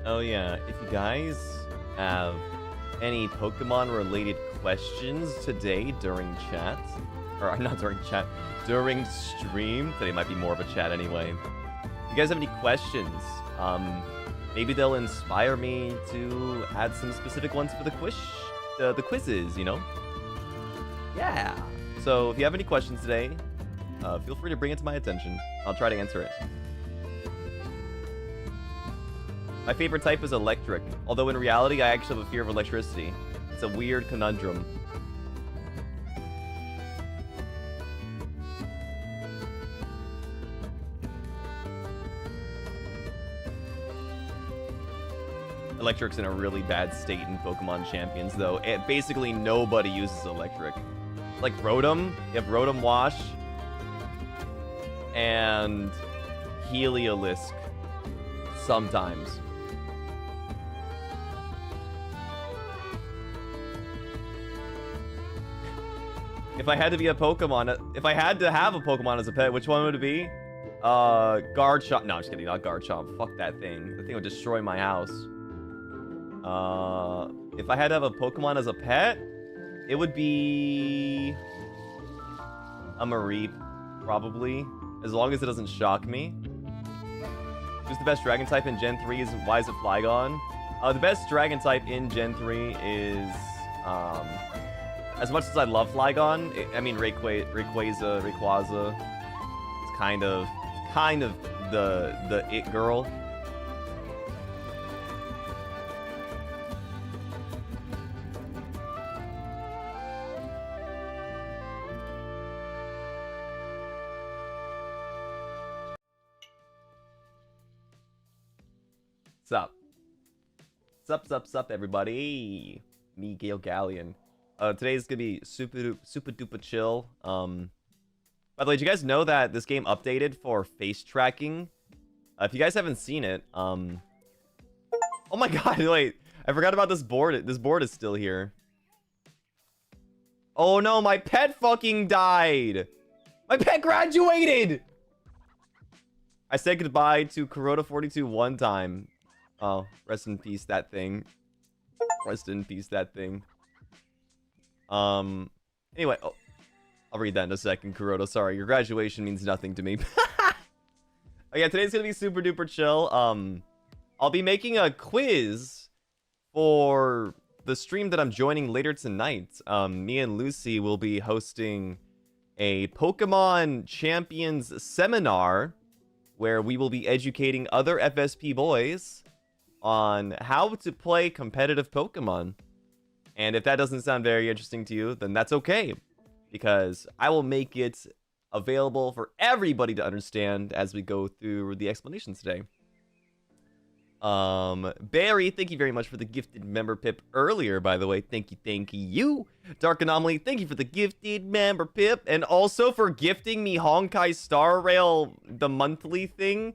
Oh yeah, if you guys have any Pokemon related questions today during chat, or not during chat, during stream, today might be more of a chat anyway. If you guys have any questions, maybe they'll inspire me to add some specific ones for the quizzes, you know? Yeah. So if you have any questions today, feel free to bring it to my attention. I'll try to answer it. My favorite type is electric, although in reality I actually have a fear of electricity. It's a weird conundrum. Electric's in a really bad state in Pokemon Champions, though. Basically nobody uses electric. Like Rotom, you have Rotom Wash, and Heliolisk sometimes. If I had to be a Pokemon, if I had to have a Pokemon as a pet, which one would it be? Garchomp. No, I'm just kidding, not Garchomp. Fuck that thing. The thing would destroy my house. If I had to have a Pokemon as a pet, it would be a Mareep, probably. As long as it doesn't shock me. Who's the best Dragon type in Gen 3? Why is it Flygon? The best Dragon type in Gen 3 is, as much as I love Flygon, I mean Rayquaza, it's kind of the it girl. Sup, everybody. Me, Gale, Galleon. Today's gonna be super duper chill. By the way, did you guys know that this game updated for face tracking? If you guys haven't seen it, oh my god, wait, I forgot about this board. This board is still here. Oh no, my pet fucking died. My pet graduated. I said goodbye to Kuroda42 one time. Oh, rest in peace, that thing. Rest in peace, that thing. Anyway, oh, I'll read that in a second, Kuroda. Sorry, your graduation means nothing to me. Oh yeah, today's gonna be super duper chill. I'll be making a quiz for the stream that I'm joining later tonight. Me and Lucy will be hosting a Pokemon Champions seminar where we will be educating other FSP boys on how to play competitive Pokemon. And if that doesn't sound very interesting to you, then that's okay, because I will make it available for everybody to understand as we go through the explanations today. Barry, thank you very much for the gifted member pip earlier, by the way. Thank you. Dark Anomaly, thank you for the gifted member pip, and also for gifting me Honkai Star Rail, the monthly thing,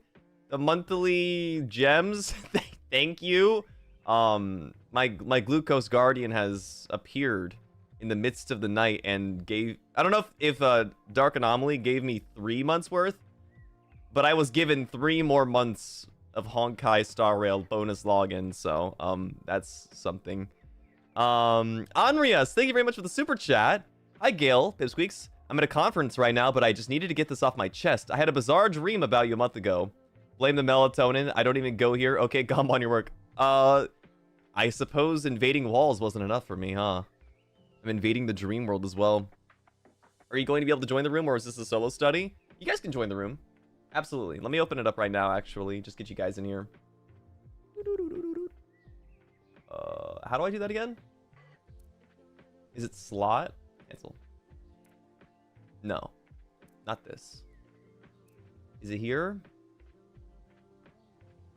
the monthly gems. Thank you. My Glucose Guardian has appeared in the midst of the night and gave... I don't know if Dark Anomaly gave me 3 months worth, but I was given 3 more months of Honkai Star Rail bonus login, so that's something. Anrias, thank you very much for the super chat. Hi Gale, Pipsqueaks. I'm at a conference right now, but I just needed to get this off my chest. I had a bizarre dream about you a month ago. Blame the melatonin. I don't even go here. Okay, come on your work. I suppose invading walls wasn't enough for me, huh? I'm invading the dream world as well. Are you going to be able to join the room, or is this a solo study? You guys can join the room. Absolutely. Let me open it up right now, actually. Just get you guys in here. How do I do that again? Is it slot? Cancel. No. Not this. Is it here?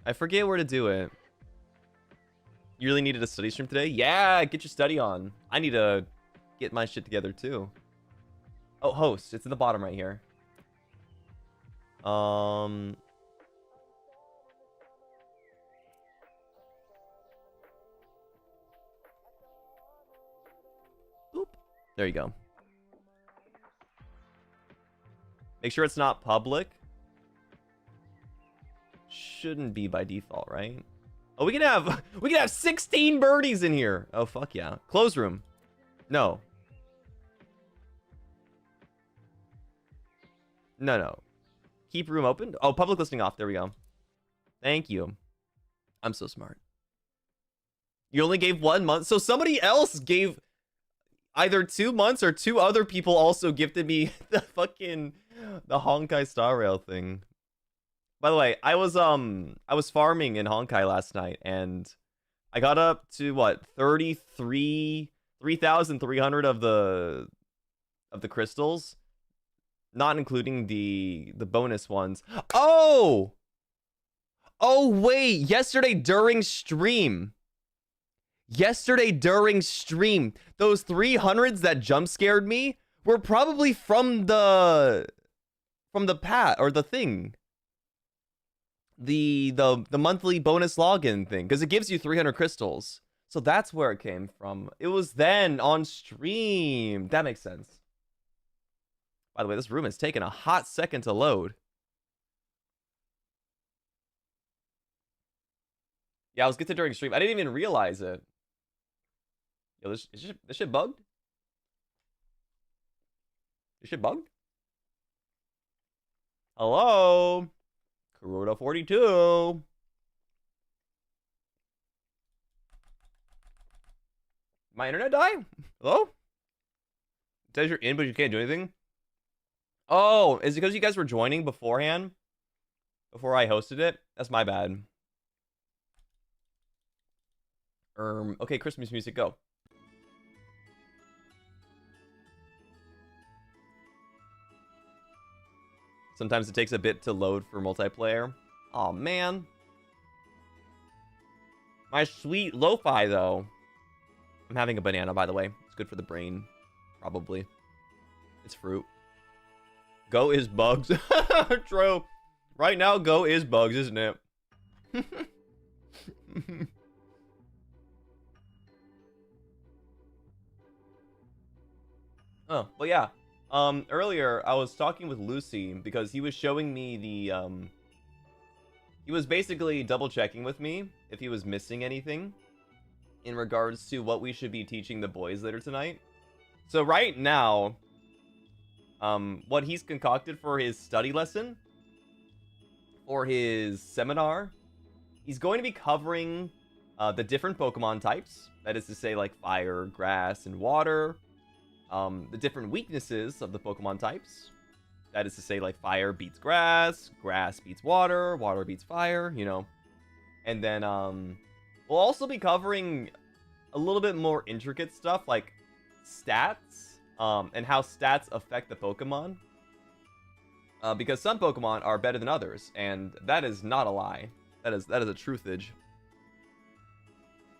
I forget where to do it. You really needed a study stream today? Yeah, get your study on. I need to get my shit together too. Oh, host. It's in the bottom right here. Boop. There you go. Make sure it's not public. Shouldn't be by default, right? Oh, we can have 16 birdies in here. Oh, fuck yeah. Close room. No. No. Keep room open. Oh, public listing off. There we go. Thank you. I'm so smart. You only gave 1 month. So somebody else gave either 2 months or 2 other people also gifted me the Honkai Star Rail thing. By the way, I was farming in Honkai last night and I got up to what 3,300 of the crystals, not including the bonus ones. Oh wait, yesterday during stream, those 300s that jump scared me were probably from the pat or the thing. The monthly bonus login thing, because it gives you 300 crystals. So that's where it came from. It was then on stream. That makes sense. By the way, this room has taken a hot second to load. Yeah, I was gifted during stream. I didn't even realize it. Yo, this shit bugged? This shit bugged? Hello? Kuroda 42. My internet die? Hello? It says you're in, but you can't do anything? Oh, is it because you guys were joining beforehand? Before I hosted it? That's my bad. Okay, Christmas music, go. Sometimes it takes a bit to load for multiplayer. Oh man. My sweet lo-fi though. I'm having a banana, by the way. It's good for the brain. Probably. It's fruit. Go is bugs. True. Right now, go is bugs, isn't it? Oh, well, yeah. Earlier, I was talking with Lucy because he was showing me the, he was basically double-checking with me if he was missing anything in regards to what we should be teaching the boys later tonight. So right now, what he's concocted for his study lesson, for his seminar, he's going to be covering the different Pokemon types. That is to say, like fire, grass, and water. The different weaknesses of the Pokemon types. That is to say, like fire beats grass, grass beats water, water beats fire, you know. And then we'll also be covering a little bit more intricate stuff like stats, and how stats affect the Pokemon. Because some Pokemon are better than others, and that is not a lie. That is a truthage.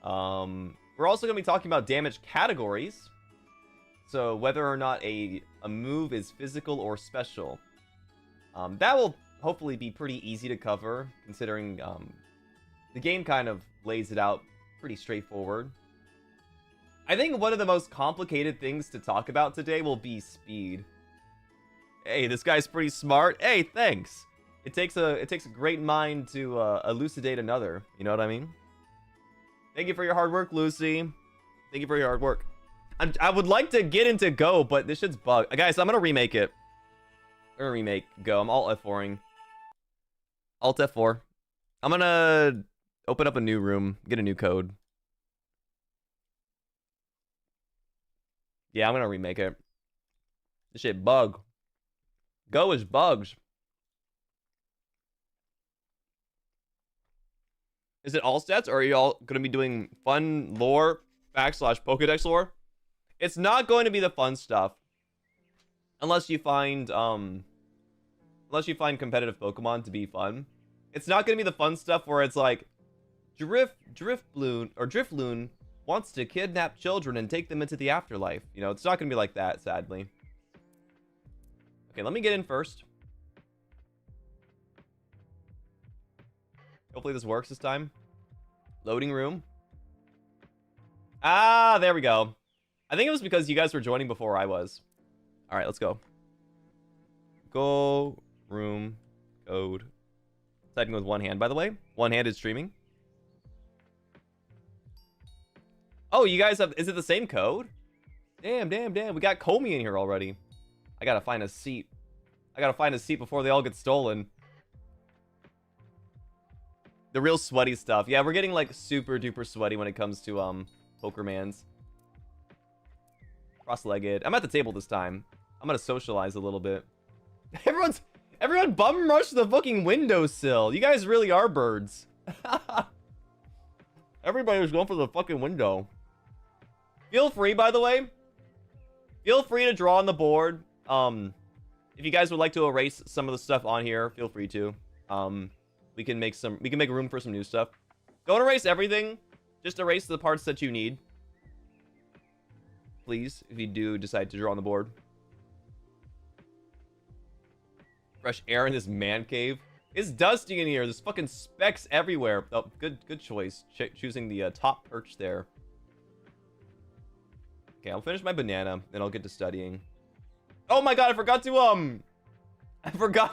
We're also going to be talking about damage categories. So whether or not a move is physical or special. That will hopefully be pretty easy to cover, considering the game kind of lays it out pretty straightforward. I think one of the most complicated things to talk about today will be speed. Hey, this guy's pretty smart. Hey, thanks. It takes a great mind to elucidate another. You know what I mean? Thank you for your hard work, Lucy. Thank you for your hard work. I would like to get into Go, but this shit's bugged. Guys, I'm gonna remake it. I'm gonna remake Go. I'm Alt F4ing. Alt F4. I'm gonna open up a new room, get a new code. Yeah, I'm gonna remake it. This shit bug. Go is bugs. Is it all stats, or are you all gonna be doing fun lore / Pokedex lore? It's not going to be the fun stuff. Unless you find competitive Pokemon to be fun. It's not going to be the fun stuff where it's like Drifloon wants to kidnap children and take them into the afterlife. You know, it's not going to be like that, sadly. Okay, let me get in first. Hopefully this works this time. Loading room. Ah, there we go. I think it was because you guys were joining before I was. All right, let's go. Go room code. Typing with one hand, by the way. One-handed streaming. Oh, you guys have... Is it the same code? Damn. We got Comey in here already. I gotta find a seat. I gotta find a seat before they all get stolen. The real sweaty stuff. Yeah, we're getting, like, super duper sweaty when it comes to, Pokermans. Cross-legged. I'm at the table this time. I'm gonna socialize a little bit. Everyone bum rush the fucking windowsill. You guys really are birds. Everybody's going for the fucking window. Feel free, by the way. Feel free to draw on the board. If you guys would like to erase some of the stuff on here, feel free to. We can make room for some new stuff. Don't erase everything. Just erase the parts that you need. Please, if you do decide to draw on the board. Fresh air in this man cave. It's dusty in here. There's fucking specks everywhere. Oh, good choice. Choosing the top perch there. Okay, I'll finish my banana, then I'll get to studying. Oh my god, I forgot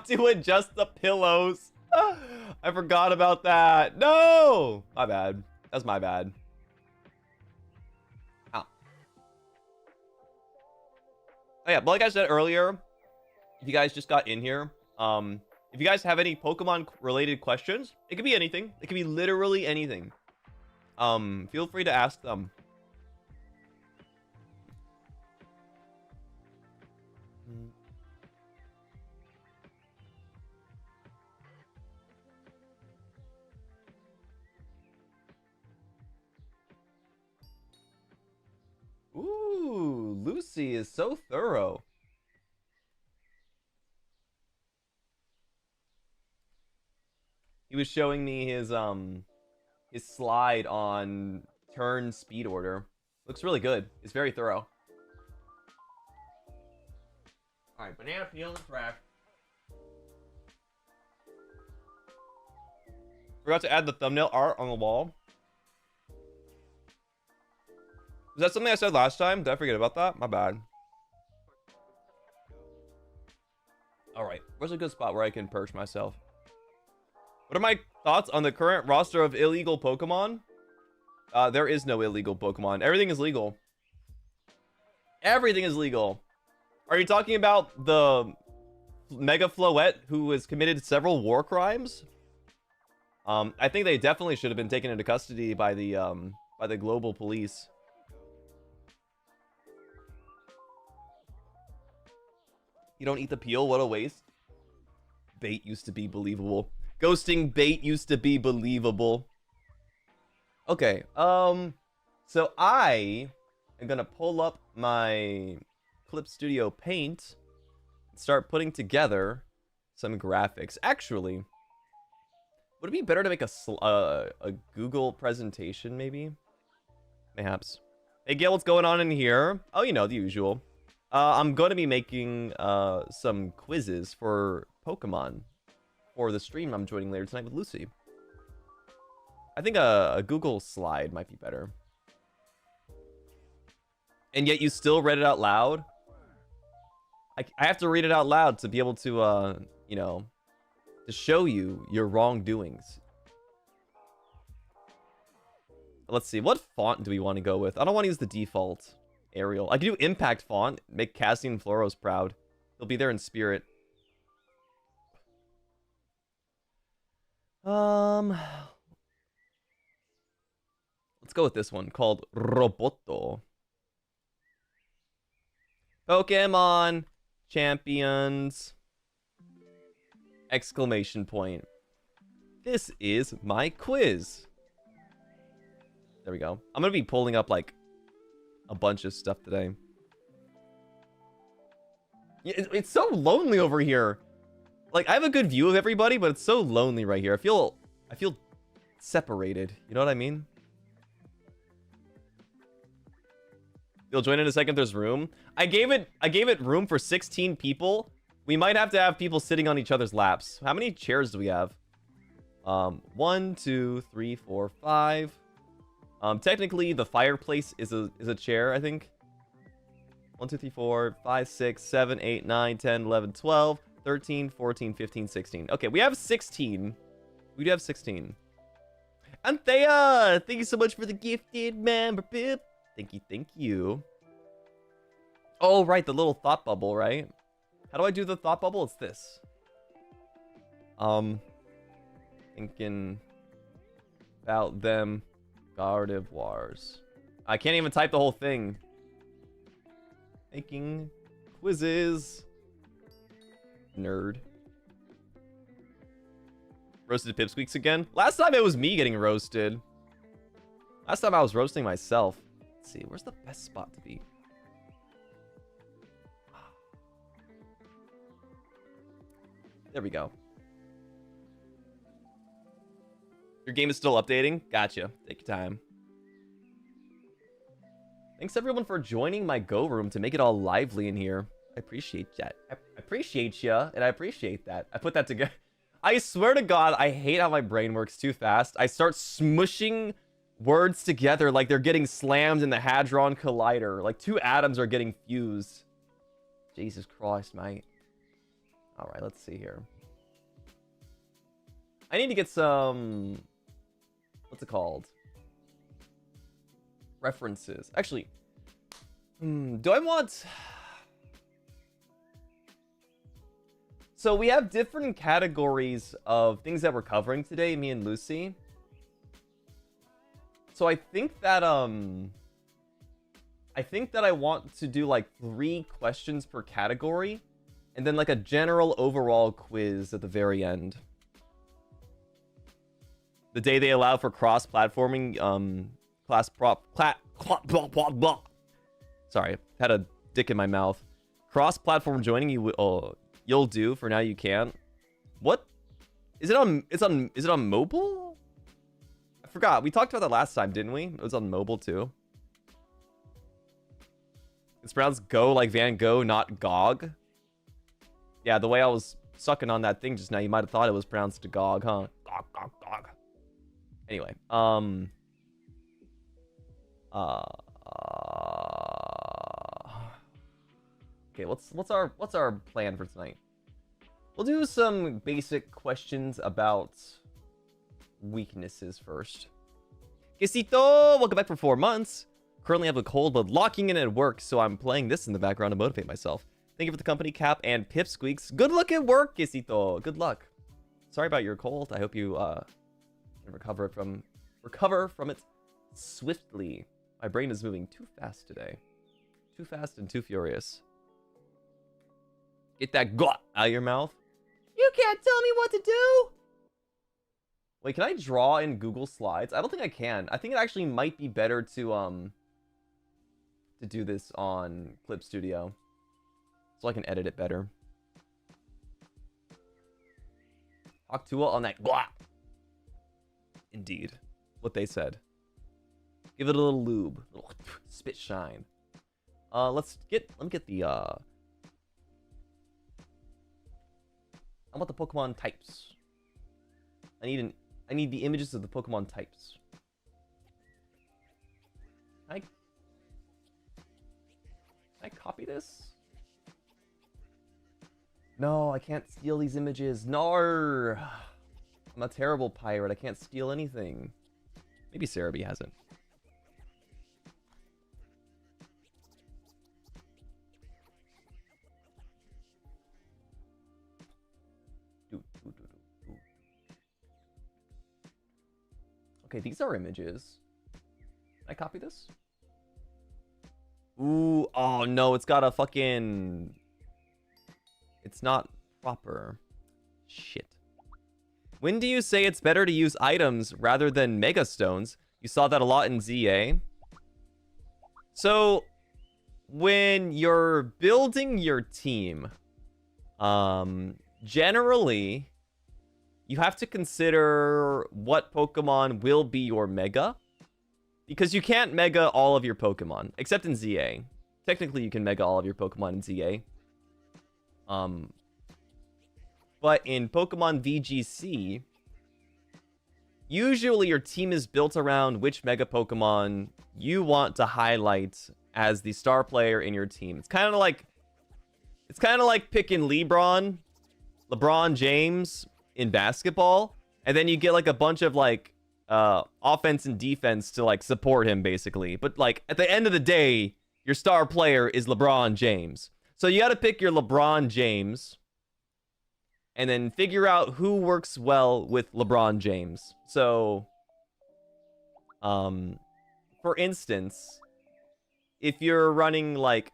to adjust the pillows. I forgot about that. No! My bad. That's my bad. Ow. Oh yeah, but like I said earlier, if you guys just got in here, if you guys have any Pokemon related questions, it could be anything. It could be literally anything. Feel free to ask them. Ooh, Lucy is so thorough. He was showing me his slide on turn speed order. Looks really good. It's very thorough. All right, banana peel and trash. Forgot to add the thumbnail art on the wall. Was that something I said last time? Did I forget about that? My bad. Alright, where's a good spot where I can perch myself? What are my thoughts on the current roster of illegal Pokemon? There is no illegal Pokemon. Everything is legal. Everything is legal. Are you talking about the Mega Floette who has committed several war crimes? I think they definitely should have been taken into custody by the global police. You don't eat the peel? What a waste. Bait used to be believable. Ghosting bait used to be believable. Okay, so I am gonna pull up my Clip Studio Paint and start putting together some graphics. Actually, would it be better to make a Google presentation, maybe? Mayhaps. Hey, Gale, what's going on in here? Oh, you know, the usual. I'm going to be making some quizzes for Pokemon for the stream I'm joining later tonight with Lucy. I think a Google slide might be better. And yet you still read it out loud? I have to read it out loud to be able to, you know, to show you your wrongdoings. Let's see, what font do we want to go with? I don't want to use the default Arial. I can do impact font, make Cassie and Floros proud. They'll be there in spirit. Let's go with this one called Roboto. Pokemon champions! Exclamation point. This is my quiz. There we go. I'm gonna be pulling up like a bunch of stuff today. It's so lonely over here. Like, I have a good view of everybody, but it's so lonely right here. I feel separated. You know what I mean? You'll join in a second. There's room. I gave it room for 16 people. We might have to have people sitting on each other's laps. How many chairs do we have? 1, 2, 3, 4, 5. Technically, the fireplace is a chair, I think. 1, 2, 3, 4, 5, 6, 7, 8, 9, 10, 11, 12, 13, 14, 15, 16. Okay, we have 16. We do have 16. Anthea, thank you so much for the gifted membership. Thank you. Oh, right, the little thought bubble, right? How do I do the thought bubble? It's this. Thinking about them Gardevoirs. I can't even type the whole thing. Making quizzes. Nerd. Roasted pipsqueaks again? Last time it was me getting roasted. Last time I was roasting myself. Let's see, where's the best spot to be? There we go. Your game is still updating? Gotcha. Take your time. Thanks everyone for joining my Go room to make it all lively in here. I appreciate that. I appreciate ya, and I appreciate that. I put that together. I swear to God, I hate how my brain works too fast. I start smushing words together like they're getting slammed in the Hadron Collider. Like two atoms are getting fused. Jesus Christ, mate. Alright, let's see here. I need to get some... What's it called? References. Actually, do I want... So we have different categories of things that we're covering today, me and Lucy. So I think that I want to do like 3 questions per category, and then like a general overall quiz at the very end. The day they allow for cross-platforming, Sorry, had a dick in my mouth. Cross-platform joining you'll do. For now you can't. What? Is it on mobile? I forgot. We talked about that last time, didn't we? It was on mobile too. It's pronounced go like Van Gogh, not gogh. Yeah, the way I was sucking on that thing just now, you might have thought it was pronounced gogh, huh? Gogh, gogh, gogh. Anyway, okay, what's our plan for tonight? We'll do some basic questions about weaknesses first. Quesito, welcome back for 4 months. Currently have a cold, but locking in at work, so I'm playing this in the background to motivate myself. Thank you for the company, Cap and Pipsqueaks. Good luck at work, Quesito. Good luck. Sorry about your cold. I hope you can recover from it swiftly. My brain is moving too fast today. Too fast and too furious. Get that gogh out of your mouth. You can't tell me what to do! Wait, can I draw in Google Slides? I don't think I can. I think it actually might be better to do this on Clip Studio, so I can edit it better. Talk to on that gogh. Indeed. What they said. Give it a little lube. A little spit shine. Let me get the I want the Pokemon types. I need the images of the Pokemon types. Can I copy this? No, I can't steal these images. No! I'm a terrible pirate. I can't steal anything. Maybe Cerebi hasn't. Okay, these are images. Can I copy this? Ooh, oh no, it's got a fucking... It's not proper. Shit. When do you say it's better to use items rather than Mega Stones? You saw that a lot in ZA. So, when you're building your team, generally, you have to consider what Pokemon will be your Mega. Because you can't Mega all of your Pokemon, except in ZA. Technically, you can Mega all of your Pokemon in ZA. But in Pokemon VGC, usually your team is built around which Mega Pokemon you want to highlight as the star player in your team. It's kind of like picking LeBron James in basketball, and then you get like a bunch of like offense and defense to like support him basically. But like at the end of the day, your star player is LeBron James. So you got to pick your LeBron James and then figure out who works well with LeBron James. So for instance, if you're running like,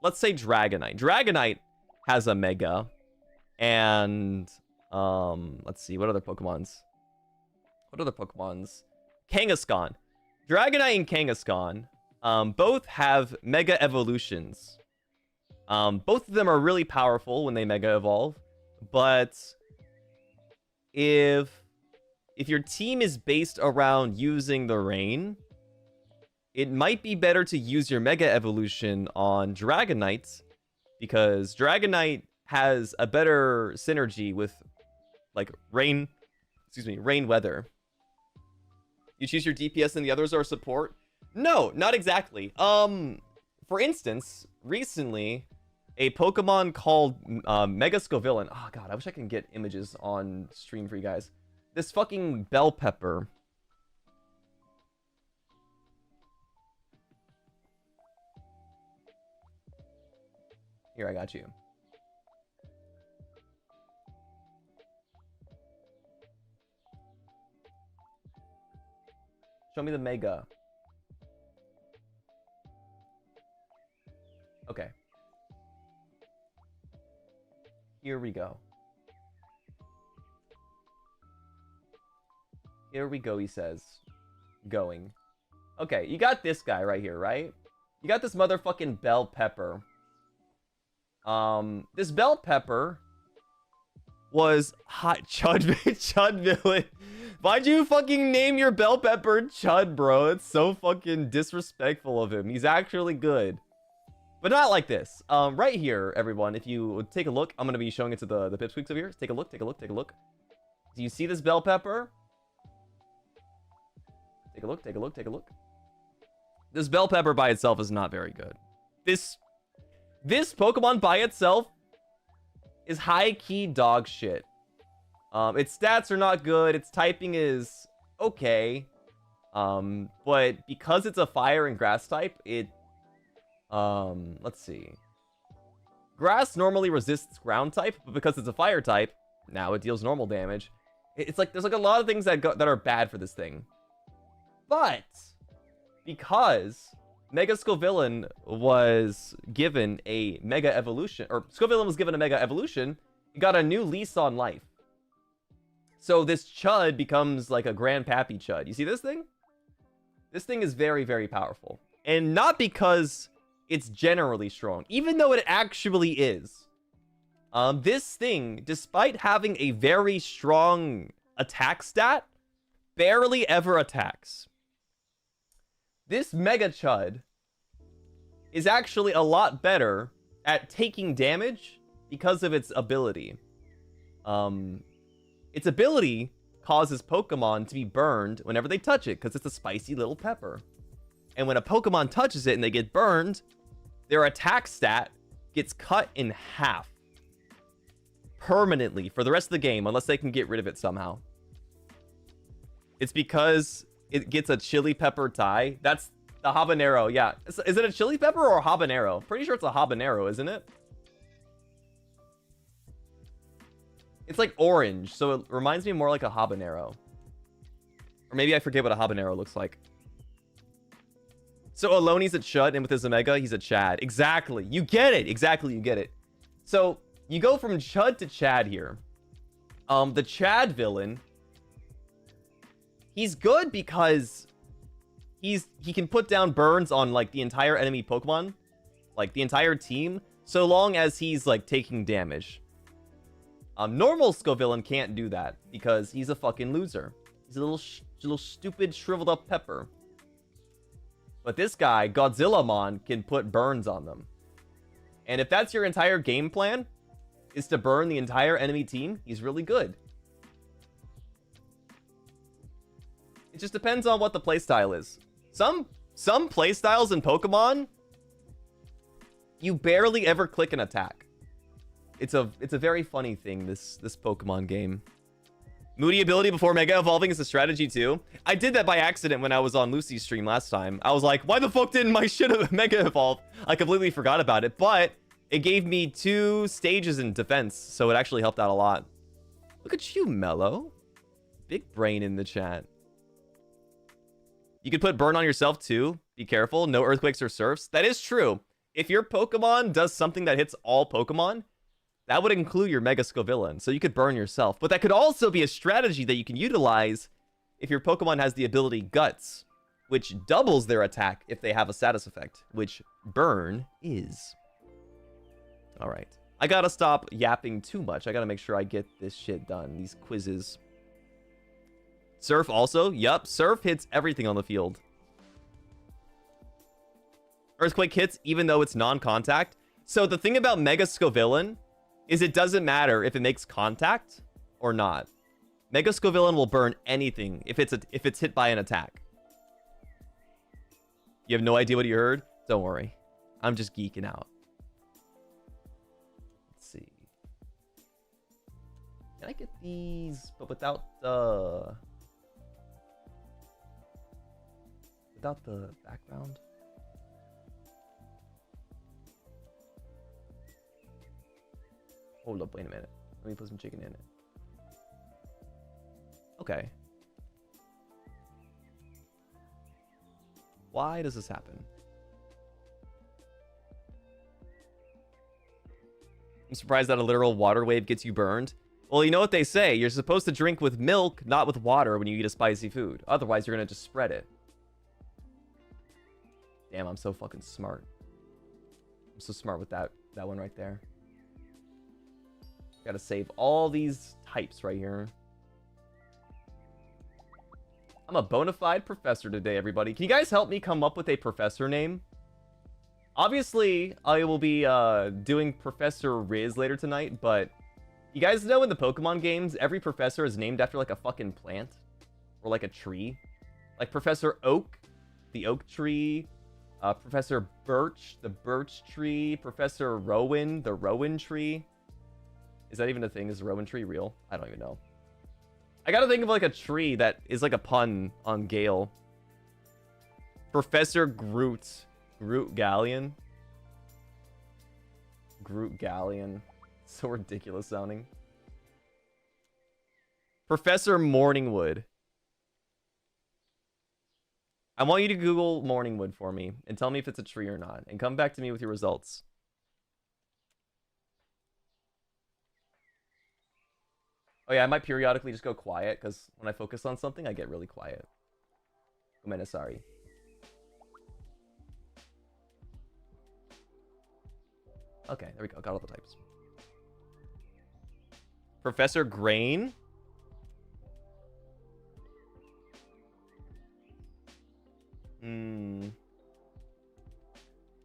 let's say Dragonite. Dragonite has a Mega, and let's see, what other Pokemons? Kangaskhan. Dragonite and Kangaskhan both have Mega Evolutions. Both of them are really powerful when they Mega Evolve, but if your team is based around using the rain, it might be better to use your Mega Evolution on Dragonite, because Dragonite has a better synergy with like rain weather. You choose your DPS and the others are support? No, not exactly. For instance, recently a Pokemon called Mega Scovillain. Oh god, I wish I could get images on stream for you guys. This fucking bell pepper. Here, I got you. Show me the Mega. Okay. Here we go. Here we go, he says. Going. Okay, you got this guy right here, right? You got this motherfucking bell pepper. This bell pepper was hot Chud villain. Why'd you fucking name your bell pepper Chud, bro? It's so fucking disrespectful of him. He's actually good, but not like this. Right here, everyone, if you take a look, I'm gonna be showing it to the pipsqueaks over here. Take a look, take a look, take a look. Do you see this bell pepper? Take a look, take a look, take a look. This bell pepper by itself is not very good. This Pokemon by itself is high-key dog shit. Its stats are not good. Its typing is okay. But because it's a fire and grass type, it... let's see. Grass normally resists ground type, but because it's a fire type, now it deals normal damage. It's like, there's like a lot of things that are bad for this thing. But because Mega Scovillain was given a Mega Evolution, or Scovillain was given a Mega Evolution, it got a new lease on life. So this Chud becomes like a Grandpappy Chud. You see this thing? This thing is very, very powerful. And not because it's generally strong, even though it actually is. This thing, despite having a very strong attack stat, barely ever attacks. This Mega Chud is actually a lot better at taking damage because of its ability. Its ability causes Pokemon to be burned whenever they touch it, because it's a spicy little pepper. And when a Pokemon touches it and they get burned, their attack stat gets cut in half. Permanently for the rest of the game, unless they can get rid of it somehow. It's because it gets a chili pepper tie. That's the habanero, yeah. Is it a chili pepper or a habanero? Pretty sure it's a habanero, isn't it? It's like orange, so it reminds me more like a habanero. Or maybe I forget what a habanero looks like. So Aloni's a Chud, and with his Omega, he's a Chad. Exactly. You get it. Exactly, you get it. So you go from Chud to Chad here. The Chad villain, he's good because he can put down burns on like the entire enemy Pokemon, like the entire team, so long as he's like taking damage. Normal Scovillain can't do that because he's a fucking loser. He's a little stupid shriveled up pepper. But this guy, Godzillamon, can put burns on them. And if that's your entire game plan, is to burn the entire enemy team, he's really good. It just depends on what the playstyle is. Some playstyles in Pokemon, you barely ever click an attack. It's a very funny thing, this Pokemon game. Moody ability before Mega Evolving is a strategy too. I did that by accident when I was on Lucy's stream last time. I was like, why the fuck didn't my shit Mega Evolve? I completely forgot about it, but it gave me 2 stages in defense, so it actually helped out a lot. Look at you, Mello. Big brain in the chat. You could put burn on yourself too. Be careful. No earthquakes or surfs. That is true. If your Pokemon does something that hits all Pokemon, that would include your Mega Scovillain, so you could burn yourself. But that could also be a strategy that you can utilize if your Pokemon has the ability Guts, which doubles their attack if they have a status effect, which Burn is. All right. I gotta stop yapping too much. I gotta make sure I get this shit done, these quizzes. Surf also? Yup, Surf hits everything on the field. Earthquake hits even though it's non-contact. So the thing about Mega Scovillain is it doesn't matter if it makes contact or not. Mega Scovillain will burn anything if it's hit by an attack. You have no idea what you heard? Don't worry. I'm just geeking out. Let's see. Can I get these, but without the background? Hold up, wait a minute. Let me put some chicken in it. Okay. Why does this happen? I'm surprised that a literal water wave gets you burned. Well, you know what they say. You're supposed to drink with milk, not with water when you eat a spicy food. Otherwise, you're going to just spread it. Damn, I'm so fucking smart. I'm so smart with that one right there. Gotta save all these types right here. I'm a bona fide professor today, everybody. Can you guys help me come up with a professor name? Obviously, I will be doing Professor Riz later tonight, but you guys know in the Pokemon games, every professor is named after like a fucking plant or like a tree. Like Professor Oak, the oak tree. Professor Birch, the birch tree. Professor Rowan, the rowan tree. Is that even a thing? Is the rowan tree real? I don't even know. I gotta think of like a tree that is like a pun on Gale. Professor Groot. Groot Galleon. Groot Galleon. So ridiculous sounding. Professor Morningwood. I want you to Google Morningwood for me and tell me if it's a tree or not. And come back to me with your results. Oh yeah, I might periodically just go quiet, because when I focus on something, I get really quiet. Sorry. Okay, there we go. Got all the types. Professor Grain?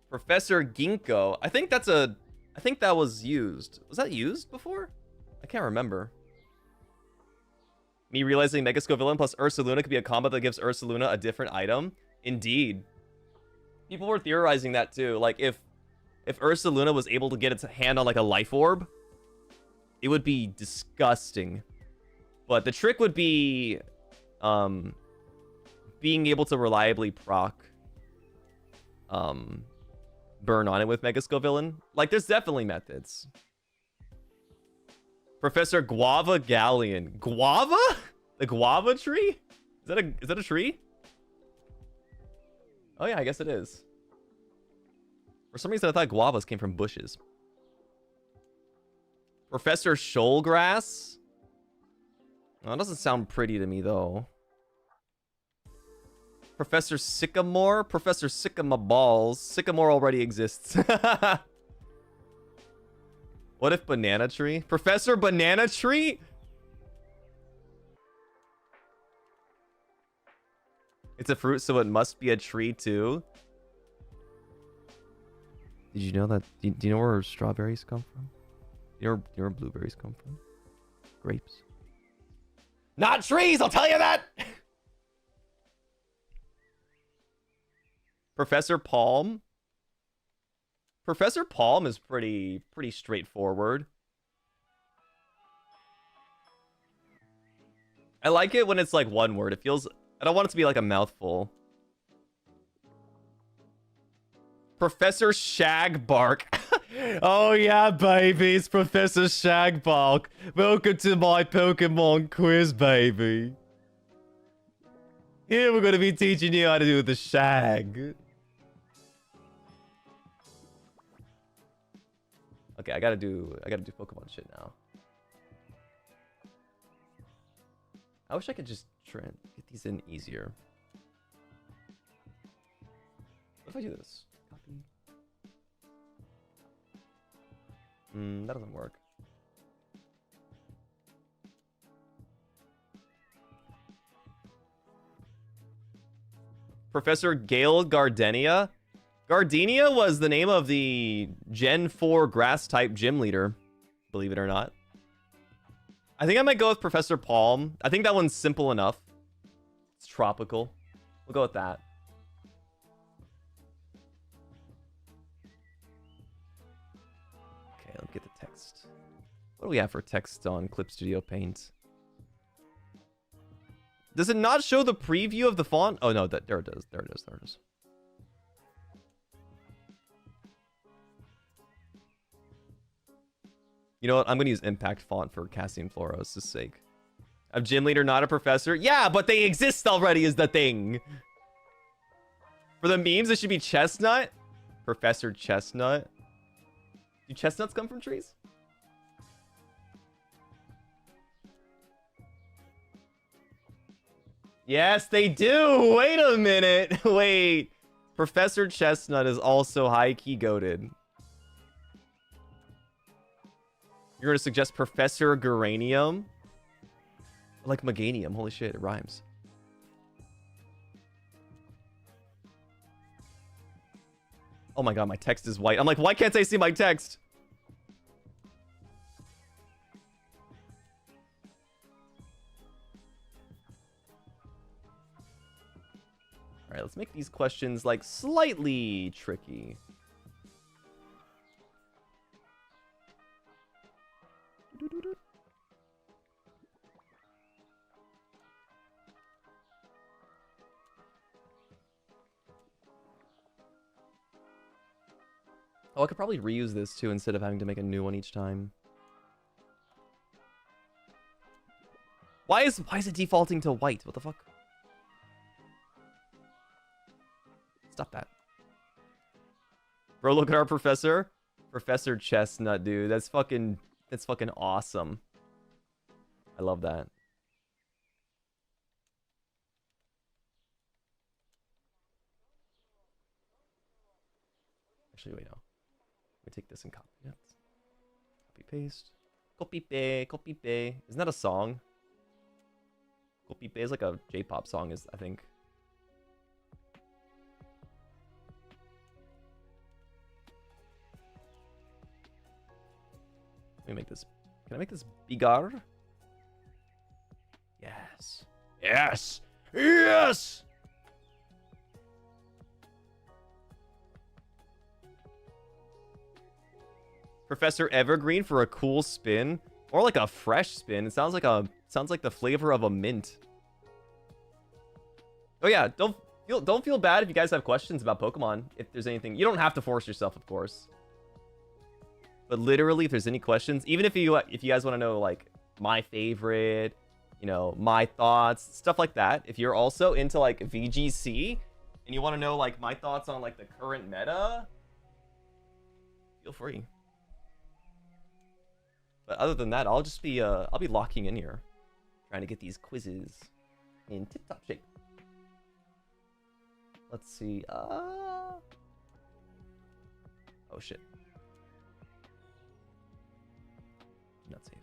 Professor Ginkgo. I think that was used. Was that used before? I can't remember. Me realizing Mega Scovillain plus Ursaluna could be a combo that gives Ursaluna a different item. Indeed. People were theorizing that too. Like, if Ursaluna was able to get its hand on like a life orb, it would be disgusting. But the trick would be being able to reliably proc burn on it with Mega Scovillain. Like, there's definitely methods. Professor Guava Galleon. Guava? The guava tree? Is that a tree? Oh yeah, I guess it is. For some reason I thought guavas came from bushes. Professor Shoalgrass? Oh, that doesn't sound pretty to me though. Professor Sycamore? Professor Sycamore Balls. Sycamore already exists. What if Banana Tree? Professor Banana Tree? It's a fruit, so it must be a tree too. Did you know that? Do you know where strawberries come from? You know where blueberries come from? Grapes. Not trees, I'll tell you that! Professor Palm? Professor Palm is pretty straightforward. I like it when it's like one word. It feels... I don't want it to be like a mouthful. Professor Shagbark. Oh yeah, baby. It's Professor Shagbark. Welcome to my Pokemon quiz, baby. Here we're going to be teaching you how to do the shag. Okay, I gotta do Pokemon shit now. I wish I could just try and get these in easier. What if I do this? Copy. That doesn't work. Professor Gale Gardenia? Gardenia was the name of the Gen 4 grass type gym leader, believe it or not. I think I might go with Professor Palm. I think that one's simple enough. It's tropical. We'll go with that. Okay, let's get the text. What do we have for text on Clip Studio Paint? Does it not show the preview of the font? Oh no, there it is. There it is. There it is. You know what? I'm going to use Impact Font for Cassian Floros' sake. A gym leader, not a professor? Yeah, but they exist already is the thing. For the memes, it should be Chestnut. Professor Chestnut. Do chestnuts come from trees? Yes, they do. Wait a minute. Wait. Professor Chestnut is also high-key goated. You're going to suggest Professor Geranium? I like Meganium. Holy shit, it rhymes. Oh my god, my text is white. I'm like, why can't I see my text? Alright, let's make these questions, like, slightly tricky. Oh, I could probably reuse this too instead of having to make a new one each time. Why is it defaulting to white? What the fuck? Stop that. Bro, look at our professor. Professor Chestnut, dude. That's fucking awesome. I love that. Actually, wait, no. Let me take this and copy it. Copy paste. Copy paste. Copy paste. Isn't that a song? Copy paste is like a J-pop song, I think. Let me make this. Can I make this bigger? Yes. Yes. Yes. Professor Evergreen for a cool spin, or like a fresh spin. It sounds like the flavor of a mint. Oh yeah, don't feel bad if you guys have questions about Pokemon. If there's anything, you don't have to force yourself, of course. But literally, if there's any questions, even if you guys want to know like my favorite, you know, my thoughts, stuff like that. If you're also into like VGC and you want to know like my thoughts on like the current meta, feel free. But other than that, I'll be locking in here, trying to get these quizzes in tip-top shape. Let's see. Oh shit. Not safe.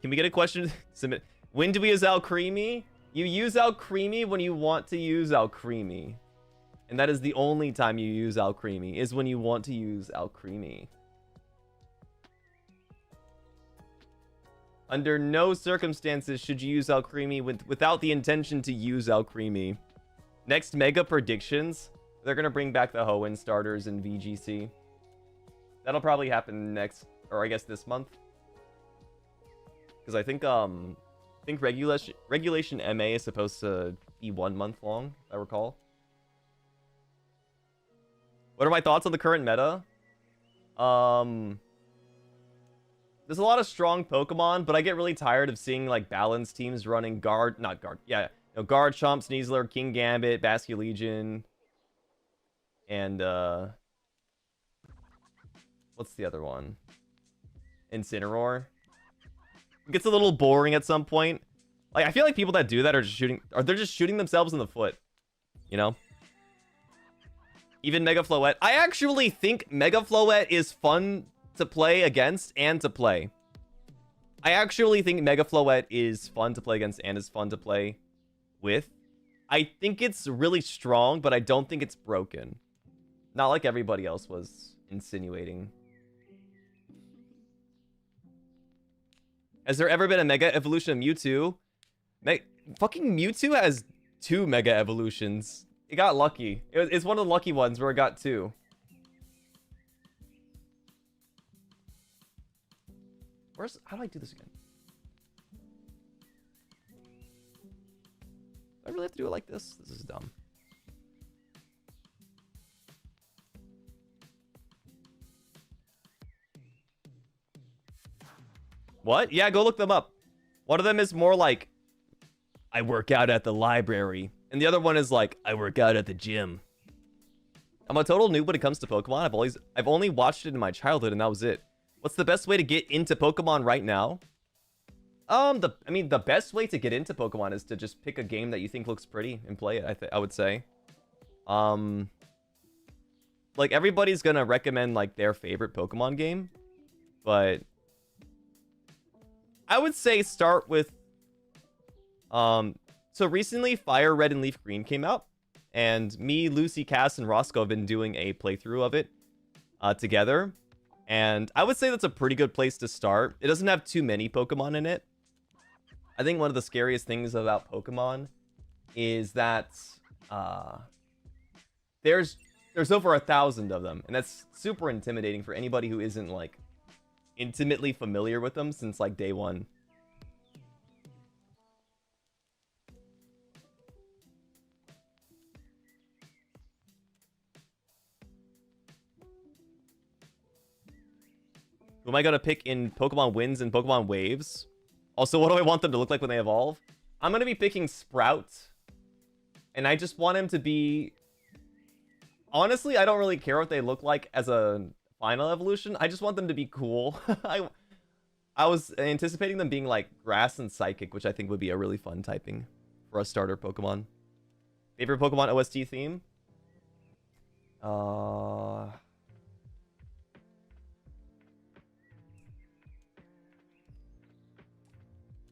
Can we get a question? Submit. When do we use Alcremie? You use Alcremie when you want to use Alcremie. And that is the only time you use Alcremie, is when you want to use Alcremie. Under no circumstances should you use Alcremie without the intention to use Alcremie. Next mega predictions, they're going to bring back the Hoenn starters in VGC. That'll probably happen next, or I guess this month. Because I think think regulation MA is supposed to be 1 month long, if I recall. What are my thoughts on the current meta? There's a lot of strong Pokemon, but I get really tired of seeing like balanced teams running guard, yeah, guard, Chomp, Sneasler, King Gambit, Basculegion, and what's the other one? Incineroar. It gets a little boring at some point. Like, I feel like people that do that are they're just shooting themselves in the foot, you know? Even Mega Floette. I actually think Mega Floette is fun to play against and to play. I actually think Mega Floette is fun to play against and is fun to play with. I think it's really strong, but I don't think it's broken. Not like everybody else was insinuating. Has there ever been a Mega Evolution of Mewtwo? Fucking Mewtwo has 2 Mega Evolutions. It got lucky. It's one of the lucky ones where it got 2. How do I do this again? Do I really have to do it like this? This is dumb. What? Yeah, go look them up. One of them is more like, I work out at the library. And the other one is like, I work out at the gym. I'm a total noob when it comes to Pokemon. I've only watched it in my childhood, and that was it. What's the best way to get into Pokemon right now? The best way to get into Pokemon is to just pick a game that you think looks pretty and play it, I would say. Like, everybody's gonna recommend, like, their favorite Pokemon game. But I would say start with... So recently, Fire Red and Leaf Green came out. And me, Lucy, Cass, and Roscoe have been doing a playthrough of it together. And I would say that's a pretty good place to start. It doesn't have too many Pokemon in it. I think one of the scariest things about Pokemon is that there's over 1,000 of them. And that's super intimidating for anybody who isn't, like, intimately familiar with them since, like, day one. Who am I going to pick in Pokemon Wins and Pokemon Waves? Also, what do I want them to look like when they evolve? I'm going to be picking Sprout. And I just want him to be... Honestly, I don't really care what they look like as a final evolution. I just want them to be cool. I was anticipating them being like Grass and Psychic, which I think would be a really fun typing for a starter Pokemon. Favorite Pokemon OST theme?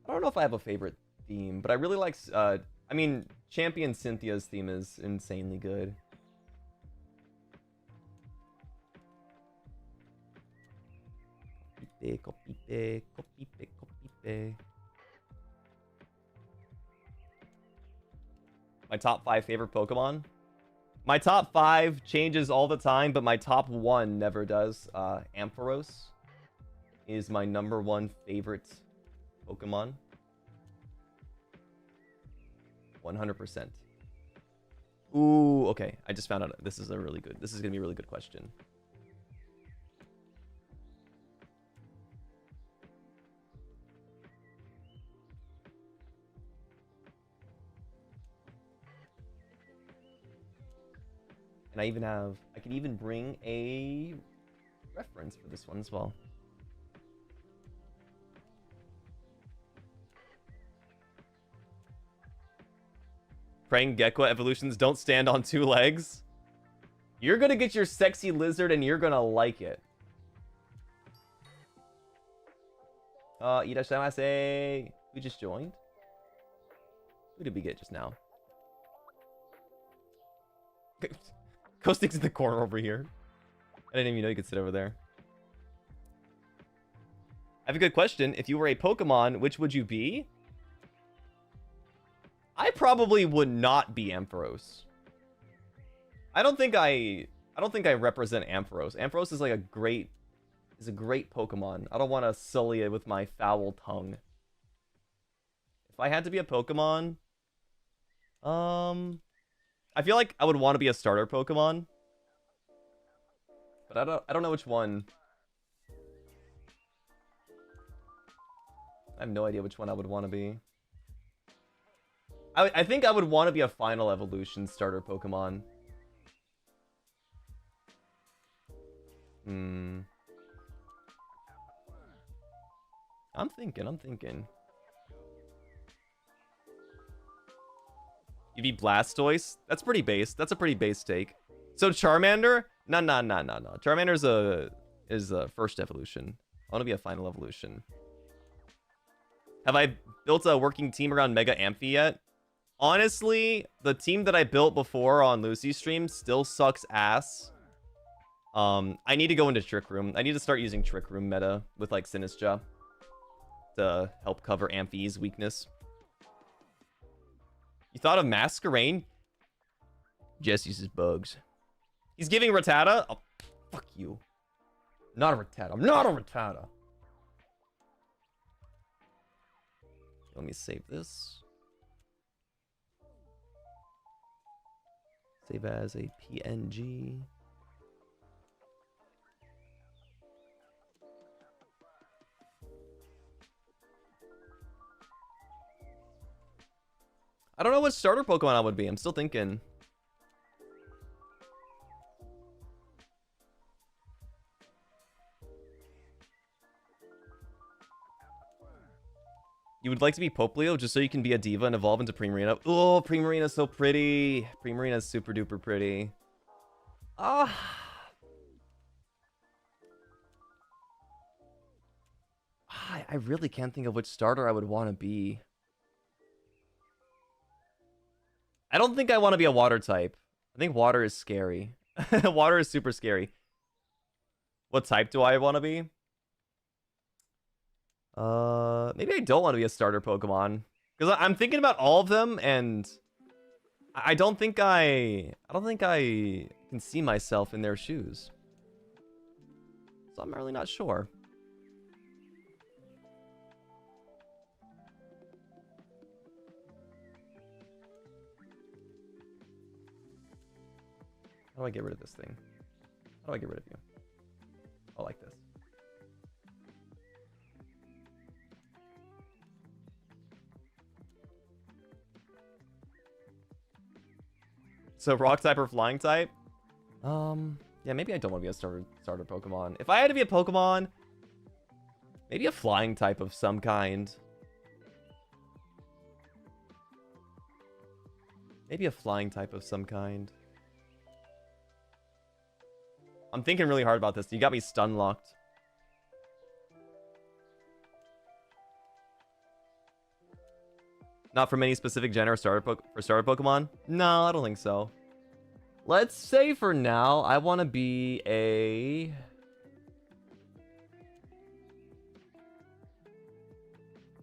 I don't know if I have a favorite theme, but I really like... I mean, Champion Cynthia's theme is insanely good. Copipe. My top 5 favorite Pokemon? My top 5 changes all the time, but my top 1 never does. Ampharos is my #1 favorite Pokemon. 100%. Ooh, okay. I just found out this is gonna be a really good question. And I can even bring a reference for this one as well. Praying Gecko evolutions don't stand on 2 legs. You're gonna get your sexy lizard and you're gonna like it. Irashamase. We just joined? Who did we get just now? Caustic's in the corner over here. I didn't even know you could sit over there. I have a good question. If you were a Pokemon, which would you be? I probably would not be Ampharos. I don't think I represent Ampharos. Ampharos is like a great Pokemon. I don't want to sully it with my foul tongue. If I had to be a Pokemon, I feel like I would want to be a starter Pokemon, but I don't know which one. I have no idea which one I would want to be. I think I would want to be a final evolution starter Pokemon. I'm thinking. You be Blastoise? That's pretty base. That's a pretty base take. So Charmander? No. Charmander is a first evolution. I want to be a final evolution. Have I built a working team around Mega Amphi yet? Honestly, the team that I built before on Lucy's stream still sucks ass. I need to go into Trick Room. I need to start using Trick Room meta with like Sinistra to help cover Amphi's weakness. You thought of Masquerain? Jess uses bugs. He's giving Rattata? Oh, fuck you. Not a Rattata. I'm not a Rattata. Let me save this. Save as a PNG. I don't know what starter Pokemon I would be. I'm still thinking. You would like to be Popplio just so you can be a diva and evolve into Primarina. Oh, Primarina's so pretty. Primarina's super duper pretty. Ah. I really can't think of which starter I would want to be. I don't think I want to be a water type. I think water is scary. Water is super scary. What type do I want to be? Maybe I don't want to be a starter Pokemon. Because I'm thinking about all of them, and I don't think I can see myself in their shoes. So I'm really not sure. How do I get rid of this thing? How do I get rid of you? I like this. So rock type or flying type? Yeah, maybe I don't want to be a starter Pokemon. If I had to be a Pokemon, maybe a flying type of some kind. Maybe a flying type of some kind. I'm thinking really hard about this. You got me stun locked. Not from any specific gen or starter Pokemon? No, I don't think so. Let's say for now, I want to be a...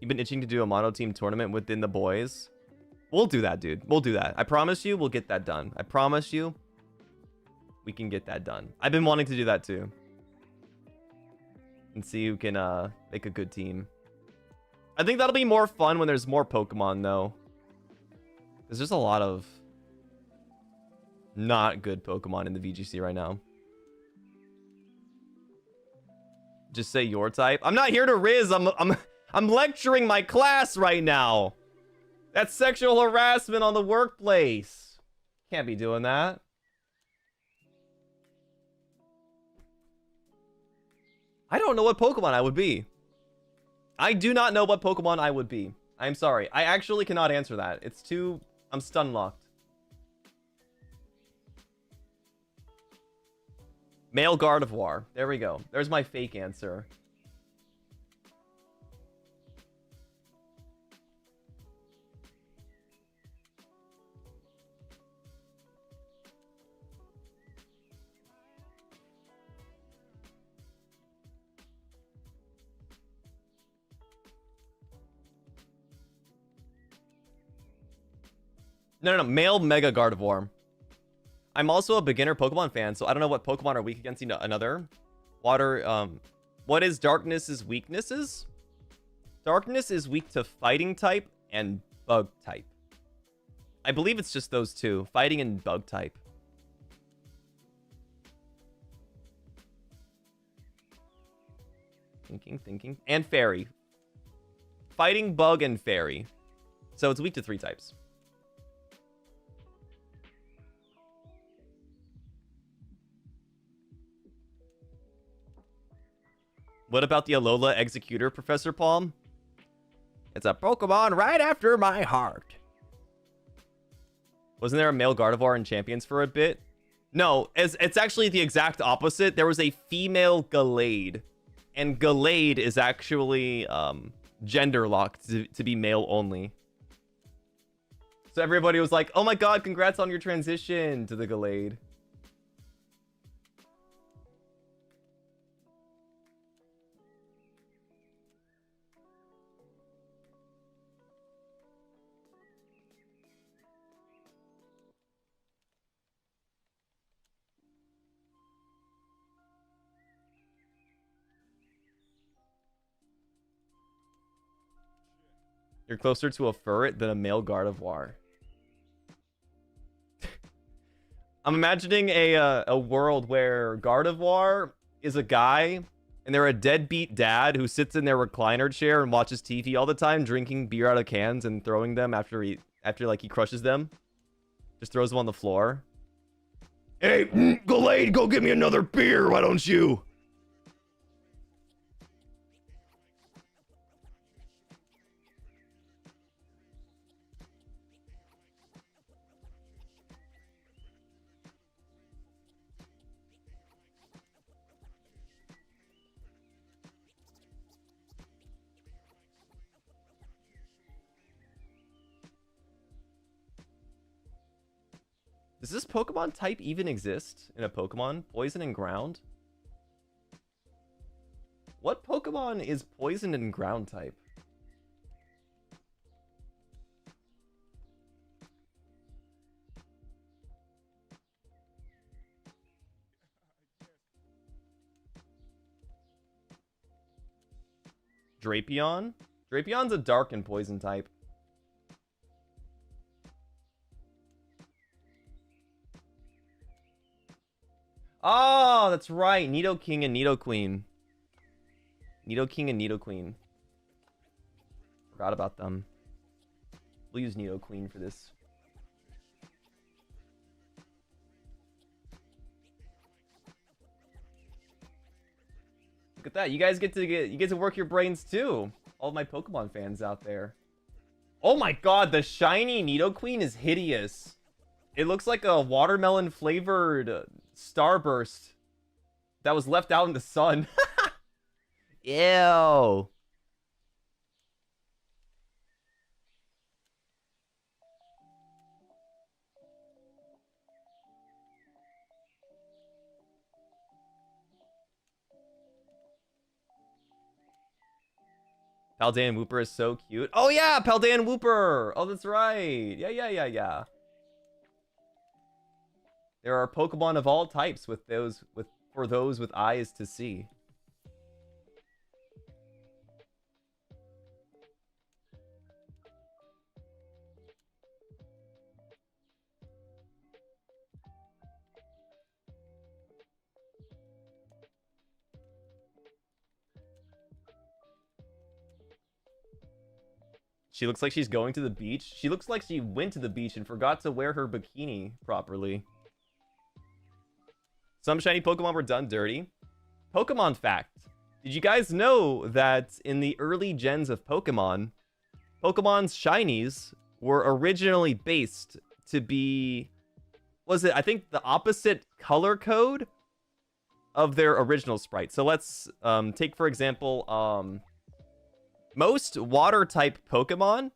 You've been itching to do a mono team tournament within the boys? We'll do that, dude. We'll do that. I promise you, we'll get that done. I promise you, we can get that done. I've been wanting to do that too. And see who can make a good team. I think that'll be more fun when there's more Pokemon, though. Because there's a lot of not good Pokemon in the VGC right now. Just say your type. I'm not here to Riz. I'm lecturing my class right now. That's sexual harassment on the workplace. Can't be doing that. I don't know what Pokemon I would be. I do not know what Pokemon I would be. I'm sorry. I actually cannot answer that. It's too... I'm stun locked. Male Gardevoir. There we go. There's my fake answer. No, male Mega Gardevoir. I'm also a beginner Pokemon fan, so I don't know what Pokemon are weak against another. Water, what is Darkness's weaknesses? Darkness is weak to fighting type and bug type. I believe it's just those two, fighting and bug type. Thinking. And fairy. Fighting, bug, and fairy. So it's weak to 3 types. What about the Alola Executor, Professor Palm? It's a Pokemon right after my heart. Wasn't there a male Gardevoir in Champions for a bit? No, it's actually the exact opposite. There was a female Gallade. And Gallade is actually gender locked to be male only. So everybody was like, oh my god, congrats on your transition to the Gallade. You're closer to a ferret than a male Gardevoir. I'm imagining a world where Gardevoir is a guy and they're a deadbeat dad who sits in their recliner chair and watches TV all the time, drinking beer out of cans and throwing them after like he crushes them. Just throws them on the floor. Hey, Gallade, go get me another beer, why don't you? Does this Pokemon type even exist in a Pokemon? Poison and ground? What Pokemon is poison and ground type? Drapion? Drapion's a dark and poison type. Oh, that's right. Nidoking and Nidoqueen. Nidoking and Nidoqueen. Forgot about them. We'll use Nidoqueen for this. Look at that. You guys get to work your brains too. All of my Pokemon fans out there. Oh my god, the shiny Nidoqueen is hideous. It looks like a watermelon flavored Starburst that was left out in the sun. Ew. Paldean Wooper is so cute. Oh yeah, Paldean Wooper. Oh, that's right. Yeah. There are Pokemon of all types for those with eyes to see. She looks like she's going to the beach. She looks like she went to the beach and forgot to wear her bikini properly. Some shiny Pokemon were done dirty. Pokemon fact. Did you guys know that in the early gens of Pokemon, Pokemon's shinies were originally based to be... Was it, I think, the opposite color code of their original sprite. So let's take, for example, most water-type Pokemon,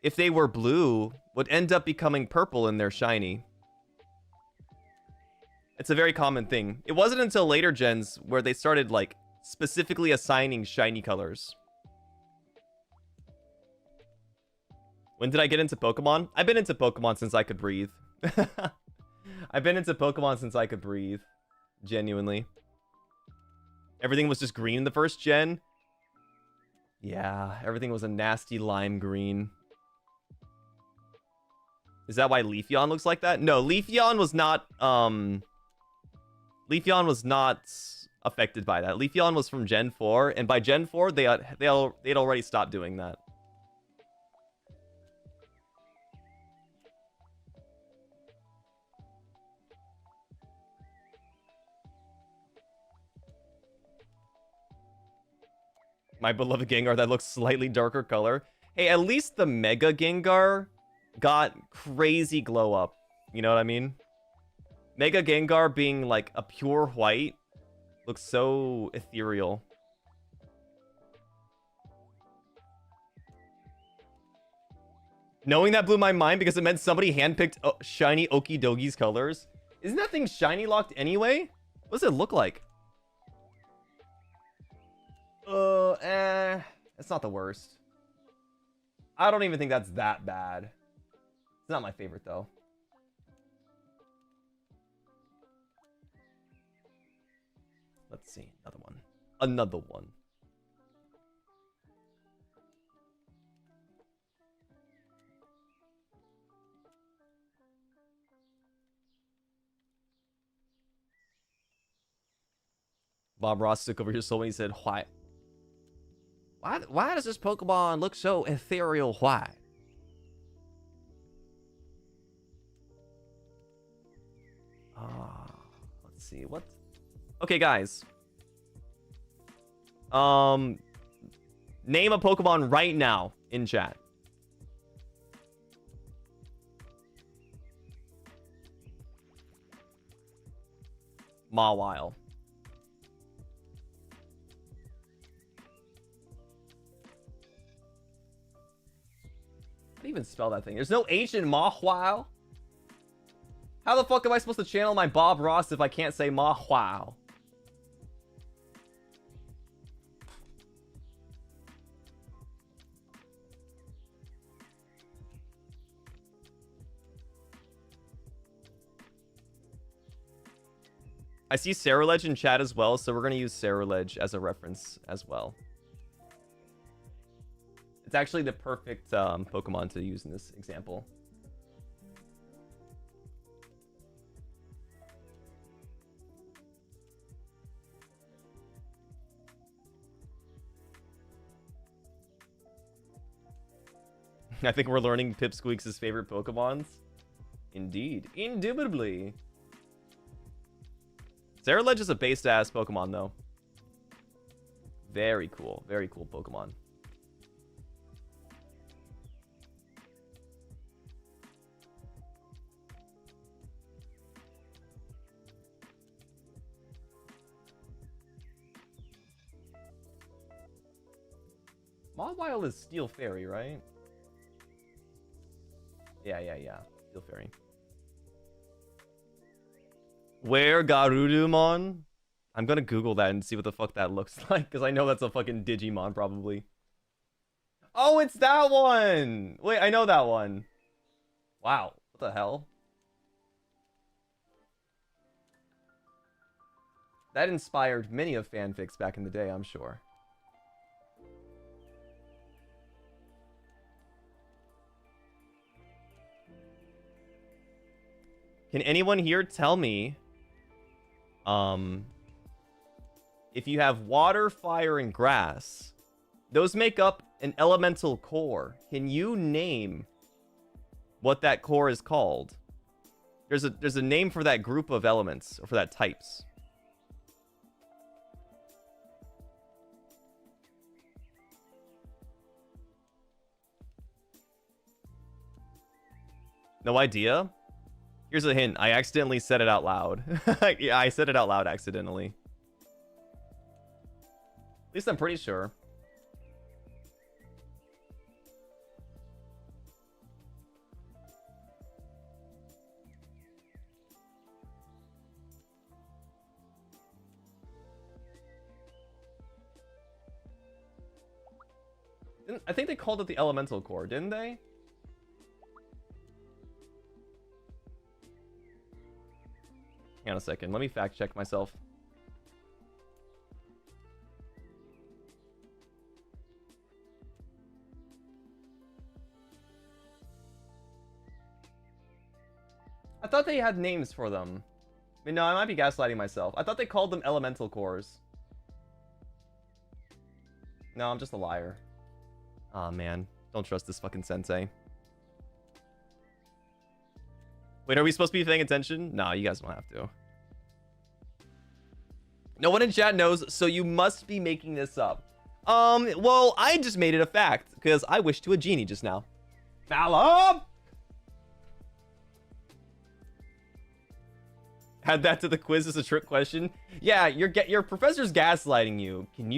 if they were blue, would end up becoming purple in their shiny. It's a very common thing. It wasn't until later gens where they started, like, specifically assigning shiny colors. When did I get into Pokemon? I've been into Pokemon since I could breathe. I've been into Pokemon since I could breathe. Genuinely. Everything was just green in the first gen. Yeah, everything was a nasty lime green. Is that why Leafeon looks like that? No, Leafeon was not affected by that. Leafeon was from Gen 4, and by Gen 4 they'd already stopped doing that. My beloved Gengar that looks slightly darker color. Hey, at least the Mega Gengar got crazy glow up. You know what I mean? Mega Gengar being like a pure white looks so ethereal. Knowing that blew my mind because it meant somebody handpicked shiny Okidogi's colors. Isn't that thing shiny locked anyway? What does it look like? It's not the worst. I don't even think that's that bad. It's not my favorite, though. Let's see. Another one. Another one. Bob Ross took over your soul when he said, Why does this Pokemon look so ethereal white? Let's see. What? Okay, guys. Name a Pokemon right now in chat. Mawile. How do you even spell that thing? There's no H in Mawile. How the fuck am I supposed to channel my Bob Ross if I can't say Mawile? I see Ceruledge in chat as well, so we're going to use Ceruledge as a reference as well. It's actually the perfect Pokemon to use in this example. I think we're learning Pipsqueaks' favorite Pokemons. Indeed. Indubitably. Ceruledge is a based-ass Pokemon, though. Very cool. Very cool Pokemon. Mawile is Steel Fairy, right? Yeah. Steel Fairy. Where Garurumon? I'm gonna Google that and see what the fuck that looks like, because I know that's a fucking Digimon, probably. Oh, it's that one! Wait, I know that one. Wow, what the hell? That inspired many of fanfics back in the day, I'm sure. Can anyone here tell me if you have water, fire, and grass, those make up an elemental core. Can you name what that core is called? There's a name for that group of elements, or for that types. No idea? Here's a hint. I accidentally said it out loud. Yeah, I said it out loud accidentally. At least I'm pretty sure. I think they called it the elemental core, didn't they? Hang on a second. Let me fact check myself. I thought they had names for them. I mean, no, I might be gaslighting myself. I thought they called them elemental cores. No, I'm just a liar. Aw, man. Don't trust this fucking sensei. Wait, are we supposed to be paying attention? No, you guys don't have to. No one in chat knows, so you must be making this up. Well, I just made it a fact, because I wished to a genie just now. Avallum! Add that to the quiz as a trick question. Yeah, your professor's gaslighting you. Can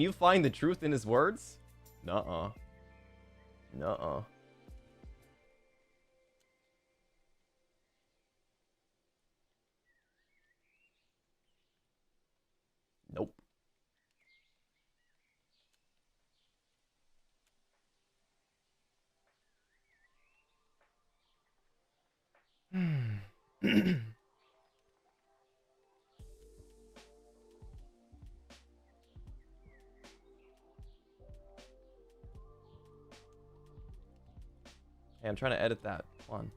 you find the truth in his words? Nuh-uh. Nuh-uh. Nope. Hey, I'm trying to edit that. Come on.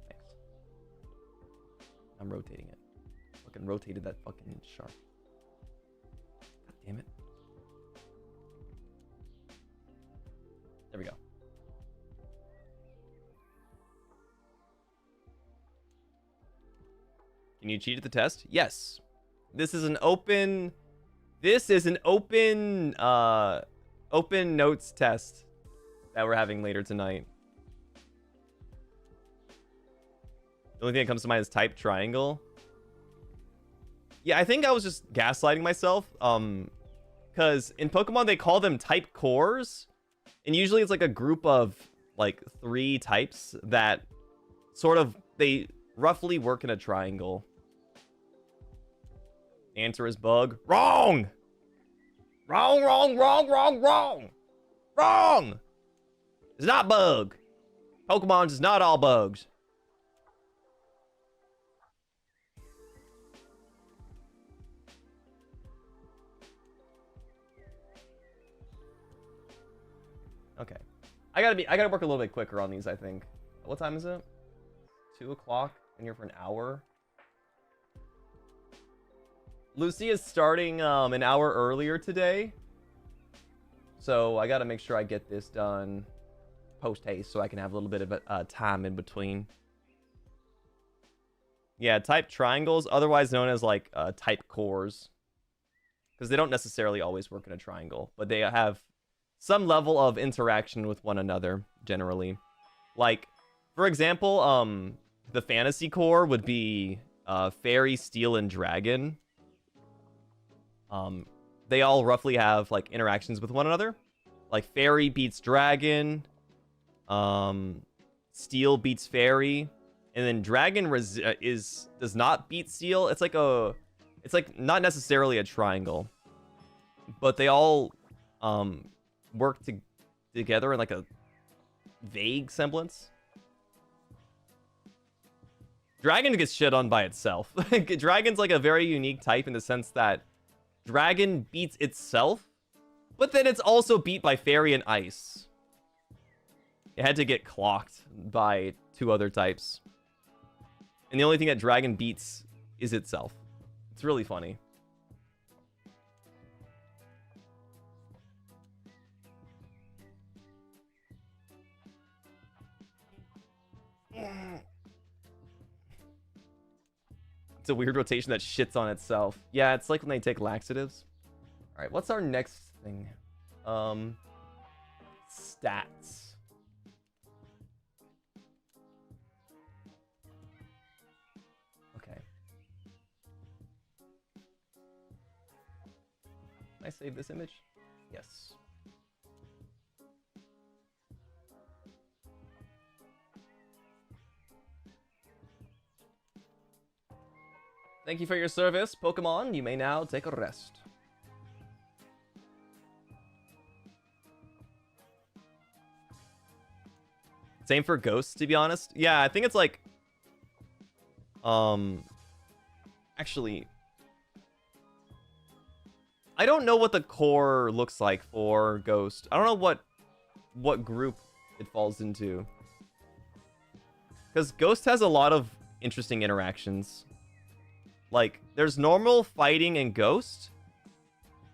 Thanks. I'm rotating it. Fucking rotated that fucking sharp. God damn it. There we go. Can you cheat at the test? Yes. This is an open open notes test that we're having later tonight. The only thing that comes to mind is type triangle. Yeah, I think I was just gaslighting myself. Because in Pokemon they call them type cores, and usually it's like a group of like 3 types that sort of they roughly work in a triangle. Answer is bug. Wrong! Wrong, wrong, wrong, wrong, wrong! Wrong! It's not bug. Pokemon's is not all bugs. Okay. I gotta work a little bit quicker on these, I think. What time is it? 2 o'clock? Been here for an hour. Lucy is starting an hour earlier today. So I gotta make sure I get this done post haste so I can have a little bit of time in between. Yeah, type triangles, otherwise known as like type cores. Because they don't necessarily always work in a triangle, but they have some level of interaction with one another, generally. Like, for example, the fantasy core would be Fairy, Steel, and Dragon. They all roughly have, like, interactions with one another. Like, Fairy beats Dragon. Steel beats Fairy. And then Dragon does not beat Steel. It's like not necessarily a triangle. But they all, work together in like a vague semblance. Dragon gets shit on by itself. Dragon's like a very unique type in the sense that Dragon beats itself, but then it's also beat by Fairy and Ice. It had to get clocked by 2 other types. And the only thing that Dragon beats is itself. It's really funny. It's a weird rotation that shits on itself. Yeah, it's like when they take laxatives. All right, what's our next thing? Stats. Okay. Can I save this image? Yes. Thank you for your service, Pokemon. You may now take a rest. Same for Ghosts, to be honest. Yeah, I think it's like... Actually... I don't know what the core looks like for Ghost. I don't know what group it falls into. Because Ghost has a lot of interesting interactions. Like, there's normal, fighting, and ghost.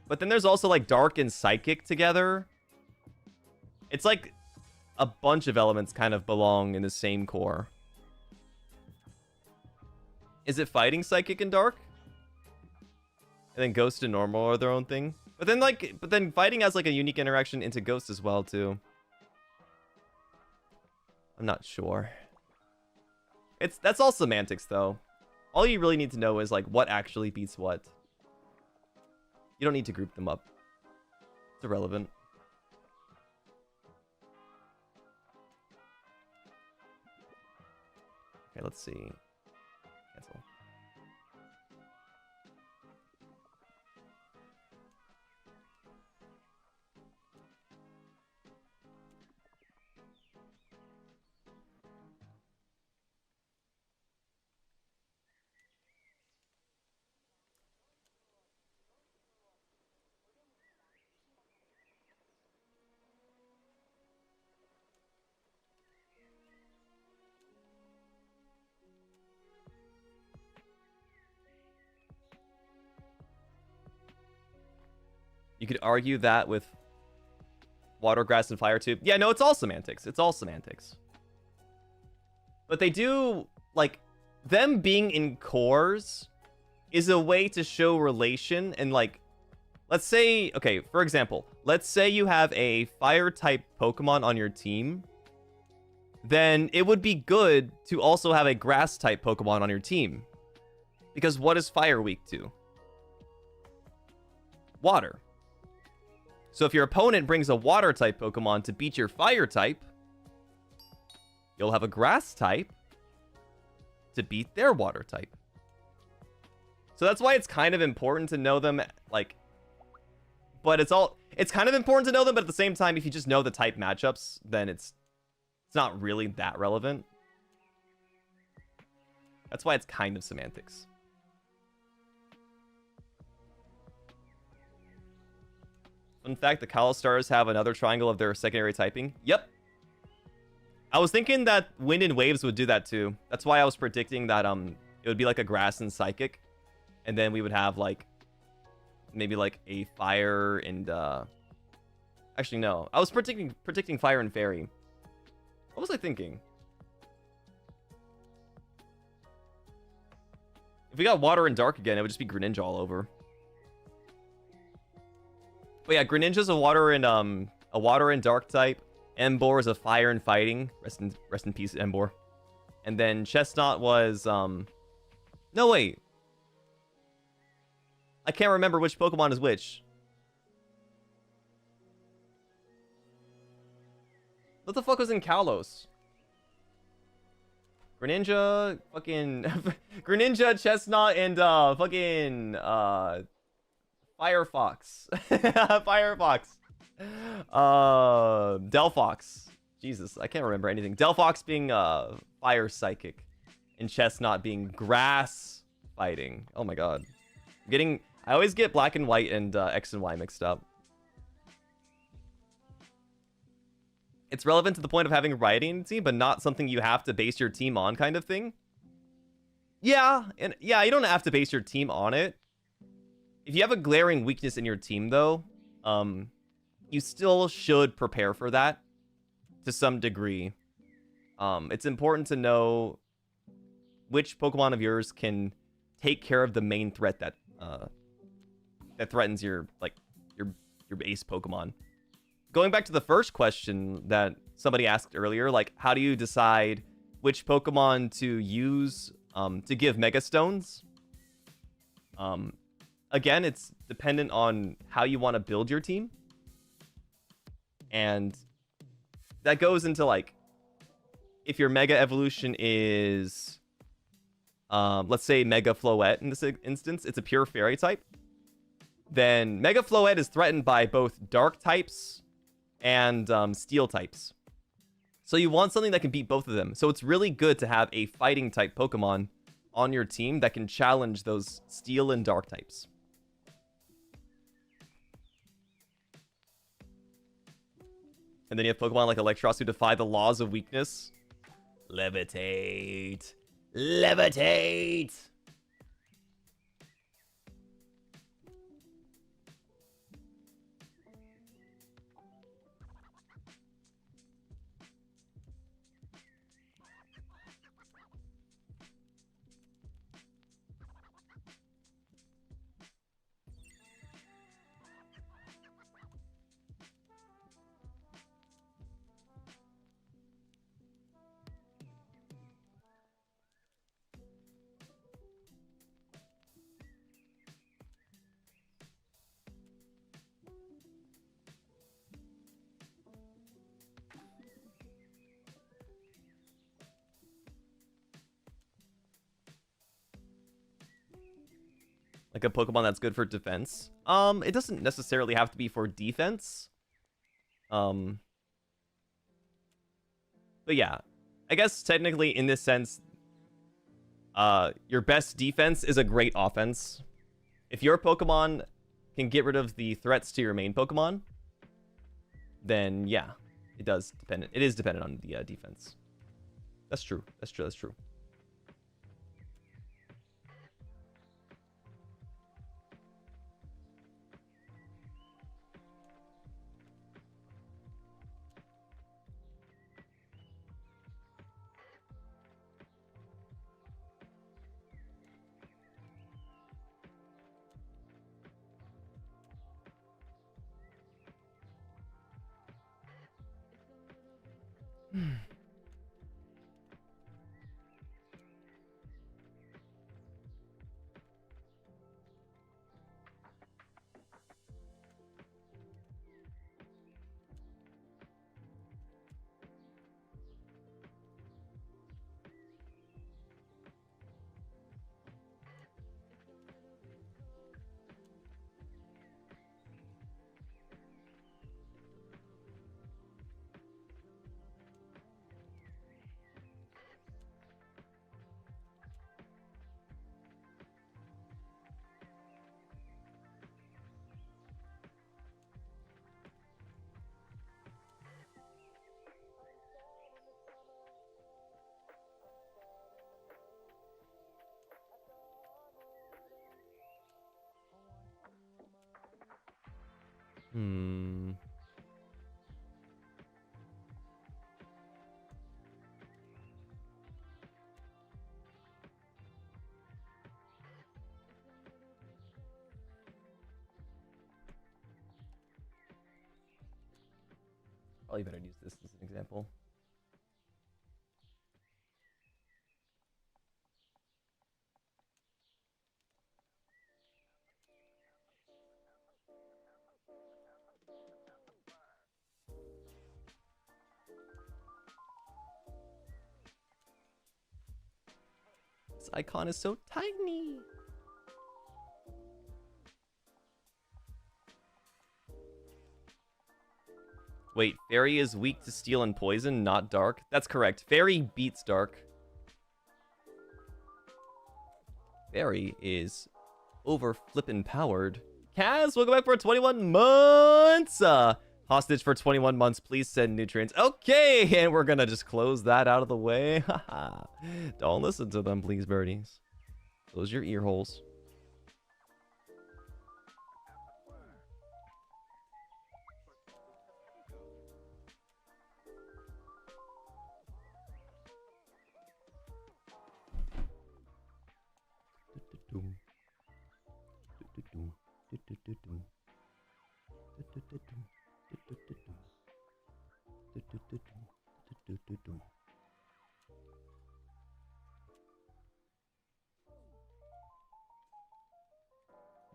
But then there's also, like, dark and psychic together. It's like a bunch of elements kind of belong in the same core. Is it fighting, psychic, and dark? And then ghost and normal are their own thing? But then fighting has, like, a unique interaction into ghost as well, too. I'm not sure. That's all semantics, though. All you really need to know is, like, what actually beats what. You don't need to group them up. It's irrelevant. Okay, let's see. Cancel. You could argue that with water, grass, and fire too. Yeah, no, it's all semantics. It's all semantics. But they do, like, them being in cores is a way to show relation. And, like, let's say, okay, for example, let's say you have a fire type Pokemon on your team. Then it would be good to also have a grass type Pokemon on your team. Because what is fire weak to? Water. So if your opponent brings a water type Pokemon to beat your fire type, you'll have a grass type to beat their water type. So that's why it's kind of important to know them, like, but it's kind of important to know them, but at the same time, if you just know the type matchups, then it's not really that relevant. That's why it's kind of semantics. In fact, the Kyle Stars have another triangle of their secondary typing. Yep. I was thinking that Wind and Waves would do that too. That's why I was predicting that it would be like a Grass and Psychic. And then we would have like maybe like a Fire and actually no. I was predicting Fire and Fairy. What was I thinking? If we got Water and Dark again, it would just be Greninja all over. But yeah, Greninja's a water and dark type. Ambr is a fire and fighting. Rest in peace, Ambr. And then Chestnut was no wait. I can't remember which Pokemon is which. What the fuck was in Kalos? Greninja, fucking Greninja, Chestnut, and fucking Firefox. Firefox. Delphox. Jesus, I can't remember anything. Delphox being fire psychic and Chestnut being grass fighting. Oh my god. I always get black and white and X and Y mixed up. It's relevant to the point of having variety in the team, but not something you have to base your team on kind of thing. Yeah, and yeah, you don't have to base your team on it. If you have a glaring weakness in your team, though, you still should prepare for that to some degree. It's important to know which Pokemon of yours can take care of the main threat that threatens your base Pokemon. Going back to the first question that somebody asked earlier, like, how do you decide which Pokemon to use to give Mega Stones? Again, it's dependent on how you want to build your team. And that goes into, like, if your Mega Evolution is, let's say Mega Floette in this instance, it's a pure Fairy type. Then Mega Floette is threatened by both Dark types and Steel types. So you want something that can beat both of them. So it's really good to have a Fighting type Pokemon on your team that can challenge those Steel and Dark types. And then you have Pokemon like Electros who defy the laws of weakness. Levitate. Levitate! Like a Pokemon that's good for defense. It doesn't necessarily have to be for defense. But yeah, I guess technically in this sense, your best defense is a great offense. If your Pokemon can get rid of the threats to your main Pokemon, then yeah, it is dependent on the defense. That's true. That's true. That's true. Probably better use this as an example. This icon is so tiny. Wait, Fairy is weak to steel and poison, not dark? That's correct. Fairy beats dark. Fairy is over flippin' powered. Kaz, welcome back for 21 months! Hostage for 21 months, please send nutrients. Okay, and we're gonna just close that out of the way. Don't listen to them, please, birdies. Close your ear holes.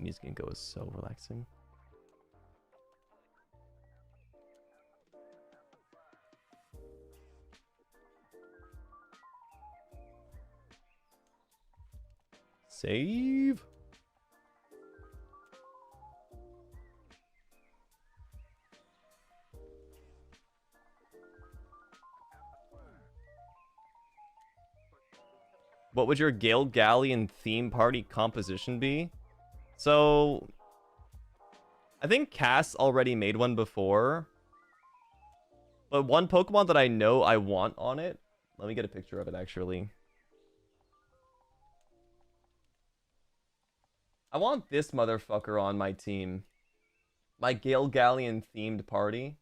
Music and Go is so relaxing. Save. What would your Gale Galleon theme party composition be? So, I think Cass already made one before. But one Pokemon that I know I want on it. Let me get a picture of it, actually. I want this motherfucker on my team. My Gale Galleon themed party.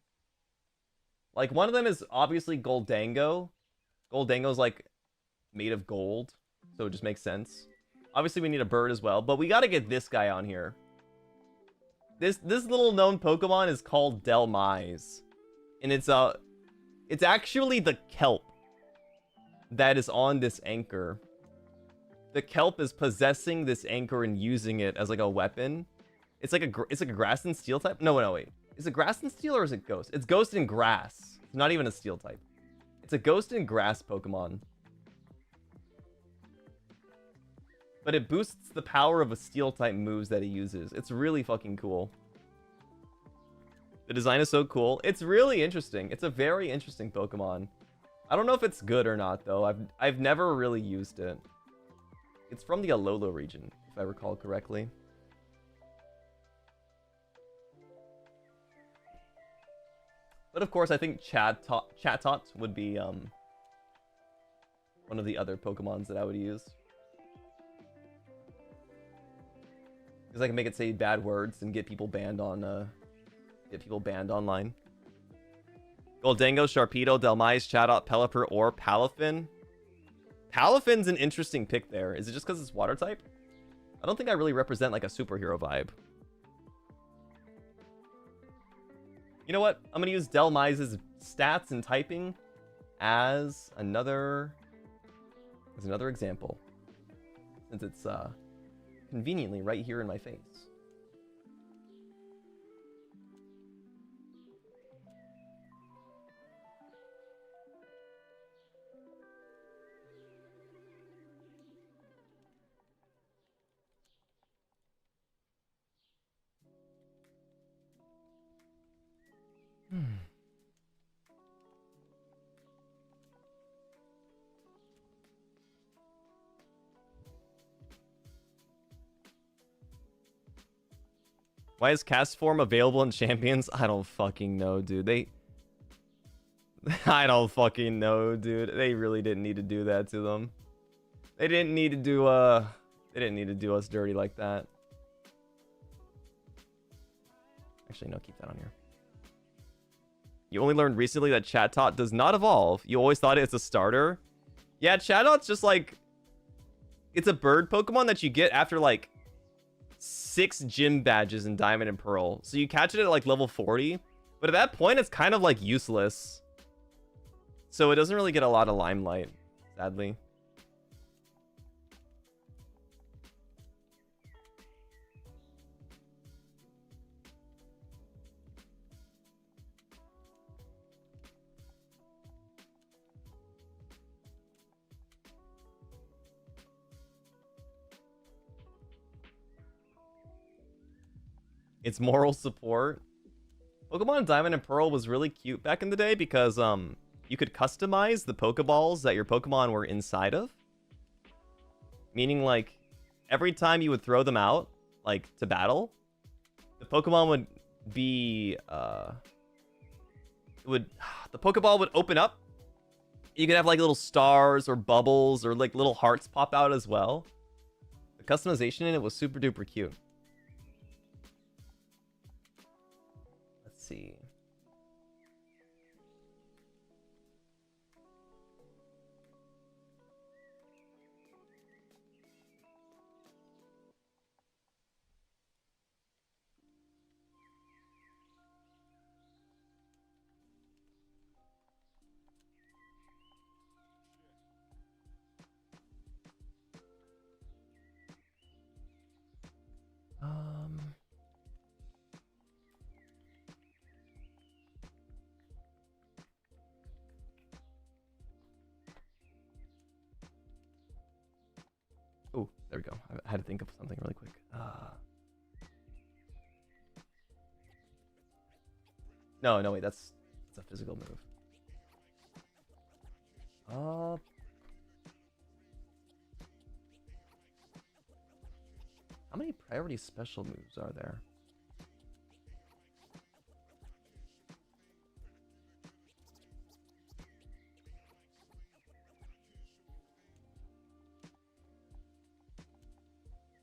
Like, one of them is obviously Goldango. Goldango's like made of gold, so it just makes sense. Obviously, we need a bird as well, but we gotta get this guy on here. This little known Pokemon is called Delmise, and it's actually the kelp that is on this anchor. The kelp is possessing this anchor and using it as like a weapon. It's like a grass and steel type. No, wait. Is it grass and steel or is it ghost? It's ghost and grass. It's not even a steel type. It's a ghost and grass Pokemon. But it boosts the power of a steel type moves that he uses. It's really fucking cool. The design is so cool. It's really interesting. It's a very interesting Pokemon. I don't know if it's good or not though. I've never really used it. It's from the Alola region, if I recall correctly. But of course, I think Chatot would be one of the other Pokemons that I would use. Because I can make it say bad words and get people banned on online. Goldango, Sharpedo, Delmise, Chatot, Pelipper, or Palafin. Palafin's an interesting pick there. Is it just because it's water type? I don't think I really represent like a superhero vibe. You know what? I'm going to use Delmise's stats and typing as another example. Since it's conveniently right here in my face. Why is cast form available in champions? I don't fucking know, dude. I don't fucking know, dude. They really didn't need to do that to them. They didn't need to do us dirty like that. Actually, no, keep that on here. You only learned recently that Chatot does not evolve. You always thought it's a starter. Yeah, Chatot's just like... It's a bird Pokemon that you get after like 6 gym badges in Diamond and Pearl. So you catch it at like level 40. But at that point, it's kind of like useless. So it doesn't really get a lot of limelight, sadly. Its moral support. Pokemon Diamond and Pearl was really cute back in the day because you could customize the Pokeballs that your Pokemon were inside of. Meaning like every time you would throw them out like to battle, the Pokemon would be the Pokeball would open up. You could have like little stars or bubbles or like little hearts pop out as well. The customization in it was super duper cute. See. Oh, there we go. I had to think of something really quick. No, wait, that's a physical move. How many priority special moves are there?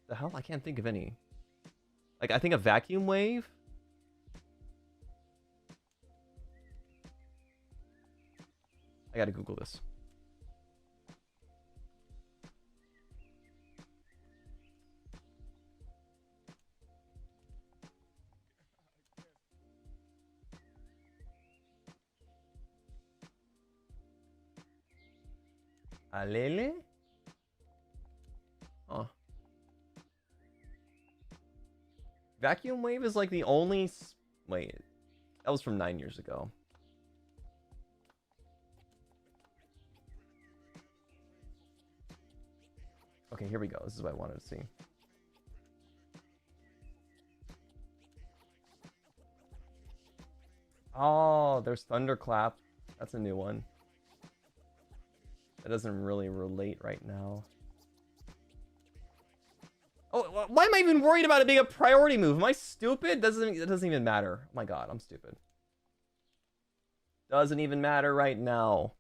The the hell? I can't think of any. Like, I think a vacuum wave. I gotta Google this. Alele? Oh. Vacuum wave is like the only... Wait. That was from 9 years ago. Okay, here we go. This is what I wanted to see. Oh, there's Thunderclap. That's a new one. That doesn't really relate right now. Oh, why am I even worried about it being a priority move? Am I stupid? It doesn't even matter. Oh my god, I'm stupid. Doesn't even matter right now.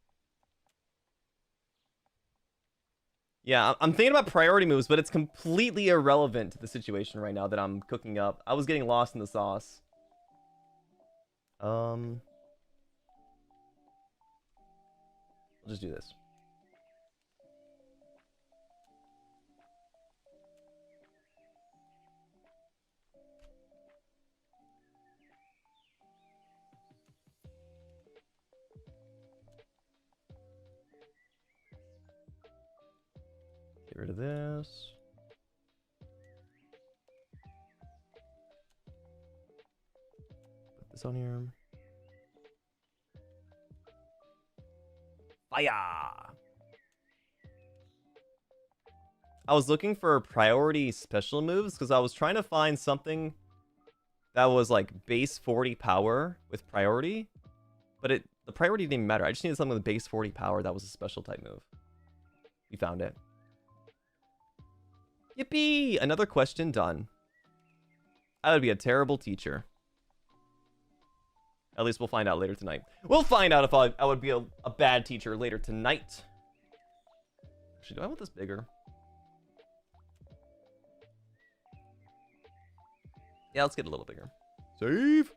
Yeah, I'm thinking about priority moves, but it's completely irrelevant to the situation right now that I'm cooking up. I was getting lost in the sauce. We'll just do this. Get rid of this. Put this on here. Fire! I was looking for priority special moves because I was trying to find something that was like base 40 power with priority, but the priority didn't even matter. I just needed something with base 40 power that was a special type move. We found it. Yippee! Another question done. I would be a terrible teacher. At least we'll find out later tonight. We'll find out if I would be a bad teacher later tonight. Actually, do I want this bigger? Yeah, let's get a little bigger. Save!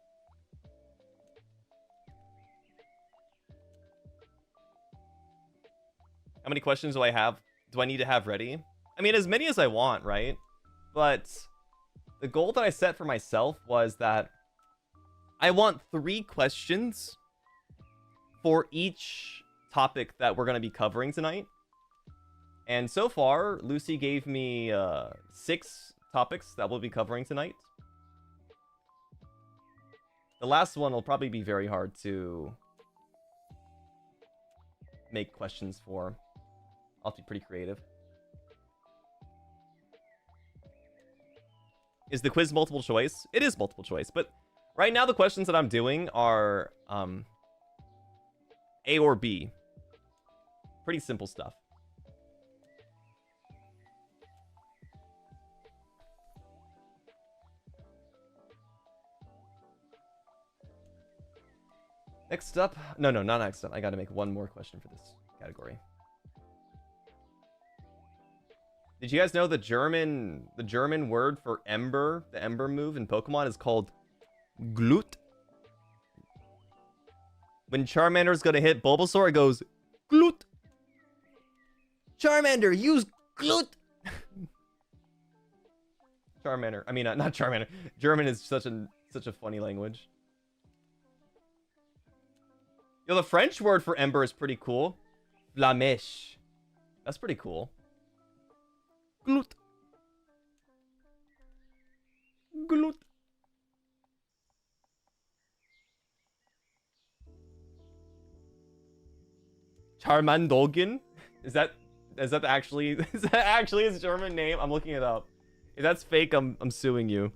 How many questions do I have? Do I need to have ready? I mean, as many as I want, right? But the goal that I set for myself was that I want 3 questions for each topic that we're going to be covering tonight. And so far, Lucy gave me 6 topics that we'll be covering tonight. The last one will probably be very hard to make questions for. I'll have to be pretty creative. Is the quiz multiple choice? It is multiple choice, but right now the questions that I'm doing are A or B. Pretty simple stuff. Next up, no, not next up. I gotta make one more question for this category. Did you guys know the German word for Ember, the Ember move in Pokemon is called Glut? When Charmander's gonna hit Bulbasaur, it goes Glut. Charmander, use Glut. Charmander. I mean, not Charmander. German is such a funny language. Yo, the French word for Ember is pretty cool. Flamèche. That's pretty cool. Glut. Glut. Charmandogen? Is that actually his German name? I'm looking it up. If that's fake, I'm suing you.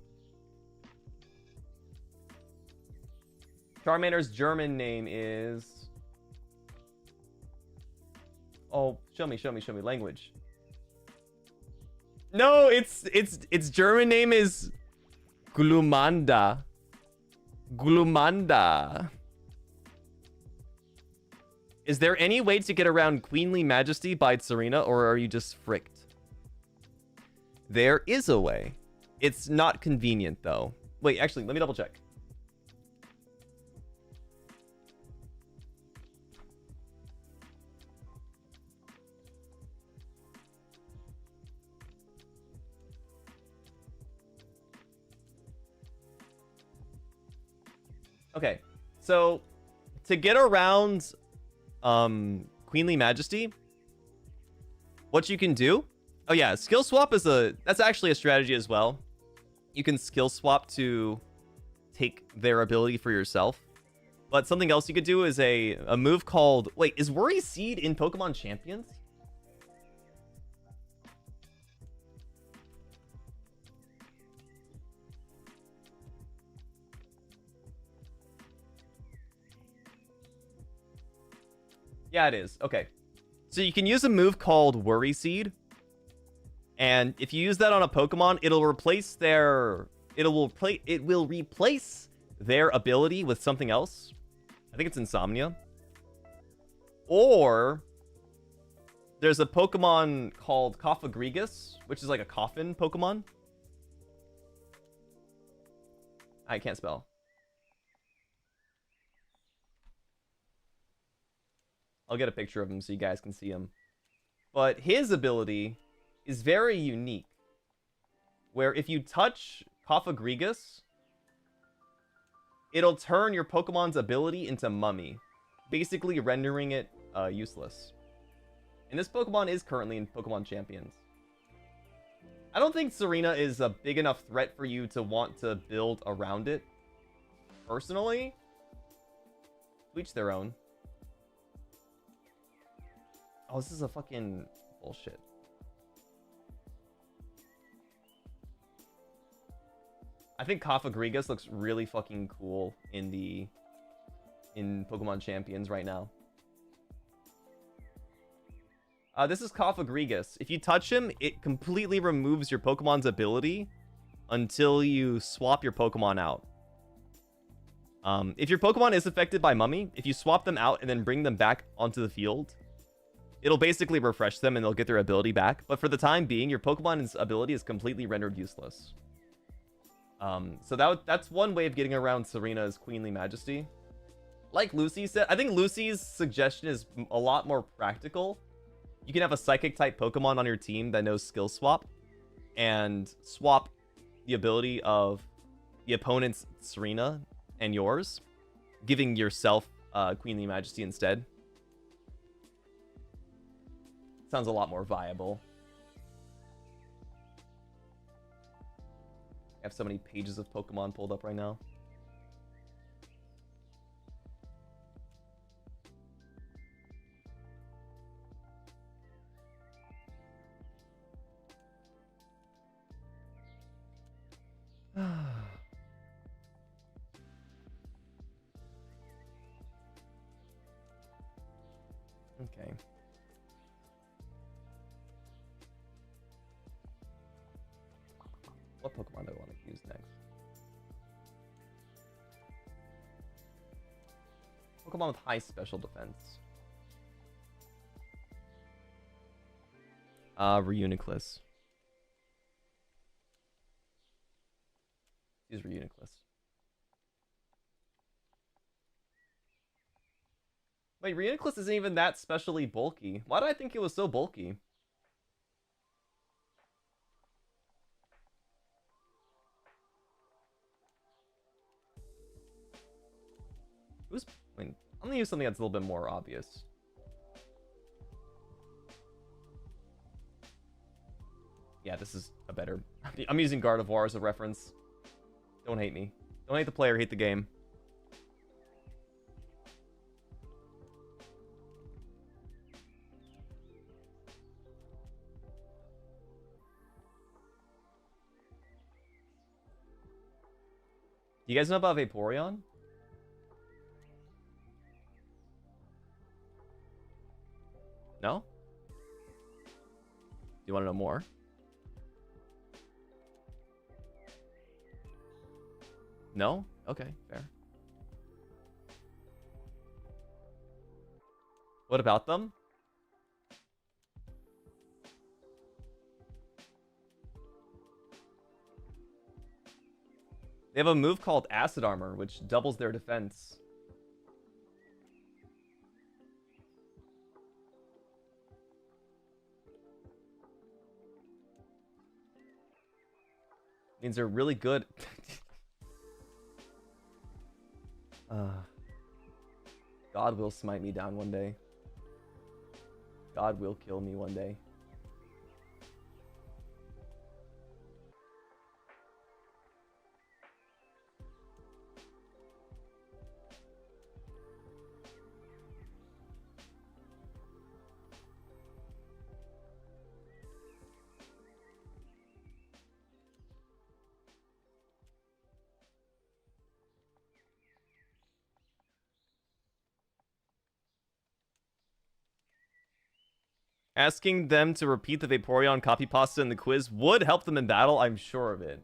Charmander's German name is... Oh, show me language. No, its German name is Glumanda. Glumanda. Is there any way to get around Queenly Majesty by Serena, or are you just fricked? There is a way. It's not convenient, though. Wait, actually, let me double check. Okay, so to get around Queenly Majesty, what you can do... Oh yeah, skill swap is that's actually a strategy as well. You can skill swap to take their ability for yourself. But something else you could do is a move called... Wait, is Worry Seed in Pokemon Champions? Yeah, it is. Okay. So you can use a move called Worry Seed. And if you use that on a Pokemon, it'll replace their... It will replace their ability with something else. I think it's Insomnia. Or there's a Pokemon called Coffagrigus, which is like a coffin Pokemon. I can't spell. I'll get a picture of him so you guys can see him. But his ability is very unique. Where if you touch Coffagrigus, it'll turn your Pokemon's ability into Mummy, basically rendering it useless. And this Pokemon is currently in Pokemon Champions. I don't think Serena is a big enough threat for you to want to build around it. Personally, to each their own. Oh, this is a fucking bullshit. I think Coffagrigus looks really fucking cool in Pokemon Champions right now. This is Coffagrigus. If you touch him, it completely removes your Pokemon's ability until you swap your Pokemon out. If your Pokemon is affected by Mummy, if you swap them out and then bring them back onto the field, it'll basically refresh them and they'll get their ability back. But for the time being, your Pokemon's ability is completely rendered useless. So that's one way of getting around Serena's Queenly Majesty. Like Lucy said, I think Lucy's suggestion is a lot more practical. You can have a Psychic-type Pokemon on your team that knows Skill Swap, and swap the ability of the opponent's Serena and yours, giving yourself Queenly Majesty instead. Sounds a lot more viable. I have so many pages of Pokemon pulled up right now. Okay. What Pokemon do I want to use next? Pokemon with high special defense. Reuniclus. Use Reuniclus. Wait, Reuniclus isn't even that specially bulky. Why did I think it was so bulky? I mean, I'm gonna use something that's a little bit more obvious. Yeah, this is a better... I'm using Gardevoir as a reference. Don't hate me. Don't hate the player, hate the game. Do you guys know about Vaporeon? No? Do you want to know more? No? Okay, fair. What about them? They have a move called Acid Armor, which doubles their defense. Means they're really good. God will smite me down one day. God will kill me one day. Asking them to repeat the Vaporeon copy pasta in the quiz would help them in battle, I'm sure of it.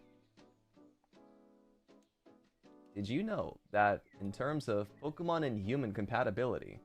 Did you know that in terms of Pokemon and human compatibility,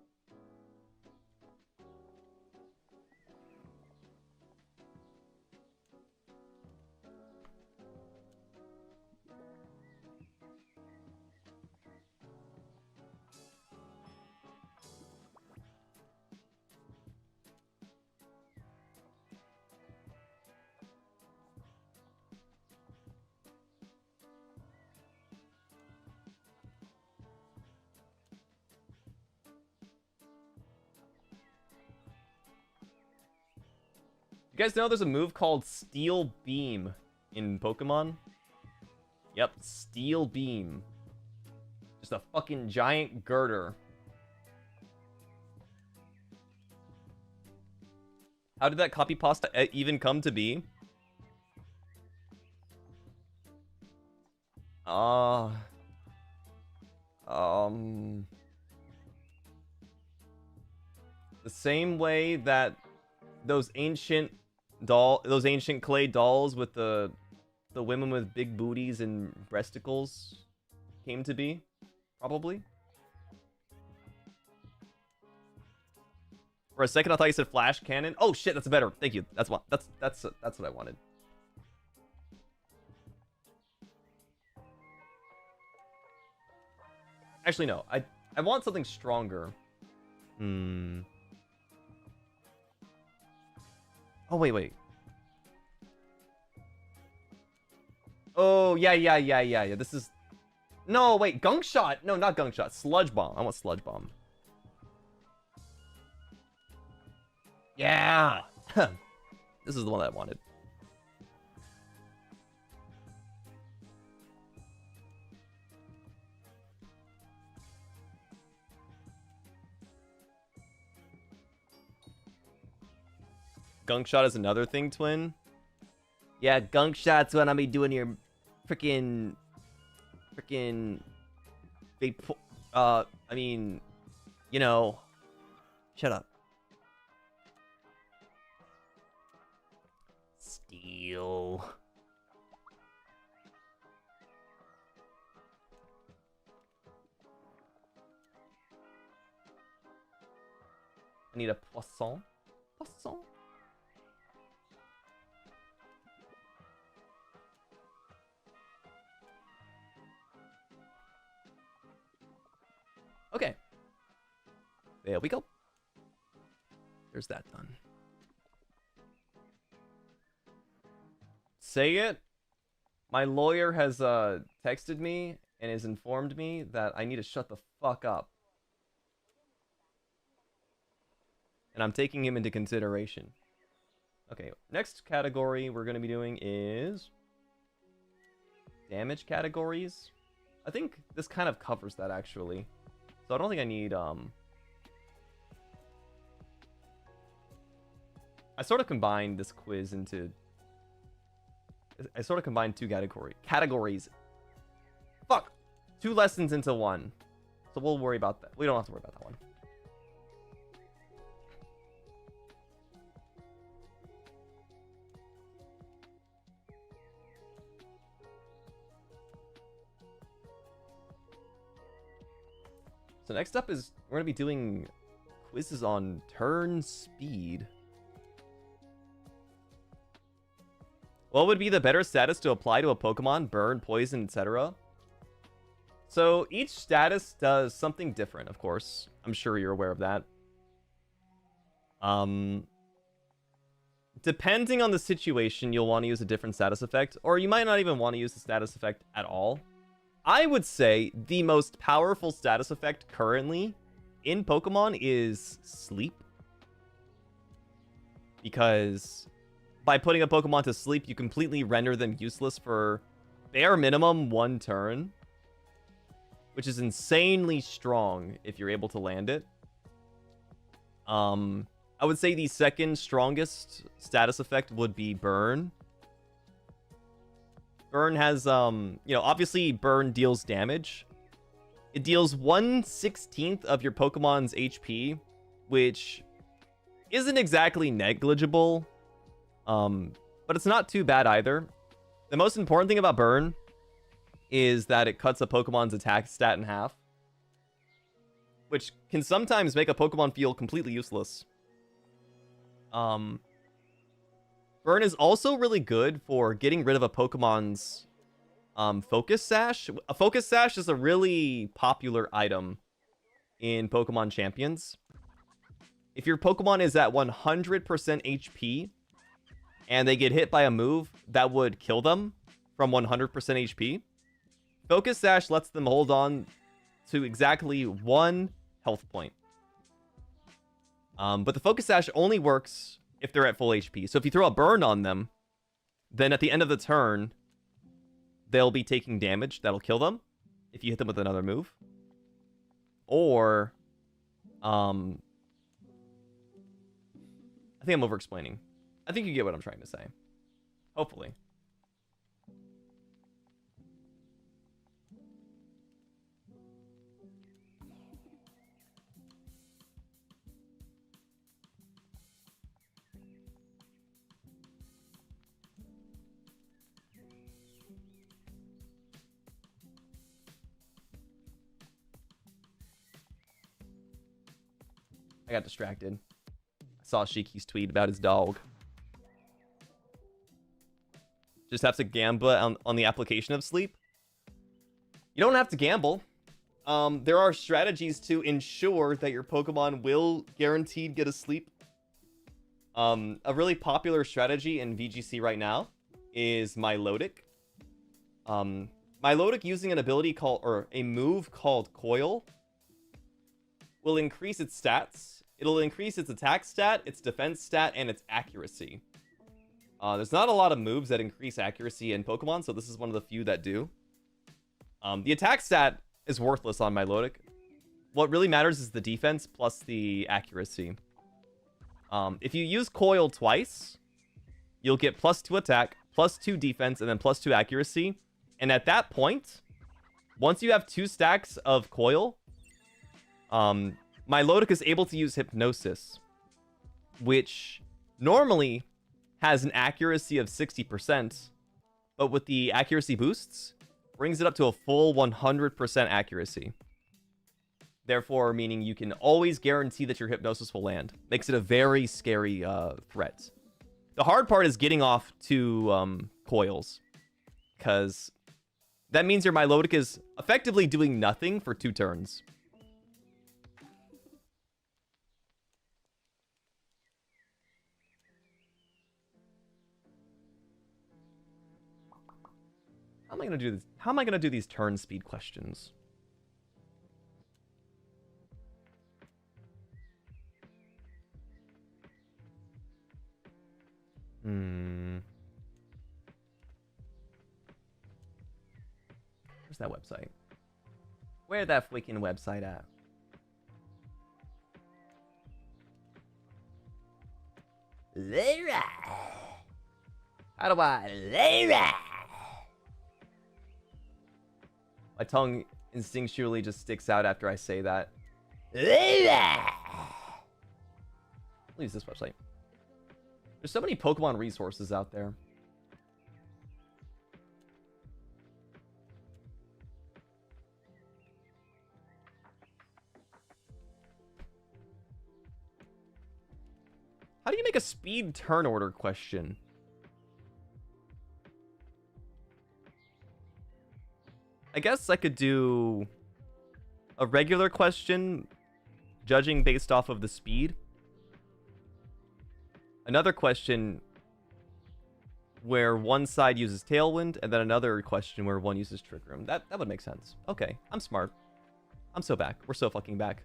you guys know there's a move called Steel Beam in Pokemon? Yep, Steel Beam. Just a fucking giant girder. How did that copy pasta even come to be? The same way that those ancient clay dolls with the women with big booties and breasticles came to be, probably. For a second, I thought you said flash cannon. Oh shit, that's better. Thank you. That's what I wanted. Actually, no. I want something stronger. Oh, wait. Oh, yeah. This is... No, wait. Gunk Shot. No, not Gunk Shot. Sludge Bomb. I want Sludge Bomb. Yeah! This is the one that I wanted. Gunk Shot is another thing, Twin. Yeah, Gunk Shot's when I'll be doing your freaking I mean, you know, shut up. Steel. I need a poisson. Poisson. Okay. There we go. There's that done. Say it. My lawyer has texted me and has informed me that I need to shut the fuck up. And I'm taking him into consideration. Okay, next category we're going to be doing is damage categories. I think this kind of covers that, actually. So I don't think I need, I sort of combined this quiz into... I sort of combined two categories. Fuck! 2 lessons into one. So we'll worry about that. We don't have to worry about that one. So next up is we're going to be doing quizzes on turn speed. What would be the better status to apply to a Pokemon? Burn, poison, etc. So each status does something different, of course. I'm sure you're aware of that. Depending on the situation, you'll want to use a different status effect, or you might not even want to use the status effect at all. I would say the most powerful status effect currently in Pokemon is Sleep. Because by putting a Pokemon to sleep, you completely render them useless for bare minimum 1 turn. Which is insanely strong if you're able to land it. I would say the second strongest status effect would be Burn. Burn has, obviously Burn deals damage. It deals 1/16 of your Pokemon's HP, which isn't exactly negligible, but it's not too bad either. The most important thing about Burn is that it cuts a Pokemon's attack stat in half, which can sometimes make a Pokemon feel completely useless. Burn is also really good for getting rid of a Pokemon's Focus Sash. A Focus Sash is a really popular item in Pokemon Champions. If your Pokemon is at 100% HP and they get hit by a move that would kill them from 100% HP, Focus Sash lets them hold on to exactly 1 health point. But the Focus Sash only works if they're at full HP. So if you throw a Burn on them, then at the end of the turn, they'll be taking damage. That'll kill them if you hit them with another move. Or, I think I'm over-explaining. I think you get what I'm trying to say. Hopefully. I got distracted. I saw Shiki's tweet about his dog. Just have to gamble on the application of sleep. You don't have to gamble. There are strategies to ensure that your Pokemon will guaranteed get a sleep. A really popular strategy in VGC right now is Milotic. Milotic using an ability called, or a move called Coil, will increase its stats. It'll increase its attack stat, its defense stat, and its accuracy. There's not a lot of moves that increase accuracy in Pokemon, so this is one of the few that do. The attack stat is worthless on Milotic. What really matters is the defense plus the accuracy. If you use Coil twice, you'll get +2 attack, +2 defense, and then +2 accuracy. And at that point, once you have 2 stacks of Coil, Milotic is able to use Hypnosis, which normally has an accuracy of 60%, but with the accuracy boosts, brings it up to a full 100% accuracy. Therefore, meaning you can always guarantee that your Hypnosis will land. Makes it a very scary threat. The hard part is getting off to Coils, because that means your Milotic is effectively doing nothing for 2 turns. How am I gonna do this? How am I gonna do these turn speed questions? Where's that website? Where's that freaking website at? Later. How do I? My tongue instinctually just sticks out after I say that. I'll use this website. There's so many Pokemon resources out there. How do you make a speed turn order question? I guess I could do a regular question, judging based off of the speed. Another question where one side uses Tailwind, and then another question where one uses Trick Room. That would make sense. Okay, I'm smart. I'm so back. We're so fucking back.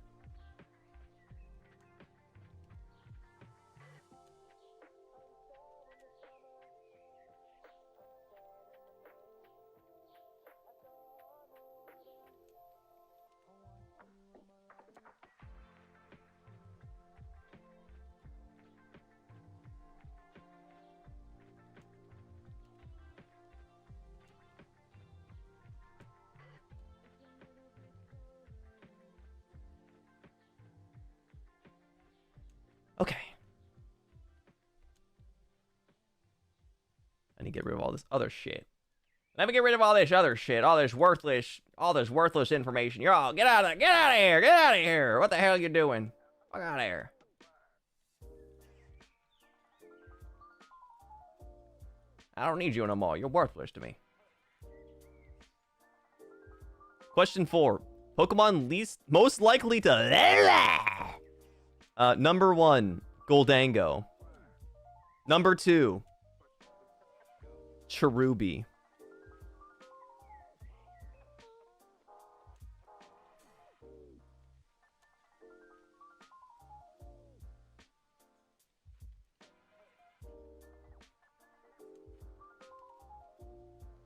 Okay. I need to get rid of all this other shit. Let me get rid of all this other shit, all this worthless information. You're all, get out of here, get out of here. What the hell are you doing? Fuck out of here. I don't need you no more. You're worthless to me. Question 4. Pokemon most likely to... number 1, Goldango. Number 2, Cherubi.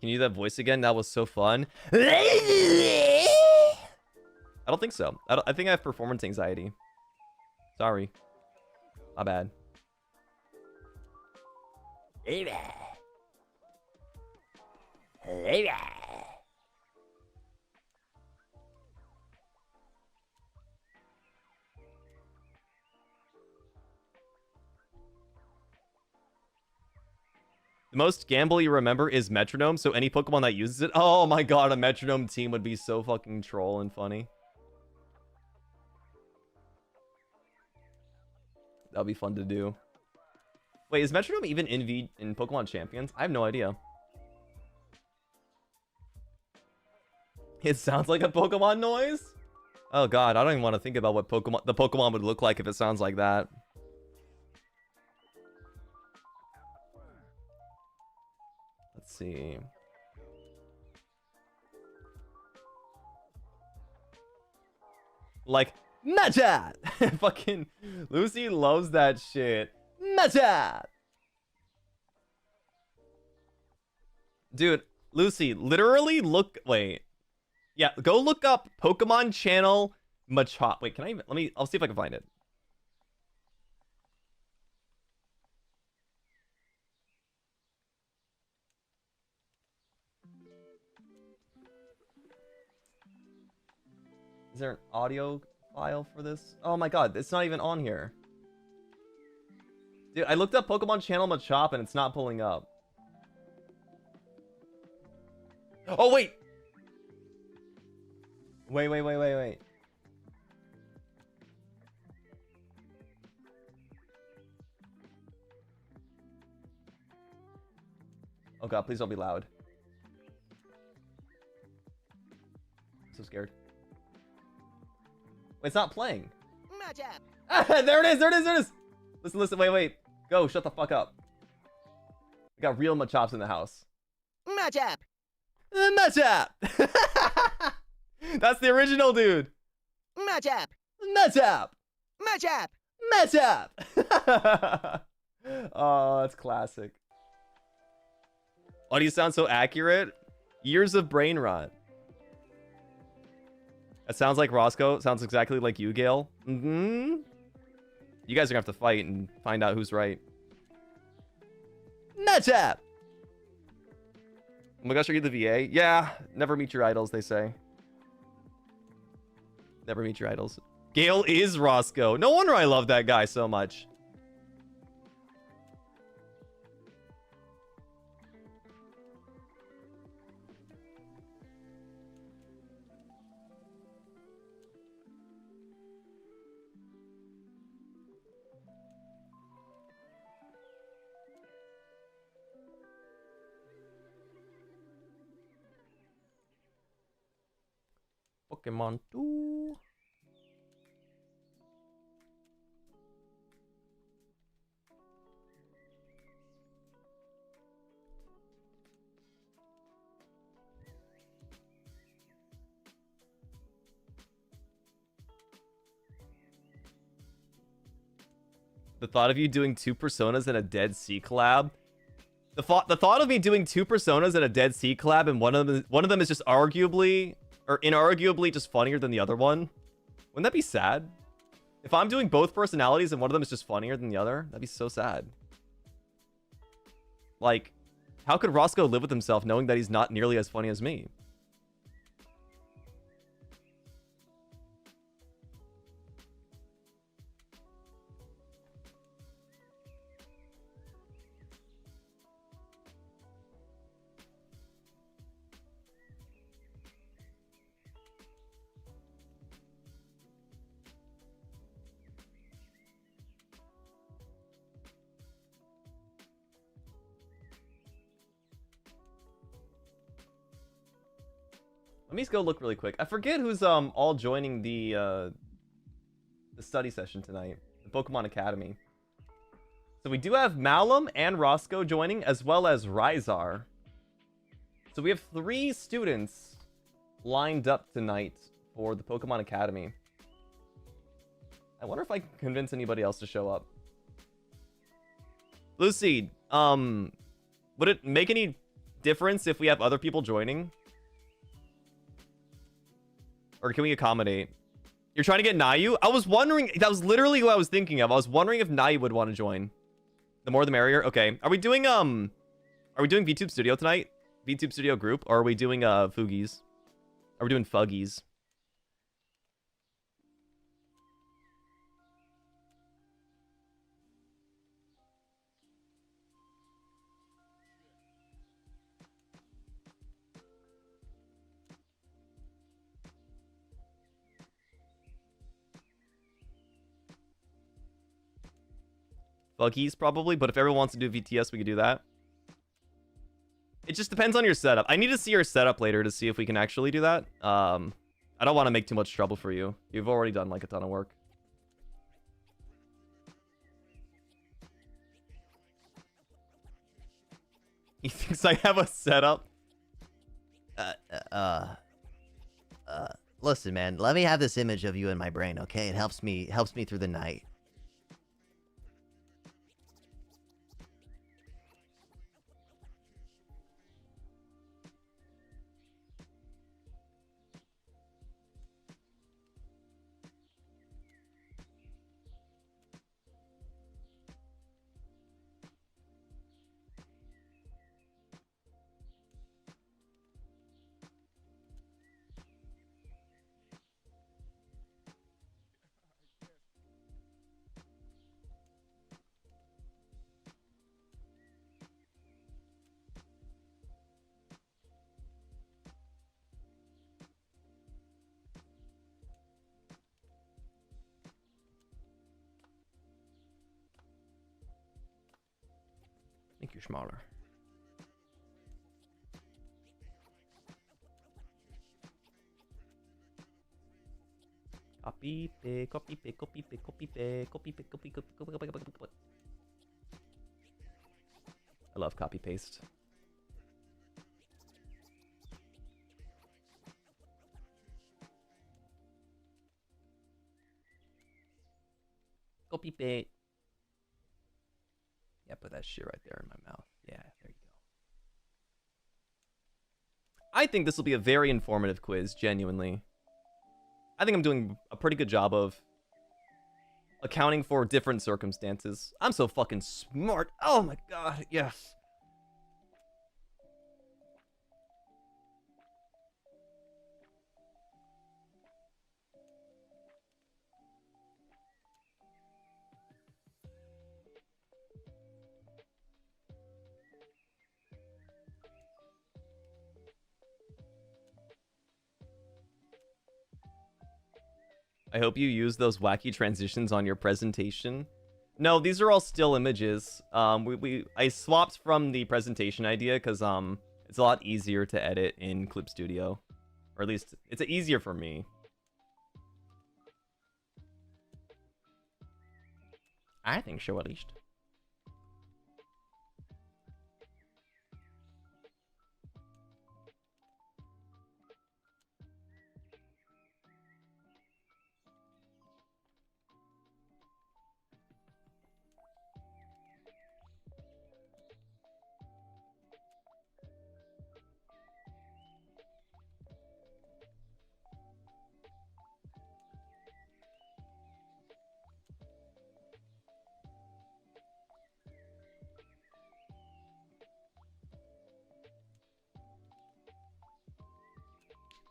Can you do that voice again? That was so fun. I don't think so. I think I have performance anxiety. Sorry. My bad. The most gamble you remember is Metronome, so any Pokemon that uses it... Oh my god, a Metronome team would be so fucking troll and funny. That'll be fun to do. Wait, is Metronome even in Pokemon Champions? I have no idea. It sounds like a Pokemon noise? Oh god, I don't even want to think about what the Pokemon would look like if it sounds like that. Let's see. Like, Machat! Fucking Lucy loves that shit. Machat! Dude, Lucy, literally look... Wait. Yeah, go look up Pokemon Channel Machop. Wait, can I even... I'll see if I can find it. Is there an audio file for this? Oh my god, it's not even on here. Dude, I looked up Pokemon Channel Machop and it's not pulling up. Oh, wait! Wait. Oh god, please don't be loud. I'm so scared. Wait, it's not playing. There it is. Listen, wait. Go, shut the fuck up. We got real Machops in the house. Machop! That's the original dude. Machop! Oh, that's classic. Why do you sound so accurate? Years of brain rot. That sounds like Roscoe. Sounds exactly like you, Gale. You guys are gonna have to fight and find out who's right. Matchup! Oh my gosh, are you the VA? Yeah, never meet your idols, they say. Never meet your idols. Gale is Roscoe. No wonder I love that guy so much. Pokemon 2. The thought of you doing 2 personas in a Dead Sea collab. The thought of me doing 2 personas in a Dead Sea collab and one of them is just arguably or inarguably just funnier than the other one. Wouldn't that be sad? If I'm doing both personalities and one of them is just funnier than the other, that'd be so sad. Like, how could Roscoe live with himself knowing that he's not nearly as funny as me? Let me just go look really quick. I forget who's all joining the study session tonight, the Pokemon Academy. So we do have Malum and Roscoe joining, as well as Rysar. So we have 3 students lined up tonight for the Pokemon Academy. I wonder if I can convince anybody else to show up. Lucy, would it make any difference if we have other people joining? Or can we accommodate? You're trying to get Nayu? I was wondering, that was literally who I was thinking of. I was wondering if Nayu would want to join. The more the merrier. Okay. Are we doing VTube Studio tonight? VTube Studio group? Or are we doing Foogies? Are we doing Fuggies? Fuggies probably, but if everyone wants to do VTS, we could do that. It just depends on your setup. I need to see your setup later to see if we can actually do that. I don't want to make too much trouble for you. You've already done like a ton of work. He thinks I have a setup. Listen, man, let me have this image of you in my brain, okay? It helps me through the night. Make you smaller. Copy, paste, copy, paste, copy, paste, copy, paste, copy, paste, copy, copy. I love copy paste. Copy paste. Yeah, put that shit right there in my mouth. Yeah, there you go. I think this will be a very informative quiz, genuinely. I think I'm doing a pretty good job of accounting for different circumstances. I'm so fucking smart. Oh my god, yes. I hope you use those wacky transitions on your presentation. No, these are all still images. I swapped from the presentation idea because it's a lot easier to edit in Clip Studio. Or at least, it's easier for me. I think so, at least.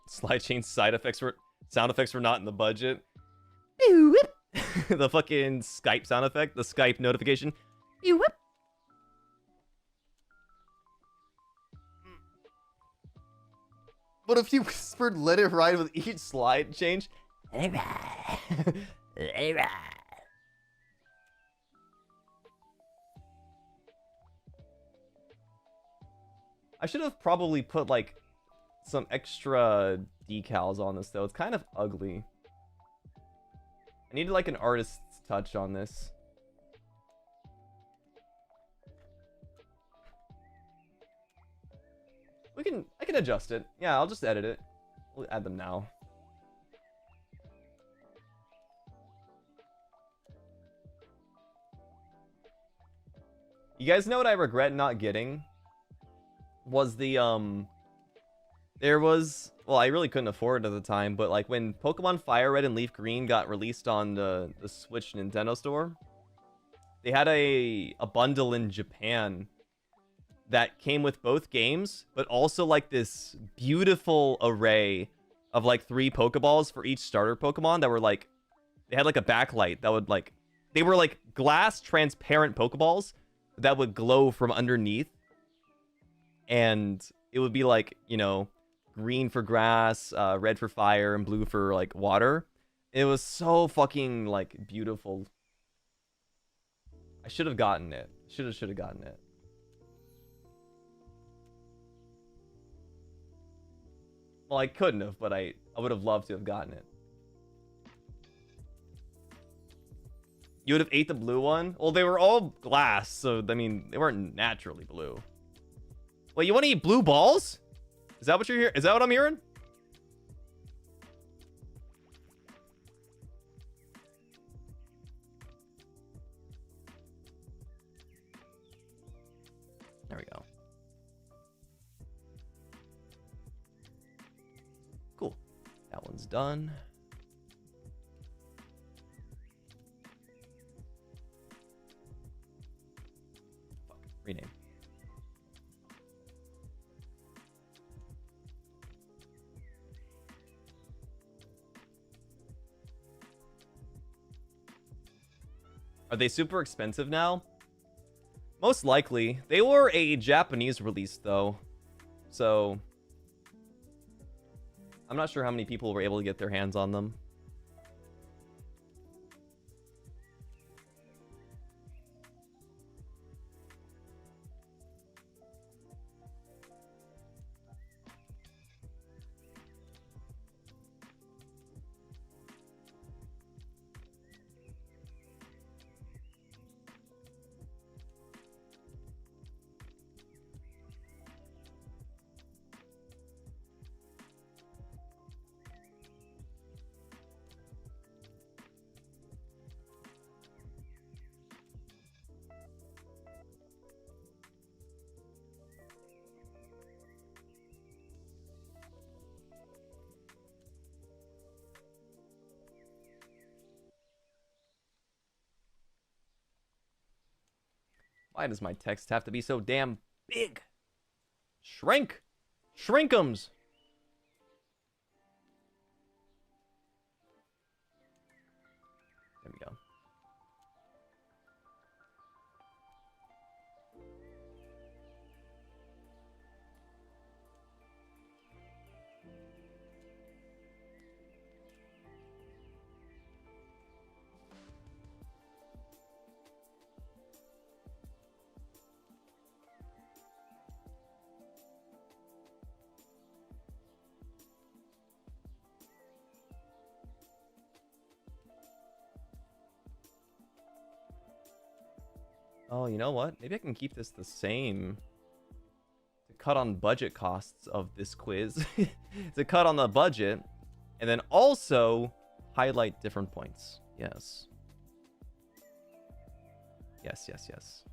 Slide chain sound effects were not in the budget. The fucking Skype sound effect, the Skype notification. What if you whispered "let it ride" with each slide change? I should have probably put like some extra decals on this though. It's kind of ugly. I needed like an artist's touch on this. I can adjust it. Yeah, I'll just edit it. We'll add them now. You guys know what I regret not getting? Was the there was, well, I really couldn't afford it at the time, but like when Pokemon Fire Red and Leaf Green got released on the Switch Nintendo store, they had a bundle in Japan that came with both games, but also like this beautiful array of like 3 Pokeballs for each starter Pokemon that were like, they had like a backlight that would like, they were like glass transparent Pokeballs that would glow from underneath. And it would be like, you know, green for grass, red for fire, and blue for like water. It was so fucking like beautiful. I should have gotten it. Should have gotten it. Well, I couldn't have, but I would have loved to have gotten it. You would have ate the blue one? Well, they were all glass, so I mean, they weren't naturally blue. Wait, you want to eat blue balls? Is that what you're hearing? Is that what I'm hearing? There we go. Cool. That one's done. Fuck. Rename. Are they super expensive now? Most likely. They were a Japanese release, though. So I'm not sure how many people were able to get their hands on them. Why does my text have to be so damn big? Shrink! Shrink'ems! There we go. Oh, you know what? Maybe I can keep this the same to cut on budget costs of this quiz. To cut on the budget, and then also highlight different points. Yes. Yes, yes, yes.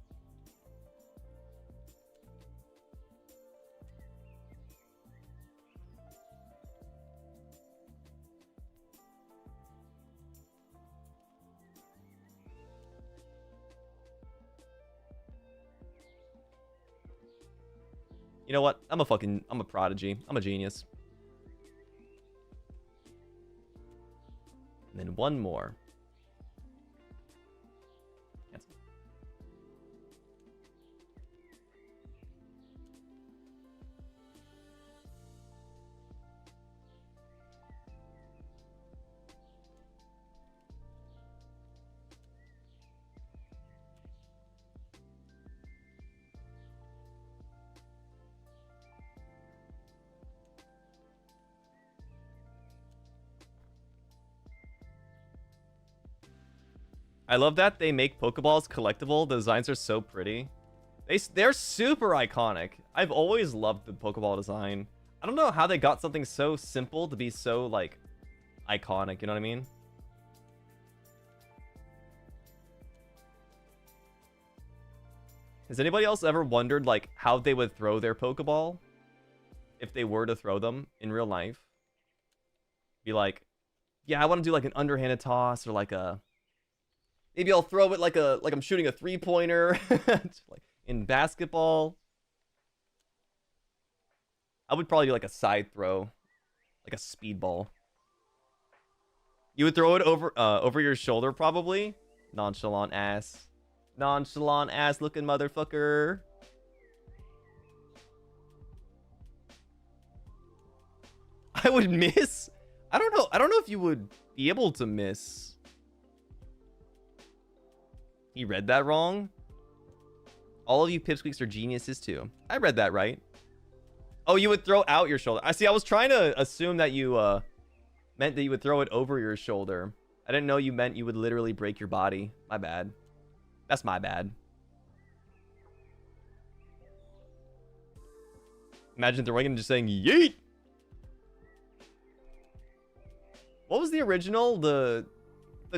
You know what? I'm a prodigy. I'm a genius. And then one more. Cancel. I love that they make Pokeballs collectible. The designs are so pretty. They're super iconic. I've always loved the Pokeball design. I don't know how they got something so simple to be so, like, iconic. You know what I mean? Has anybody else ever wondered, like, how they would throw their Pokeball? If they were to throw them in real life? Be like, yeah, I want to do, like, an underhanded toss or, like, a... Maybe I'll throw it like I'm shooting a three-pointer, like in basketball. I would probably do like a side throw, like a speedball. You would throw it over your shoulder, probably. Nonchalant ass looking motherfucker. I would miss. I don't know if you would be able to miss. He read that wrong. All of you pipsqueaks are geniuses too. I read that right. Oh, you would throw out your shoulder. I see. I was trying to assume that you meant that you would throw it over your shoulder. I didn't know you meant you would literally break your body. My bad. That's my bad. Imagine throwing it and just saying yeet. What was the original? The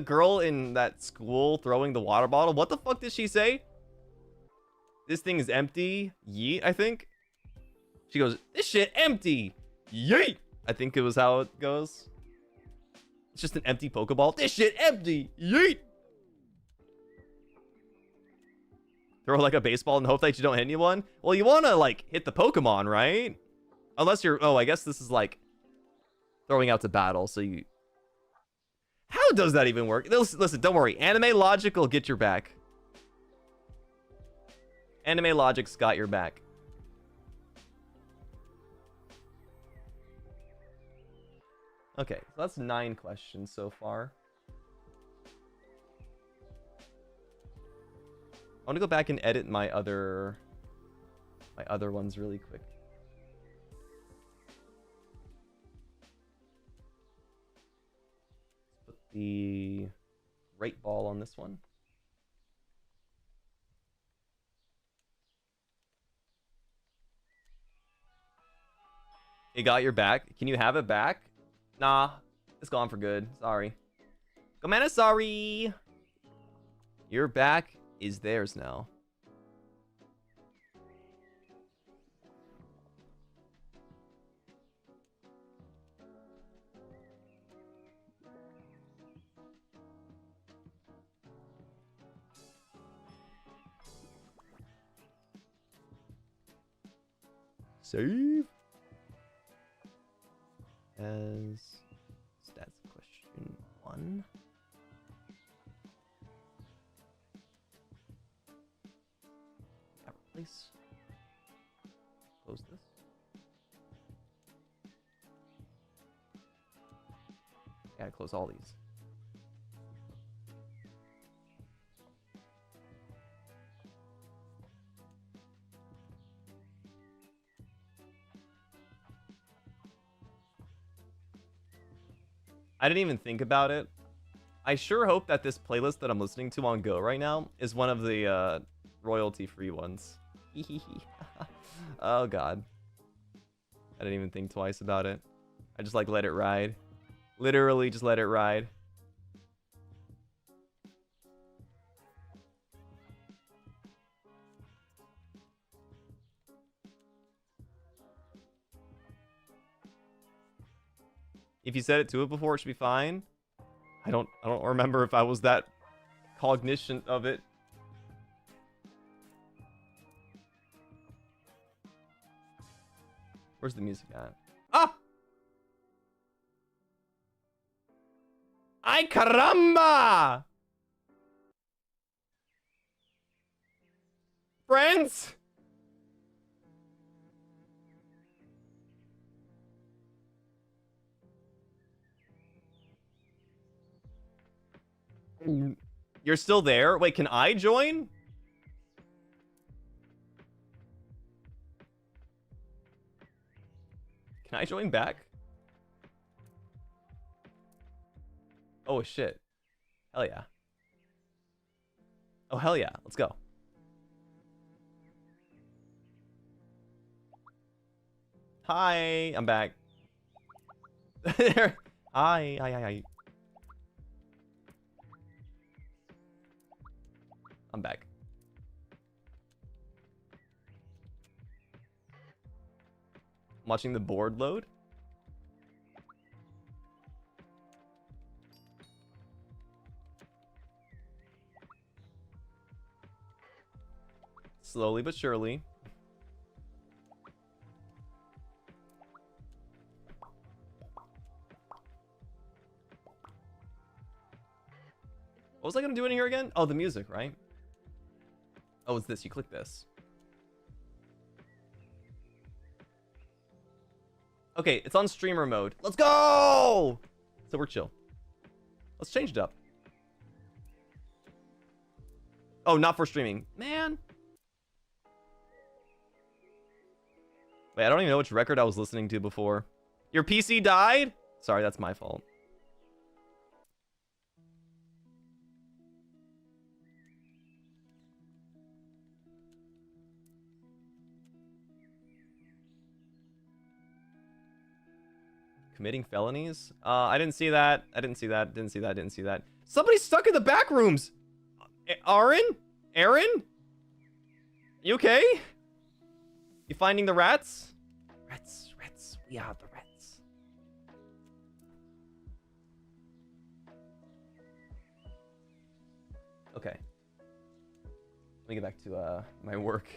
girl in that school throwing the water bottle. What the fuck did she say? This thing is empty. Yeet, I think. She goes, this shit empty. Yeet. I think it was how it goes. It's just an empty Pokeball. This shit empty. Yeet. Throw like a baseball and hope that you don't hit anyone. Well, you want to like hit the Pokemon, right? Unless you're... Oh, I guess this is like throwing out to battle. So you... How does that even work? Listen, don't worry. Anime Logic will get your back. Anime Logic's got your back. Okay, so that's 9 questions so far. I want to go back and edit my other ones really quick. The right ball on this one. It got your back. Can you have it back? Nah, it's gone for good. Sorry. Gomana, sorry. Your back is theirs now. Save as stats question 1. Yeah, replace. Close this. Gotta close all these. I didn't even think about it. I sure hope that this playlist that I'm listening to on Go right now is one of the royalty-free ones. Oh god. I didn't even think twice about it. I just like let it ride. Literally just let it ride. If you said it to it before, it should be fine. I don't remember if I was that cognizant of it. Where's the music at? Ah! Ay caramba! Friends? You're still there? Wait, can I join? Can I join back? Oh shit. Hell yeah. Oh hell yeah. Let's go. Hi, I'm back. Hi. I'm back. I'm watching the board load. Slowly but surely. What was I gonna do in here again? Oh, the music, right? Oh, it's this. You click this. Okay, it's on streamer mode. Let's go! So we're chill. Let's change it up. Oh, not for streaming. Man. Wait, I don't even know which record I was listening to before. Your PC died? Sorry, that's my fault. Committing felonies? I didn't see that. I didn't see that. Didn't see that. Didn't see that. Somebody's stuck in the back rooms. Aaron? Aaron? You okay? You finding the rats? Rats. We are the rats. Okay. Let me get back to my work.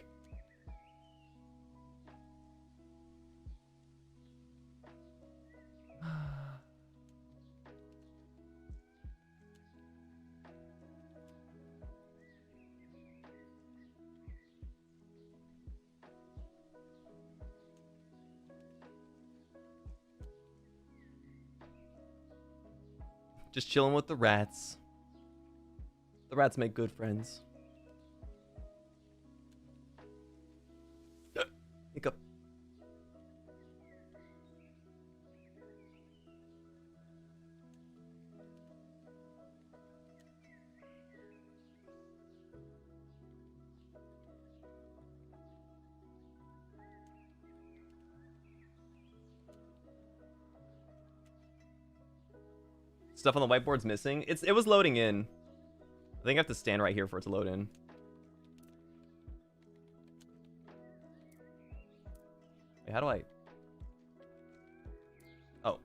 Just chilling with the rats. The rats make good friends. Hiccup. Stuff on the whiteboard's missing. It was loading in. I think I have to stand right here for it to load in. Wait, how do I... Oh.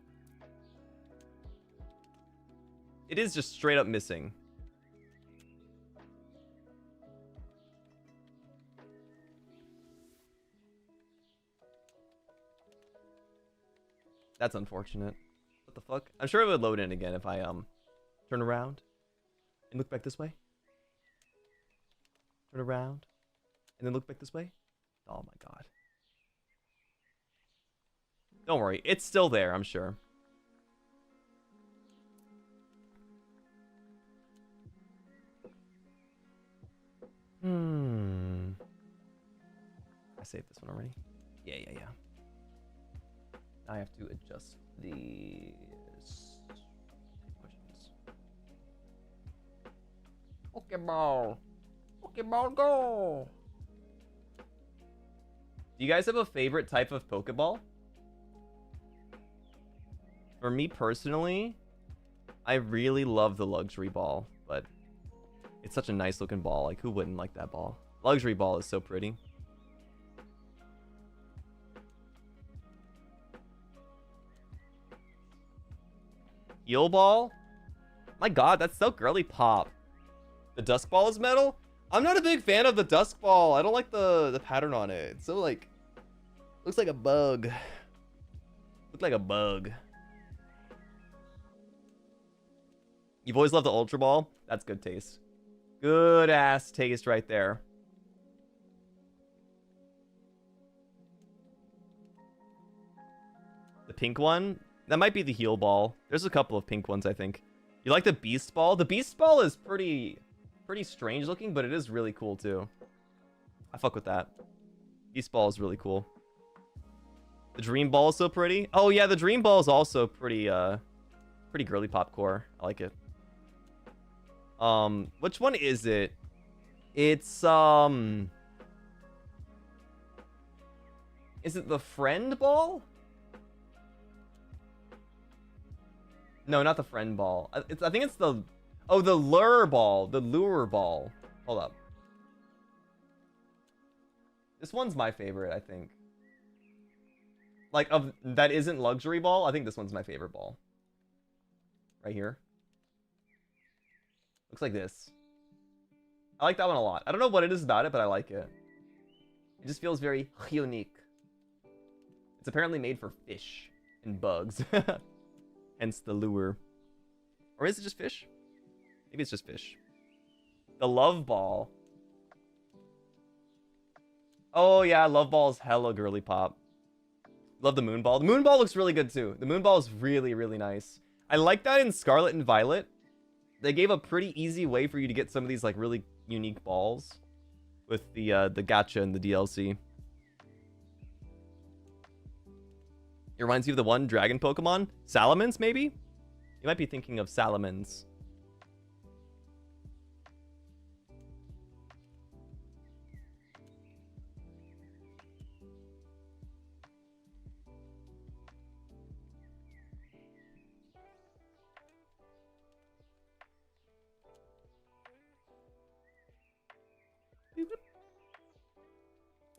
It is just straight up missing. That's unfortunate. What the fuck? I'm sure it would load in again if I turn around and look back this way. Turn around and then look back this way. Oh my god. Don't worry, it's still there, I'm sure. I saved this one already. Yeah. I have to adjust these buttons. Pokeball Go. Do you guys have a favorite type of Pokeball? For me personally, I really love the luxury ball, but it's such a nice looking ball. Like, who wouldn't like that ball? Luxury ball is so pretty. Heal ball? My god, that's so girly pop. The dusk ball is metal? I'm not a big fan of the dusk ball. I don't like the pattern on it. It's so like, looks like a bug. Looks like a bug. You've always loved the ultra ball? That's good taste. Good ass taste right there. The pink one? That might be the heal ball. There's a couple of pink ones, I think. You like the beast ball? The beast ball is pretty strange looking, but it is really cool too. I fuck with that. Beast ball is really cool. The dream ball is so pretty. Oh yeah, the dream ball is also pretty girly pop core. I like it. Which one is it? It's is it the friend ball? No, not the friend ball. I think it's the... Oh, the lure ball. The lure ball. Hold up. This one's my favorite, I think. Like, of that isn't luxury ball, I think this one's my favorite ball. Right here. Looks like this. I like that one a lot. I don't know what it is about it, but I like it. It just feels very unique. It's apparently made for fish and bugs. Hence the lure. Or is it just fish? Maybe it's just fish. The love ball. Oh yeah, love ball is hella girly pop. Love the moon ball. The moon ball looks really good too. The moon ball is really, really nice. I like that in Scarlet and Violet. They gave a pretty easy way for you to get some of these like really unique balls with the gacha and the DLC. It reminds you of the one dragon Pokemon? Salamence, maybe? You might be thinking of Salamence.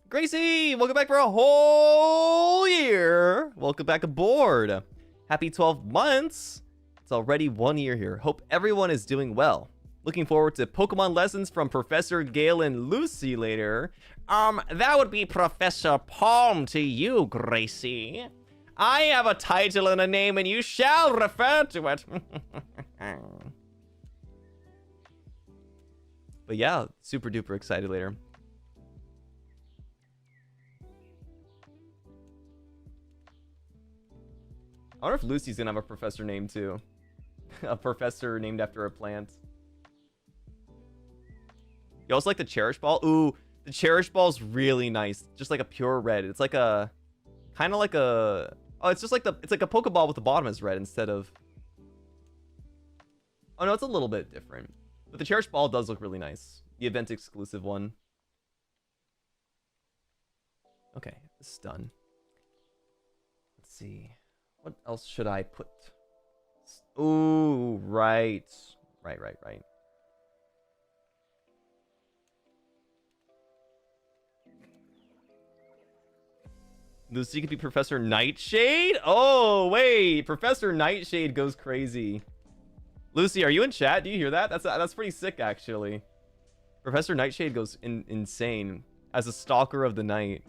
Gracie, welcome back for a whole year. Welcome back aboard. Happy 12 months. It's already 1 year here. Hope everyone is doing well. Looking forward to Pokemon lessons from Professor Gale and Lucy later. That would be Professor Palm to you, Gracie. I have a title and a name and you shall refer to it. But yeah, super duper excited later. I wonder if Lucy's gonna have a professor name too. A professor named after a plant. You also like the Cherish Ball? Ooh, the Cherish Ball's really nice. Just like a pure red. It's like a... Kind of like a... Oh, it's just like the... It's like a Pokeball with the bottom is red instead of... Oh no, it's a little bit different. But the Cherish Ball does look really nice. The event exclusive one. Okay, this is done. Let's see. What else should I put? Ooh, right. Right. Lucy could be Professor Nightshade? Oh, wait. Professor Nightshade goes crazy. Lucy, are you in chat? Do you hear that? That's pretty sick, actually. Professor Nightshade goes insane as a stalker of the night.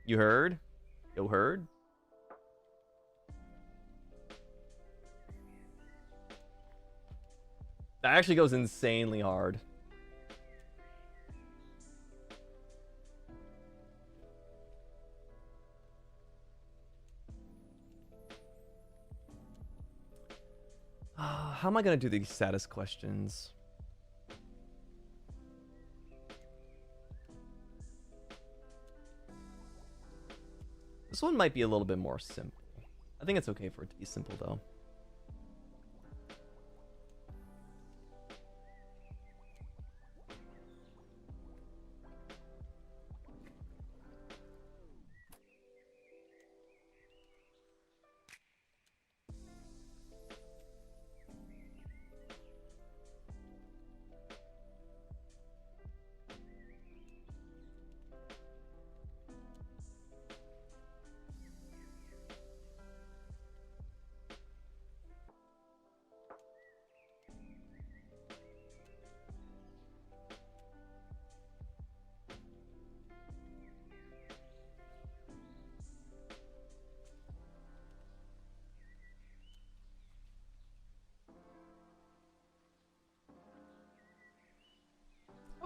You heard? You heard? That actually goes insanely hard. How am I gonna do these status questions? This one might be a little bit more simple. I think it's okay for it to be simple, though.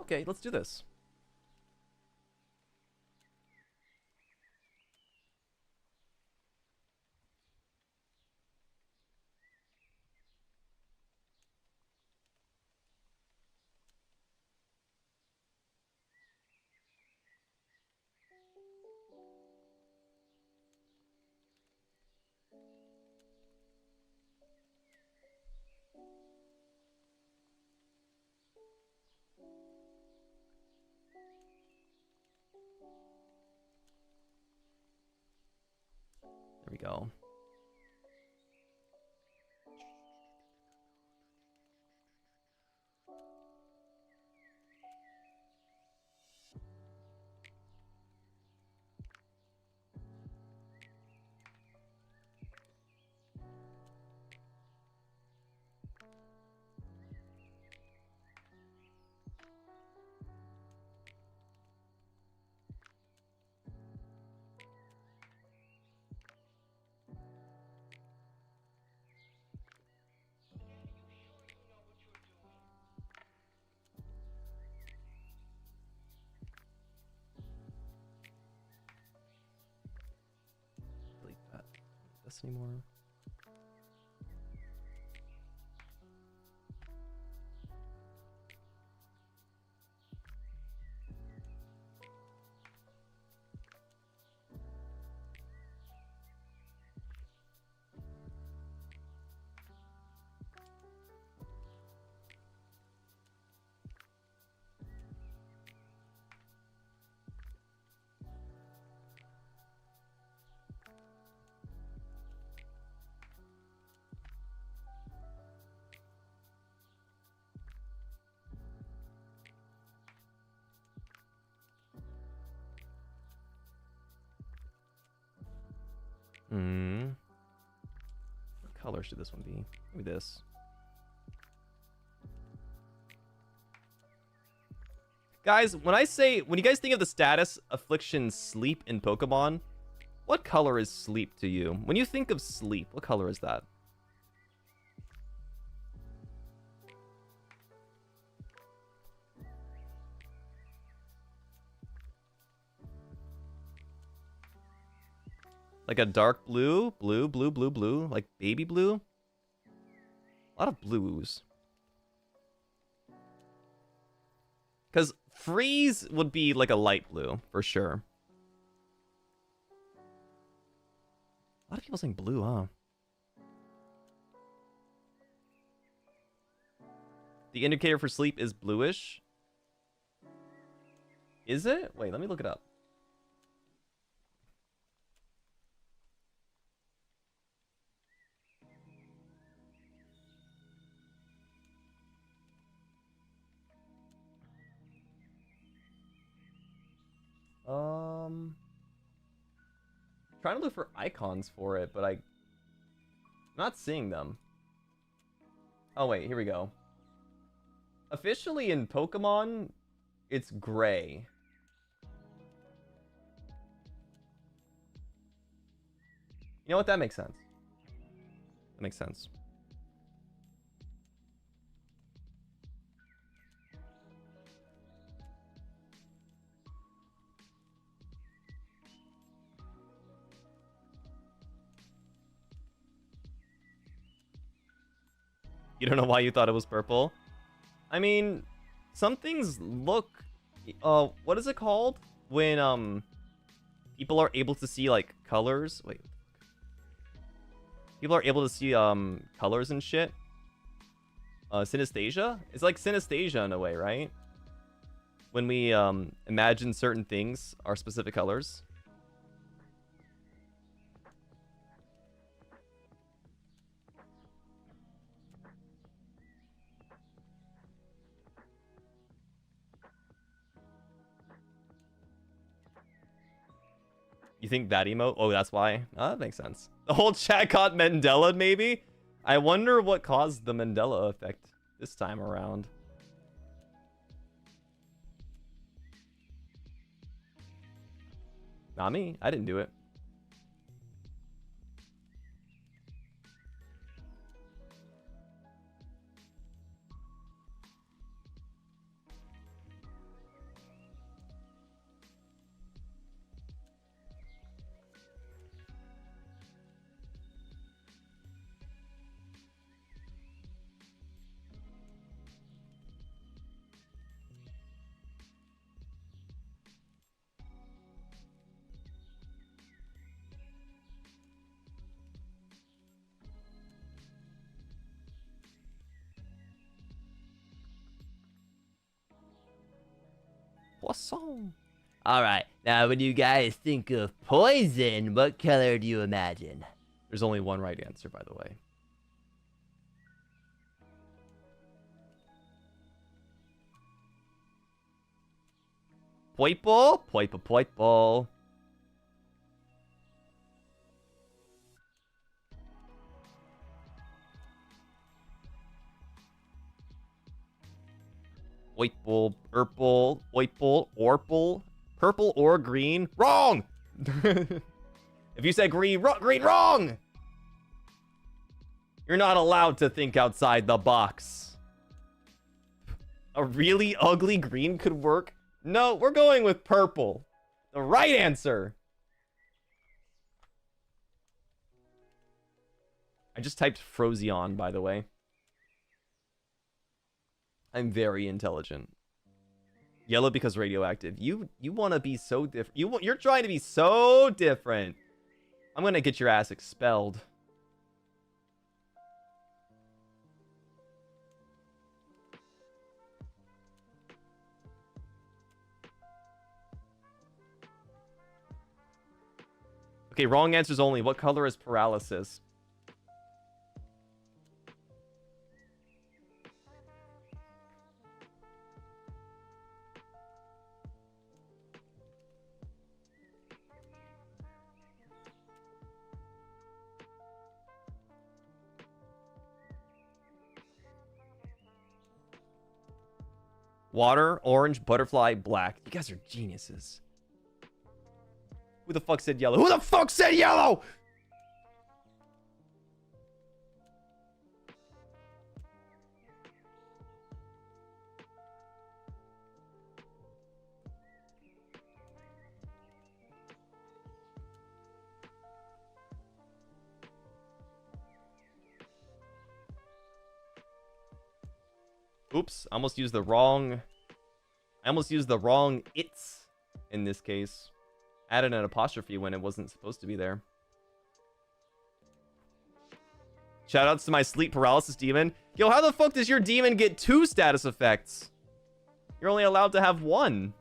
Okay, let's do this. There we go. Delete that. Don't need this anymore. What color should this one be? Maybe this. Guys, when you guys think of the status affliction sleep in Pokemon, what color is sleep to you? When you think of sleep, what color is that? Like a dark blue? Blue, blue, blue, blue? Like baby blue? A lot of blues. Because freeze would be like a light blue, for sure. A lot of people saying blue, huh? The indicator for sleep is bluish. Is it? Wait, let me look it up. Trying to look for icons for it, but I'm not seeing them. Oh wait, here we go. Officially in Pokemon, it's gray. You know what? That makes sense. That makes sense. You don't know why you thought it was purple? I mean, some things look... what is it called? When, people are able to see, like, colors? Wait. People are able to see, colors and shit. Synesthesia? It's like synesthesia in a way, right? When we, imagine certain things are specific colors. You think that emote? Oh, that's why? Oh, that makes sense. The whole chat got Mandela, maybe? I wonder what caused the Mandela effect this time around. Not me. I didn't do it. poisson. All right, now when you guys think of poison, what color do you imagine? There's only one right answer, by the way. Poipo, poipo, poipo. Oipal, purple, oipal, orpal, purple or green. Wrong! If you said green, green, wrong! You're not allowed to think outside the box. A really ugly green could work? No, we're going with purple. The right answer. I just typed Frozion, by the way. I'm very intelligent. Yellow because radioactive. You want to be so different. You're trying to be so different. I'm gonna get your ass expelled. Okay, wrong answers only. What color is paralysis? Water, orange, butterfly, black. You guys are geniuses. Who the fuck said yellow? Who the fuck said yellow? Oops, I almost used the wrong... I almost used the wrong it's in this case. Added an apostrophe when it wasn't supposed to be there. Shoutouts to my sleep paralysis demon. Yo, how the fuck does your demon get 2 status effects? You're only allowed to have 1.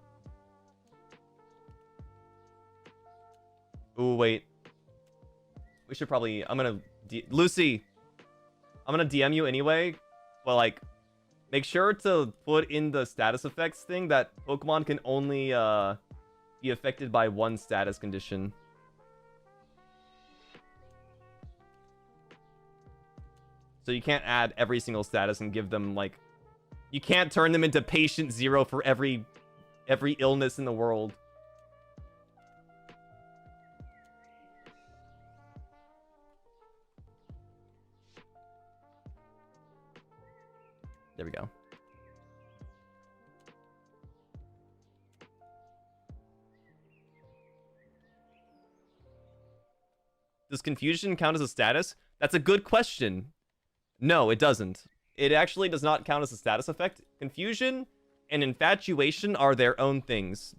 Ooh, wait. We should probably... I'm gonna... Lucy! I'm gonna DM you anyway. But, like... Make sure to put in the status effects thing that Pokemon can only be affected by 1 status condition. So you can't add every single status and give them, like... You can't turn them into patient 0 for every illness in the world. There we go. Does confusion count as a status? That's a good question. No, it doesn't. It actually does not count as a status effect. Confusion and infatuation are their own things.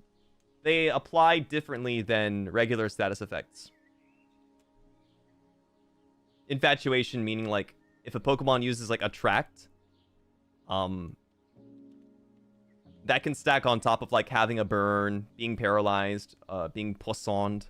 They apply differently than regular status effects. Infatuation meaning, like, if a Pokemon uses, like, attract... that can stack on top of, like, having a burn, being paralyzed, being poissoned.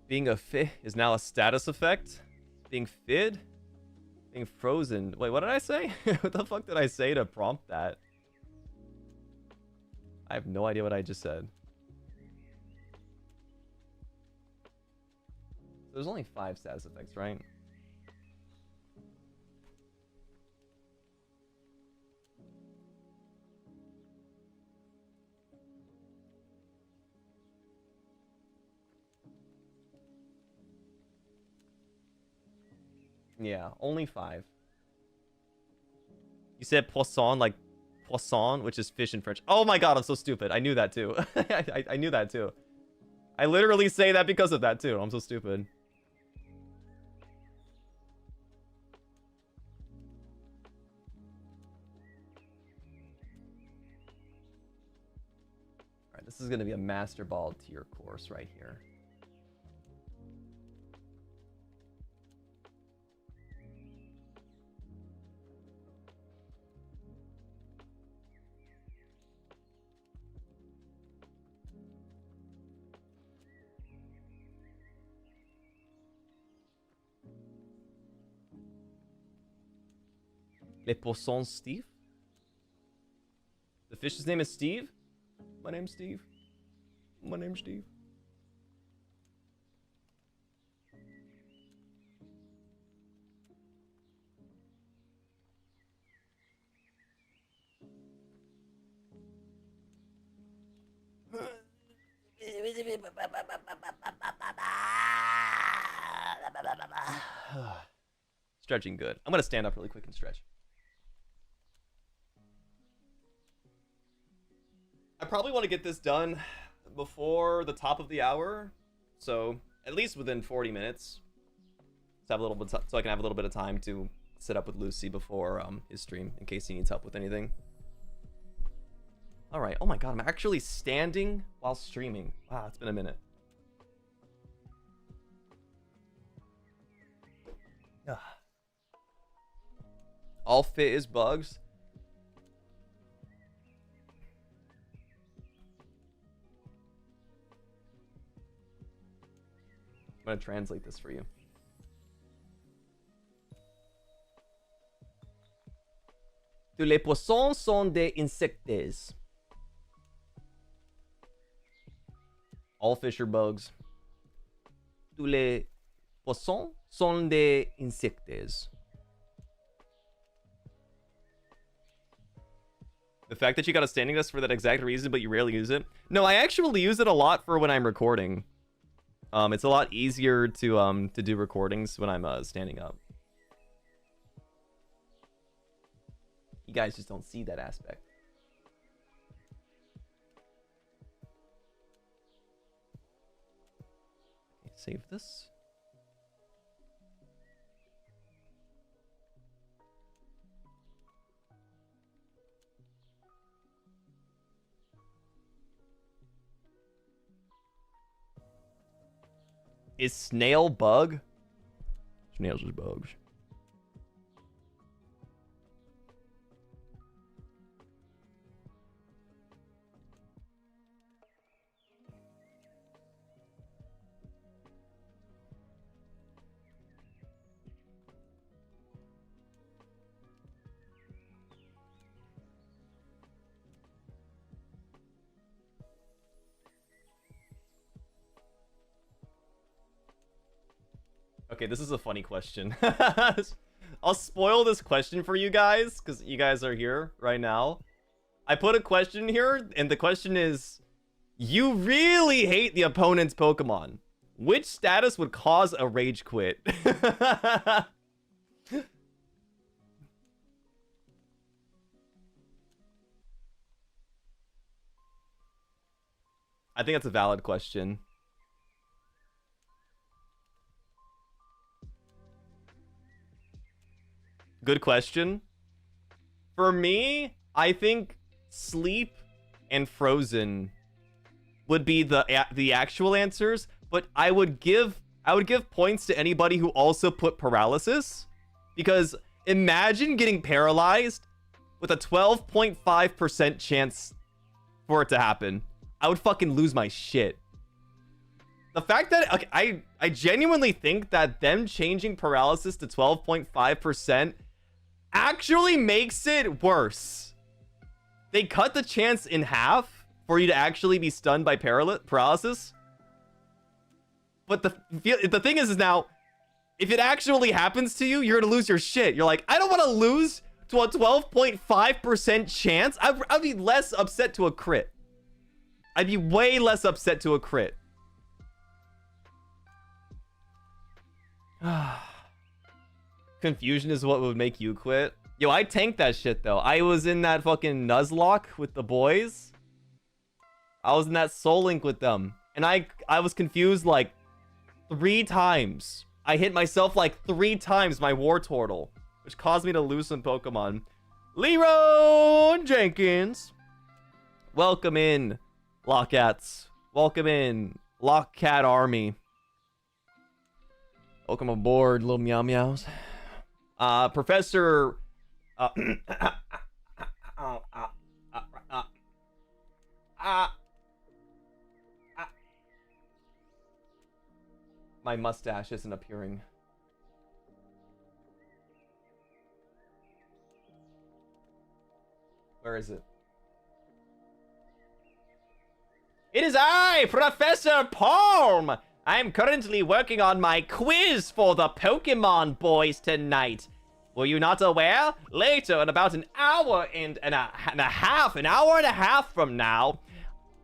Being a fi is now a status effect. Being fid? Being frozen. Wait, what did I say? What the fuck did I say to prompt that? I have no idea what I just said. There's only 5 status effects, right? Yeah, only 5. You said poisson, like poisson, which is fish in French. Oh my god, I'm so stupid. I knew that too. I knew that too. I literally say that because of that too. I'm so stupid. Alright, this is gonna be a Master Ball tier course right here. Les poissons Steve? The fish's name is Steve? My name's Steve. My name's Steve. Stretching good. I'm gonna stand up really quick and stretch. I probably want to get this done before the top of the hour, so at least within 40 minutes. So have a little bit, so I can have a little bit of time to sit up with Lucy before his stream in case he needs help with anything. All right. Oh my god, I'm actually standing while streaming. Wow, it's been a minute. All fit is bugs. I'm gonna translate this for you. Tous les poissons sont des insectes. All fish are bugs. Tous les poissons sont des insectes. The fact that you got a standing desk for that exact reason, but you rarely use it. No, I actually use it a lot for when I'm recording. It's a lot easier to do recordings when I'm standing up. You guys just don't see that aspect. Okay, save this. Is snail bug? Snails is bugs. Okay, this is a funny question. I'll spoil this question for you guys, because you guys are here right now. I put a question here, and the question is, you really hate the opponent's Pokemon. Which status would cause a rage quit? I think that's a valid question. Good question. For me, I think sleep and frozen would be the actual answers, but I would give points to anybody who also put paralysis, because imagine getting paralyzed with a 12.5% chance for it to happen. I would fucking lose my shit. The fact that okay, I genuinely think that them changing paralysis to 12.5% actually makes it worse. They cut the chance in half for you to actually be stunned by paralysis. But the thing is now, if it actually happens to you, you're gonna lose your shit. You're like, I don't want to lose to a 12.5% chance. I'd be less upset to a crit. I'd be way less upset to a crit. Confusion is what would make you quit. Yo, I tanked that shit, though. I was in that fucking Nuzlocke with the boys. I was in that Soul Link with them. And I was confused, like, 3 times. I hit myself, like, 3 times my War Turtle, which caused me to lose some Pokemon. Leroy Jenkins. Welcome in, Lockcats. Welcome in, Lockcat Army. Welcome aboard, little meow meows. Professor... my mustache isn't appearing. Where is it? It is I, Professor Palm! I'm currently working on my quiz for the Pokemon boys tonight. Were you not aware? Later, in about an hour and a half from now,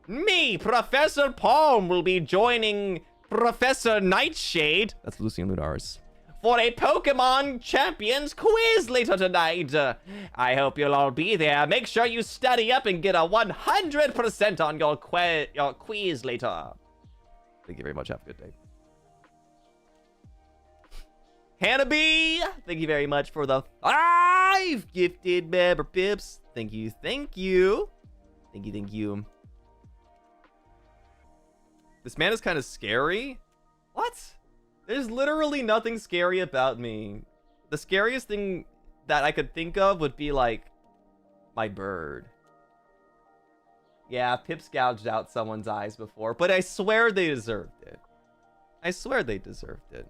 me, Professor Palm, will be joining Professor Nightshade, that's Lucy and Ludars, for a Pokemon Champions quiz later tonight. I hope you'll all be there. Make sure you study up and get a 100% on your quiz later. Thank you very much. Have a good day. Hannah-B, thank you very much for the 5 gifted member pips. Thank you, thank you. Thank you, thank you. This man is kind of scary. What? There's literally nothing scary about me. The scariest thing that I could think of would be, like, my bird. Yeah, Pips gouged out someone's eyes before, but I swear they deserved it. I swear they deserved it.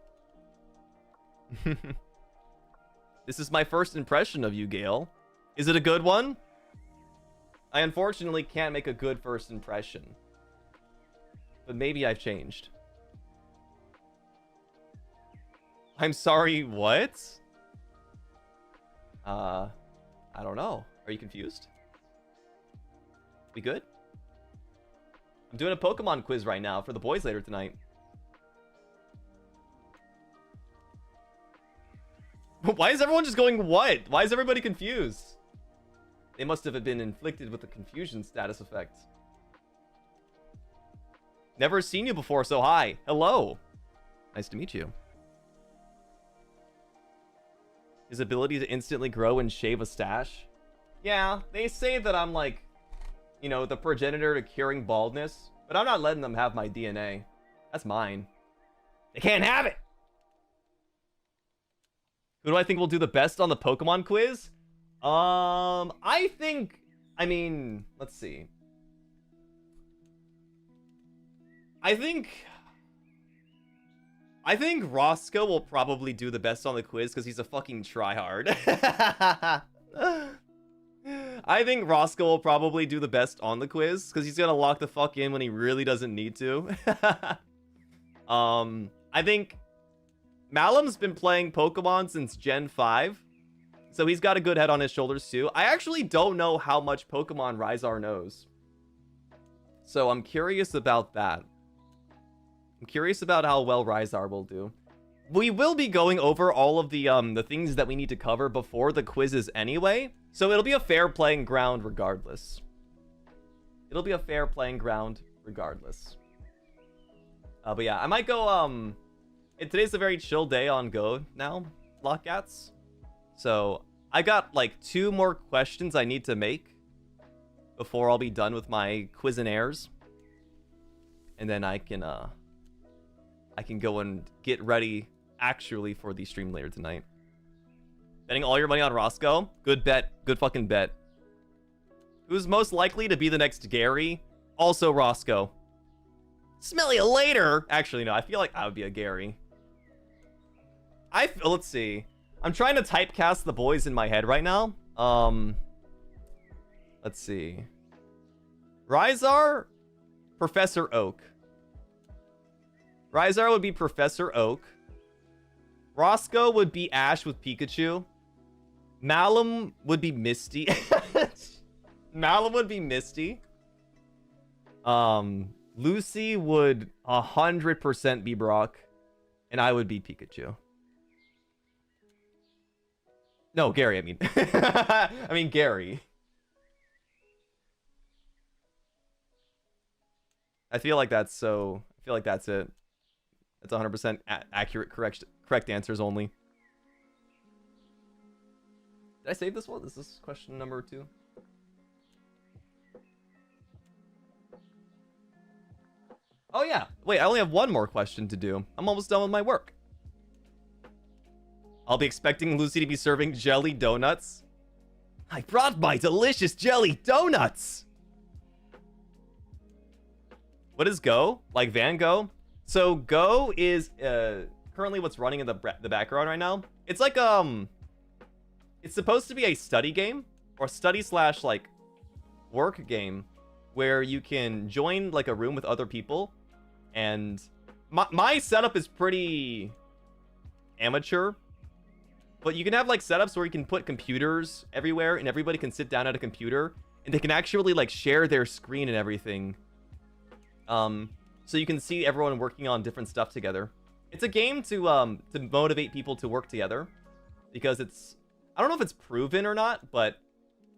This is my first impression of you, Gale. Is it a good one? I unfortunately can't make a good first impression. But maybe I've changed. I'm sorry, what? I don't know. Are you confused? We good? I'm doing a Pokemon quiz right now for the boys later tonight. Why is everyone just going, what? Why is everybody confused? They must have been inflicted with the confusion status effect. Never seen you before, so hi. Hello. Nice to meet you. His ability to instantly grow and shave a stash? Yeah, they say that I'm like, you know, the progenitor to curing baldness, but I'm not letting them have my DNA. That's mine. They can't have it! Who do I think will do the best on the Pokemon quiz? I think, I mean, let's see. I think Roscoe will probably do the best on the quiz because he's a fucking tryhard. I think Roscoe will probably do the best on the quiz because he's gonna lock the fuck in when he really doesn't need to. I think Malum's been playing Pokemon since Gen 5, so he's got a good head on his shoulders too. I actually don't know how much Pokemon Rysar knows, so I'm curious about that. I'm curious about how well Rysar will do. We will be going over all of the things that we need to cover before the quizzes anyway, so it'll be a fair playing ground regardless. It'll be a fair playing ground regardless. But yeah, I might go, today's a very chill day on Go now, Lockcats. So I got like 2 more questions I need to make before I'll be done with my Quizzinaires. And then I can go and get ready actually for the stream later tonight. Betting all your money on Roscoe? Good bet. Good fucking bet. Who's most likely to be the next Gary? Also Roscoe. Smell you later! Actually, no. I feel like I would be a Gary. Let's see. I'm trying to typecast the boys in my head right now. Let's see. Rysar, Professor Oak. Rysar would be Professor Oak. Roscoe would be Ash with Pikachu. Malum would be Misty. Malum would be Misty. Lucy would 100% be Brock. And I would be Pikachu. No, Gary, I mean. I mean, Gary. I feel like that's so... I feel like that's it. That's 100% accurate, correct answers only. Did I save this one? Is this question number 2? Oh, yeah. Wait, I only have one more question to do. I'm almost done with my work. I'll be expecting Lucy to be serving jelly donuts. I brought my delicious jelly donuts! What is Go? Like Van Gogh? So Go is currently what's running in the background right now. It's like, it's supposed to be a study game, or study slash, like, work game, where you can join, like, a room with other people. And my setup is pretty amateur. But you can have, like, setups where you can put computers everywhere, and everybody can sit down at a computer, and they can actually, like, share their screen and everything. So you can see everyone working on different stuff together. It's a game to motivate people to work together, because it's... I don't know if it's proven or not, but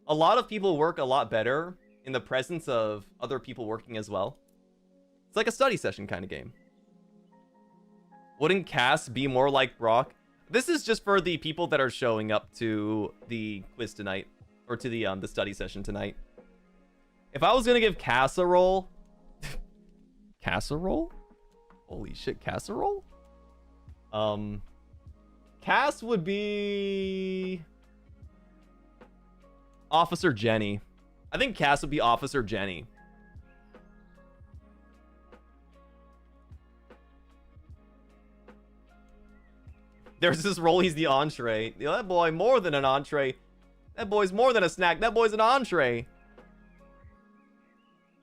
a lot of people work a lot better in the presence of other people working as well. It's like a study session kind of game. Wouldn't Cass be more like Brock? This is just for the people that are showing up to the quiz tonight, or to the study session tonight. If I was gonna give Cass a roll, casserole? Holy shit, casserole? Cass would be Officer Jenny. I think Cass would be Officer Jenny. There's this role, he's the entree. You know, that boy more than an entree. That boy's more than a snack. That boy's an entree.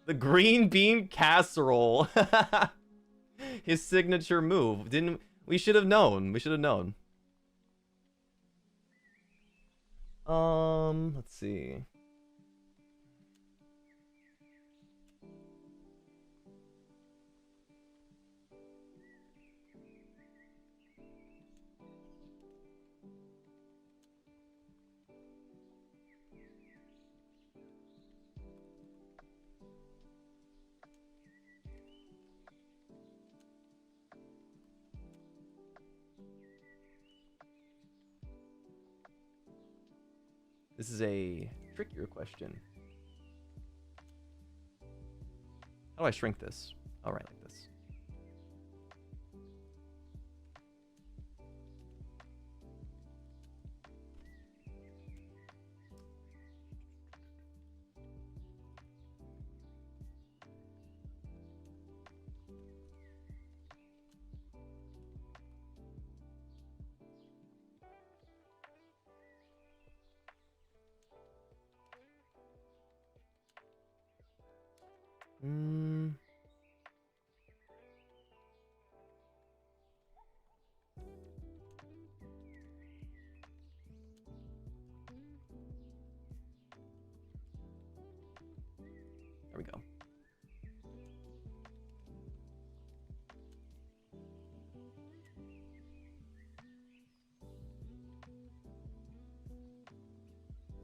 The green bean casserole. His signature move. We should have known. We should have known. Let's see. This is a trickier question. How do I shrink this? All right, like this. There we go.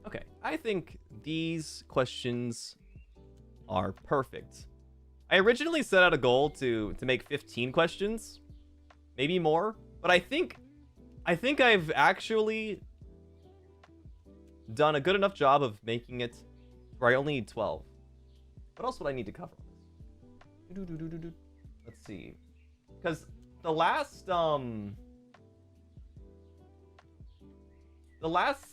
Okay, I think these questions are perfect. I originally set out a goal to make 15 questions, maybe more, but I think I've actually done a good enough job of making it where I only need 12. What else would I need to cover? Let's see. Because the last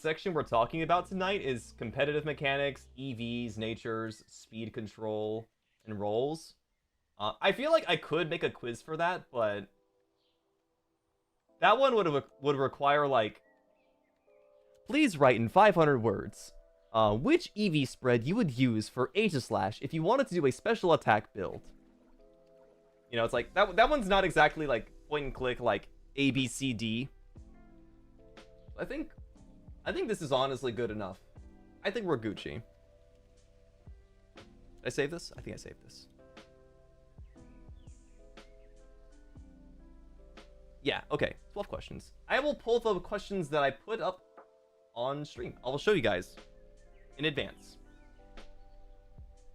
section we're talking about tonight is competitive mechanics, EVs, natures, speed control, and roles. I feel like I could make a quiz for that, but that one would require, like, please write in 500 words which EV spread you would use for Aegislash if you wanted to do a special attack build. You know, it's like that one's not exactly like point and click like A, B, C, D. I think this is honestly good enough. I think we're Gucci. Did I save this? I think I saved this. Yeah, okay. 12 questions. I will pull the questions that I put up on stream. I will show you guys in advance.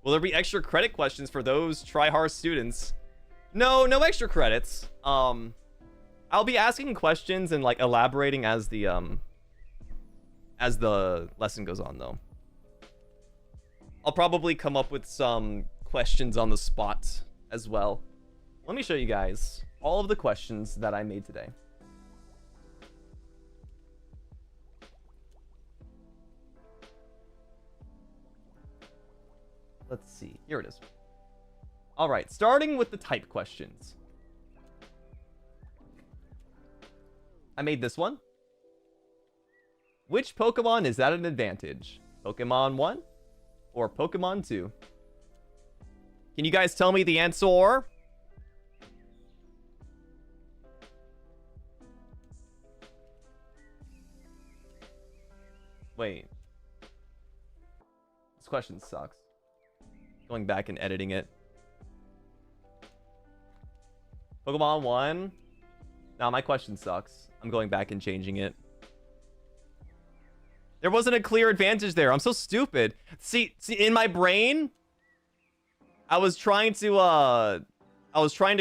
Will there be extra credit questions for those try-hard students? No extra credits. I'll be asking questions and like elaborating as the lesson goes on though. I'll probably come up with some questions on the spot as well. Let me show you guys all of the questions that I made today. Let's see. Here it is. All right, starting with the type questions. I made this one. Which Pokemon is at an advantage? Pokemon 1 or Pokemon 2? Can you guys tell me the answer? Wait. This question sucks. Going back and editing it. Pokemon 1. Nah, my question sucks. I'm going back and changing it. There wasn't a clear advantage there. I'm so stupid. See, in my brain, I was trying to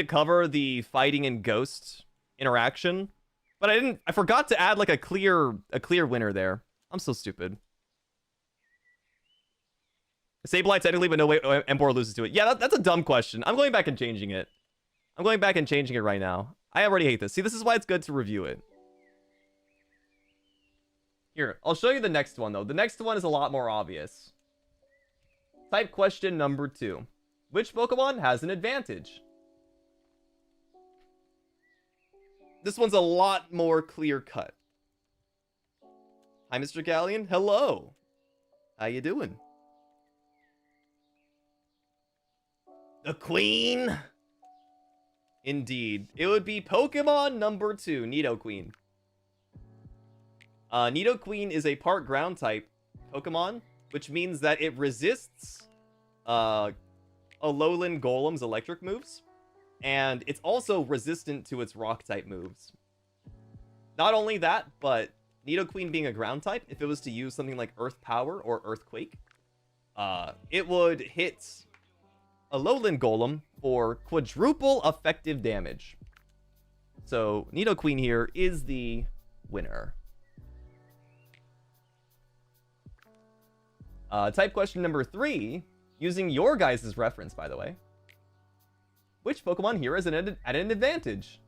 cover the fighting and ghost interaction, but I forgot to add like a clear winner there. I'm so stupid. Sableye technically, but no way Ambr loses to it. Yeah, that's a dumb question. I'm going back and changing it. I'm going back and changing it right now. I already hate this. See, this is why it's good to review it. Here, I'll show you the next one, though. The next one is a lot more obvious. Type question number 2. Which Pokemon has an advantage? This one's a lot more clear-cut. Hi, Mr. Galleon. Hello. How you doing? The Queen? Indeed. It would be Pokemon number 2, Nidoqueen. Nidoqueen is a part ground type Pokemon, which means that it resists Alolan Golem's electric moves, and it's also resistant to its rock type moves. Not only that, but Nidoqueen being a ground type, if it was to use something like Earth Power or Earthquake, it would hit Alolan Golem for quadruple effective damage. So Nidoqueen here is the winner. Type question number 3, using your guys' reference, by the way. Which Pokemon here is at an advantage?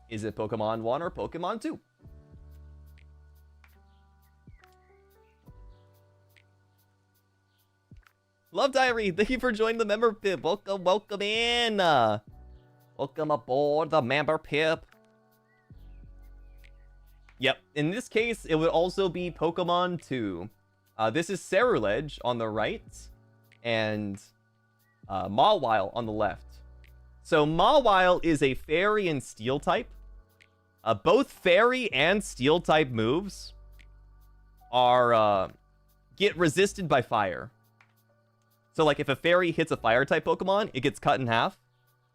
Is it Pokemon 1 or Pokemon 2? Love Diary, thank you for joining the member pip. Welcome in. Welcome aboard the member pip. Yep, in this case, it would also be Pokemon 2. This is Ceruledge on the right, and Mawile on the left. So Mawile is a Fairy and Steel type. Both Fairy and Steel type moves are get resisted by Fire. So like if a Fairy hits a Fire type Pokemon, it gets cut in half.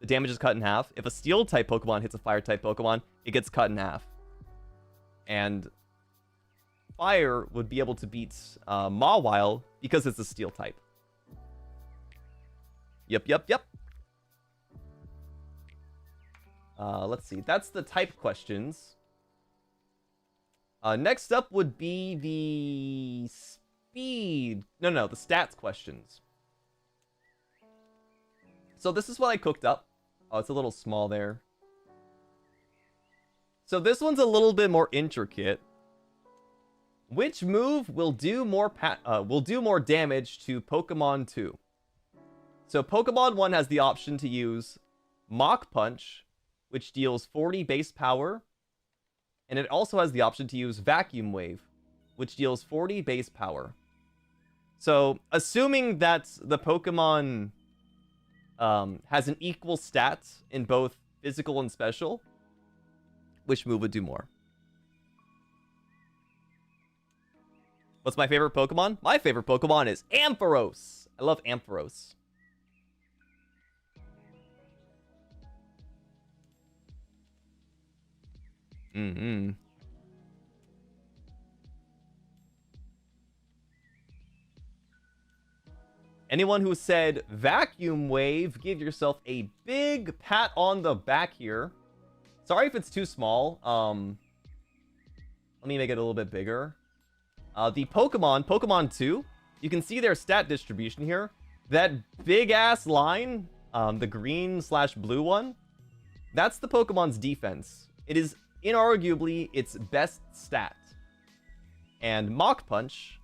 The damage is cut in half. If a Steel type Pokemon hits a Fire type Pokemon, it gets cut in half. And Fire would be able to beat Mawile because it's a Steel type. Yep. Let's see. That's the type questions. Next up would be the speed. No, the stats questions. So this is what I cooked up. Oh, it's a little small there. So this one's a little bit more intricate. Which move will do more damage to Pokemon 2? So Pokemon 1 has the option to use Mach Punch, which deals 40 base power, and it also has the option to use Vacuum Wave, which deals 40 base power. So assuming that the Pokemon has an equal stat in both physical and special, which move would do more? What's my favorite Pokemon? My favorite Pokemon is Ampharos. I love Ampharos. Mm-hmm. Anyone who said vacuum wave, give yourself a big pat on the back here. Sorry if it's too small. Let me make it a little bit bigger. The Pokemon 2, you can see their stat distribution here. That big-ass line, the green/blue one, that's the Pokemon's defense. It is inarguably its best stat. And Mach Punch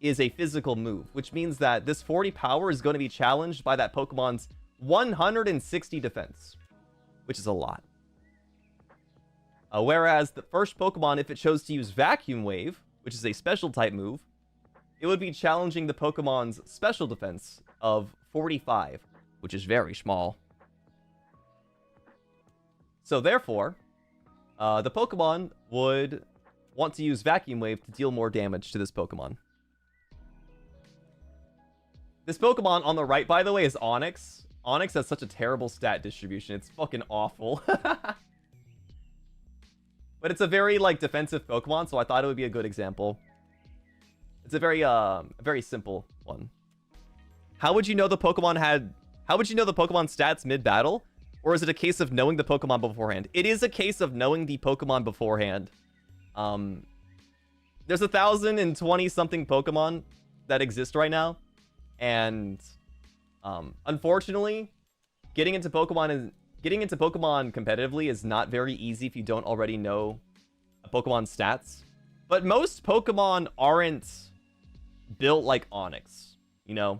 is a physical move, which means that this 40 power is going to be challenged by that Pokemon's 160 defense, which is a lot. Whereas the first Pokemon, if it chose to use Vacuum Wave, which is a special type move, it would be challenging the Pokemon's special defense of 45, which is very small. So therefore, the Pokemon would want to use Vacuum Wave to deal more damage to this Pokemon. This Pokemon on the right, by the way, is Onix. Onix has such a terrible stat distribution. It's fucking awful. But it's a very, like, defensive Pokemon, so I thought it would be a good example. It's a very simple one. How would you know the Pokemon stats mid-battle? Or is it a case of knowing the Pokemon beforehand? It is a case of knowing the Pokemon beforehand. There's 1,020-something Pokemon that exist right now. And unfortunately, getting into Pokemon competitively is not very easy if you don't already know a Pokemon's stats. But most Pokemon aren't built like Onix, you know?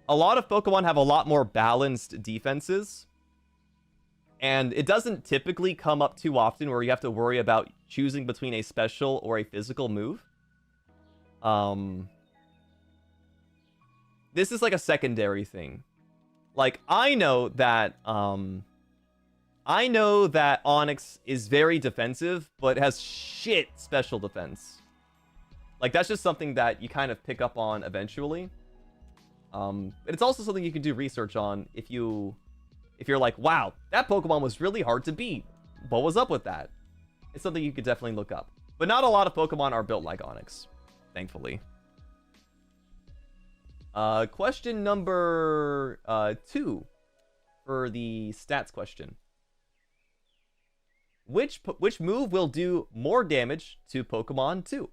A lot of Pokemon have a lot more balanced defenses. And it doesn't typically come up too often where you have to worry about choosing between a special or a physical move. This is like a secondary thing. Like, I know that Onix is very defensive, but has shit special defense. Like, that's just something that you kind of pick up on eventually. It's also something you can do research on if you're like, wow, that Pokemon was really hard to beat. What was up with that? It's something you could definitely look up. But not a lot of Pokemon are built like Onix, thankfully. Question number 2 for the stats question. Which move will do more damage to Pokemon 2?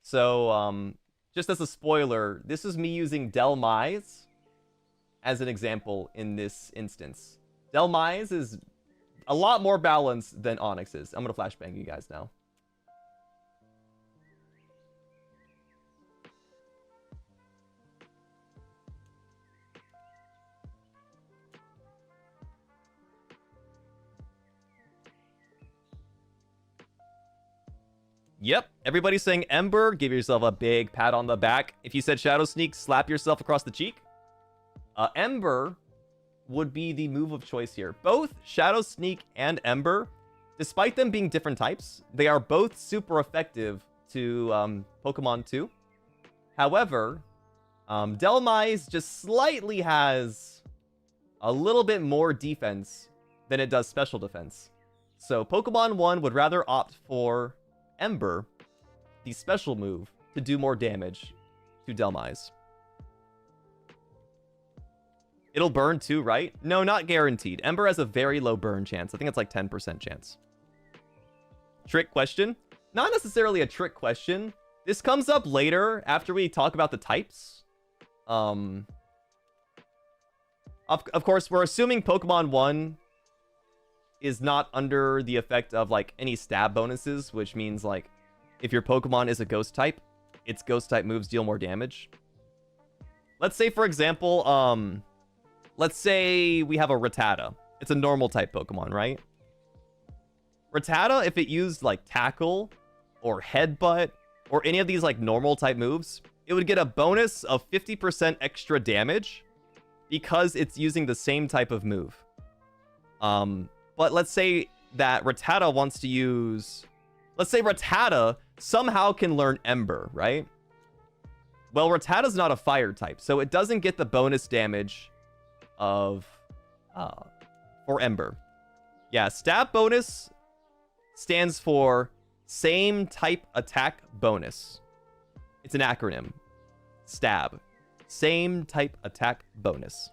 So, just as a spoiler, this is me using Delmise as an example in this instance. Delmise is a lot more balanced than Onix is. I'm gonna flashbang you guys now. Yep, everybody's saying Ember. Give yourself a big pat on the back. If you said Shadow Sneak, slap yourself across the cheek. Ember would be the move of choice here. Both Shadow Sneak and Ember, despite them being different types, they are both super effective to Pokemon 2. However, Delmise just slightly has a little bit more defense than it does special defense. So Pokemon 1 would rather opt for Ember, the special move, to do more damage to Delmise. It'll burn too, right? No, not guaranteed. Ember has a very low burn chance. I think it's like 10% chance. Trick question? Not necessarily a trick question. This comes up later after we talk about the types. Of course, we're assuming Pokemon 1 is not under the effect of like any stab bonuses, which means like if your Pokemon is a ghost type, its ghost type moves deal more damage. Let's say, for example, let's say we have a Rattata. It's a normal type Pokemon, right? Rattata, if it used like Tackle or Headbutt or any of these like normal type moves, it would get a bonus of 50% extra damage because it's using the same type of move. But let's say that Rattata wants to use... Let's say Rattata somehow can learn Ember, right? Well, Rattata's not a fire type, so it doesn't get the bonus damage of... for Ember. Yeah, stab bonus stands for same type attack bonus. It's an acronym. STAB. Same type attack bonus.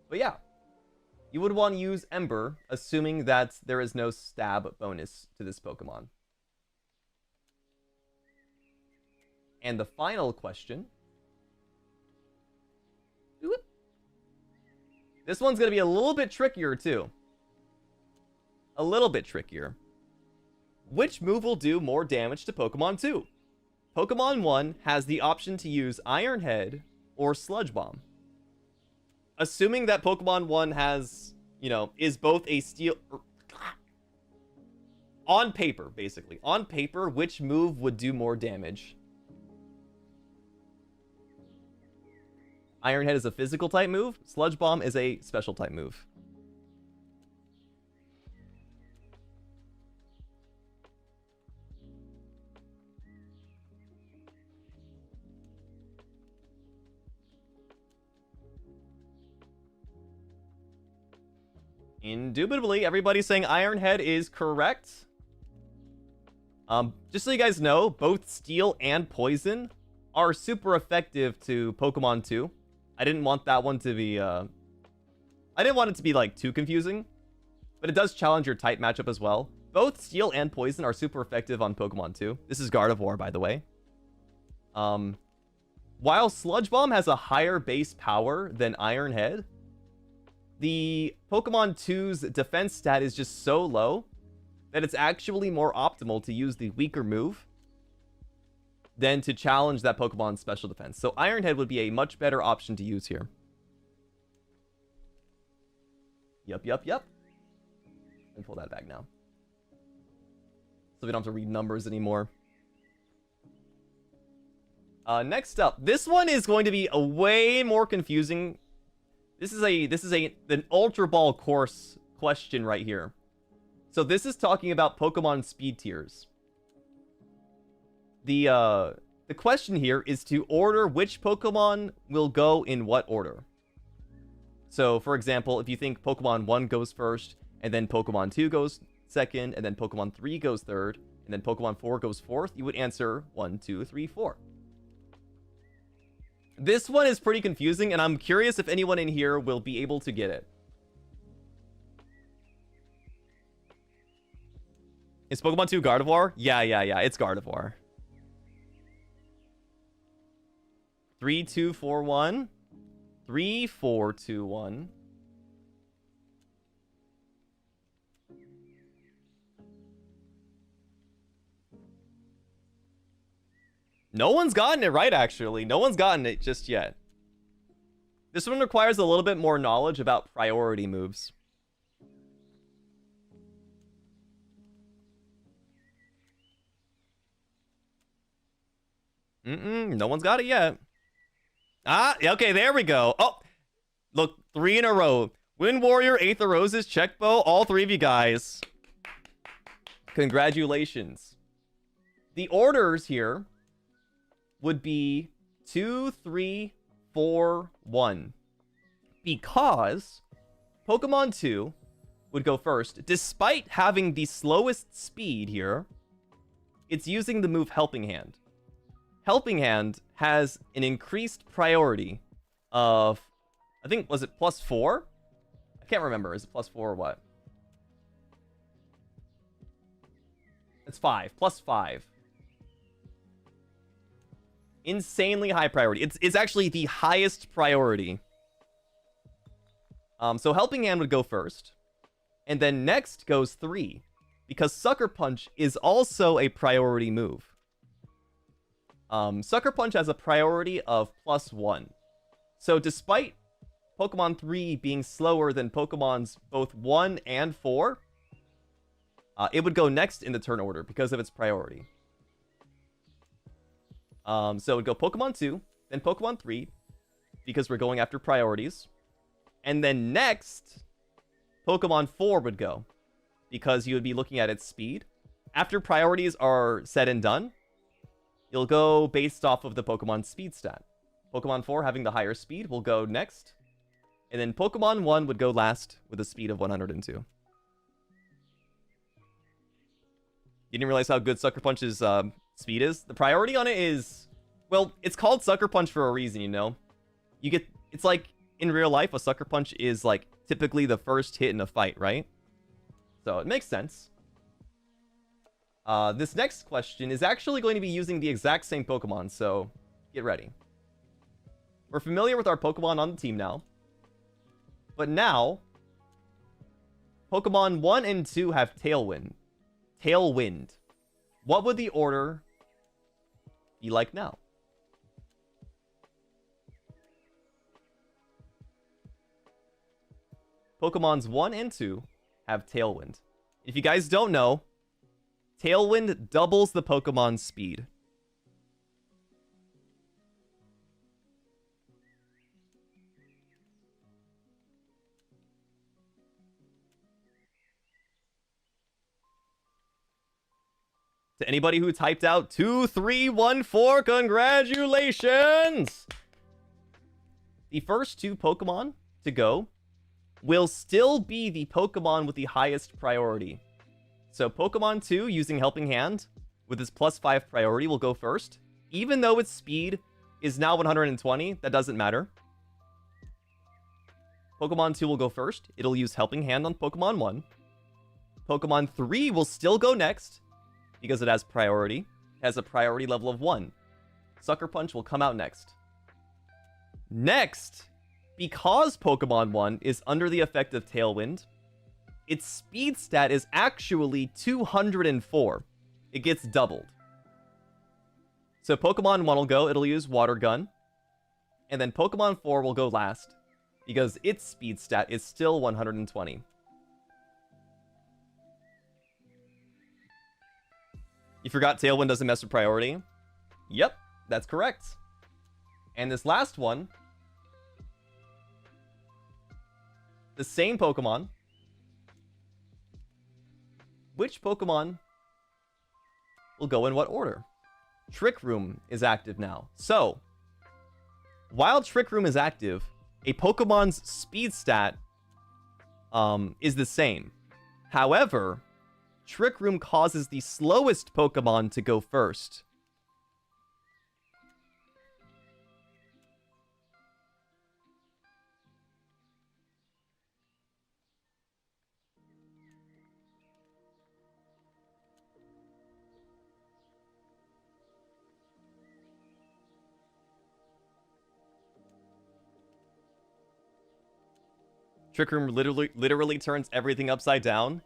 But yeah, you would want to use Ambr, assuming that there is no stab bonus to this Pokemon. And the final question. This one's going to be a little bit trickier, too. A little bit trickier. Which move will do more damage to Pokemon 2? Pokemon 1 has the option to use Iron Head or Sludge Bomb. Assuming that Pokemon 1 has, you know, is both a steel... On paper, basically. On paper, which move would do more damage? Iron Head is a physical type move. Sludge Bomb is a special type move. Indubitably, everybody's saying Iron Head is correct. Just so you guys know, both Steel and Poison are super effective to Pokemon 2. I didn't want that one to be, I didn't want it to be, like, too confusing. But it does challenge your type matchup as well. Both Steel and Poison are super effective on Pokemon 2. This is Gardevoir, by the way. While Sludge Bomb has a higher base power than Iron Head, the Pokemon 2's defense stat is just so low that it's actually more optimal to use the weaker move than to challenge that Pokemon's special defense. So Iron Head would be a much better option to use here. Yup. Let me pull that back now, so we don't have to read numbers anymore. Next up, this one is going to be a way more confusing. This is an Ultra Ball course question right here. So this is talking about Pokemon speed tiers. The question here is to order which Pokemon will go in what order. So, for example, if you think Pokemon 1 goes first, and then Pokemon 2 goes second, and then Pokemon 3 goes third, and then Pokemon 4 goes fourth, you would answer 1, 2, 3, 4. This one is pretty confusing, and I'm curious if anyone in here will be able to get it. Is Pokemon 2 Gardevoir? Yeah, it's Gardevoir. 3, 2, 4, 1. 3, 4, 2, 1. No one's gotten it right, actually. No one's gotten it just yet. This one requires a little bit more knowledge about priority moves. No one's got it yet. Ah, okay, there we go. Oh, look, 3 in a row. Wind Warrior, Eighth of Roses, Checkbow, all 3 of you guys. Congratulations. The orders here would be 2, 3, 4, 1. Because Pokemon 2 would go first. Despite having the slowest speed here, it's using the move Helping Hand. Helping Hand has an increased priority of, I think, was it +4? I can't remember. Is it +4 or what? It's 5. +5. Insanely high priority. It's actually the highest priority. So Helping Hand would go first. And then next goes 3. Because Sucker Punch is also a priority move. Sucker Punch has a priority of +1. So despite Pokemon 3 being slower than Pokemon's both 1 and 4, it would go next in the turn order because of its priority. So it would go Pokemon 2, then Pokemon 3, because we're going after priorities. And then next, Pokemon 4 would go, because you would be looking at its speed. After priorities are said and done, you'll go based off of the Pokemon's speed stat. Pokemon 4 having the higher speed will go next. And then Pokemon 1 would go last with a speed of 102. You didn't realize how good Sucker Punch's speed is? The priority on it is... Well, it's called Sucker Punch for a reason, you know? You get... It's like, in real life, a Sucker Punch is, like, typically the first hit in a fight, right? So, it makes sense. This next question is actually going to be using the exact same Pokemon, so get ready. We're familiar with our Pokemon on the team now. But now, Pokemon 1 and 2 have Tailwind. Tailwind. What would the order be like now? Pokemons 1 and 2 have Tailwind. If you guys don't know, Tailwind doubles the Pokemon's speed. To anybody who typed out 2314, congratulations! The first two Pokemon to go will still be the Pokemon with the highest priority. So Pokemon 2 using Helping Hand with its +5 priority will go first. Even though its speed is now 120, that doesn't matter. Pokemon 2 will go first. It'll use Helping Hand on Pokemon 1. Pokemon 3 will still go next because it has priority. It has a priority level of 1. Sucker Punch will come out next. Next, because Pokemon 1 is under the effect of Tailwind, its speed stat is actually 204. It gets doubled. So Pokemon 1 will go, it'll use Water Gun. And then Pokemon 4 will go last, because its speed stat is still 120. You forgot Tailwind doesn't mess with priority? Yep, that's correct. And this last one, the same Pokemon. Which Pokemon will go in what order? Trick Room is active now. So, while Trick Room is active, a Pokemon's speed stat is the same. However, Trick Room causes the slowest Pokemon to go first. Trick Room literally turns everything upside down.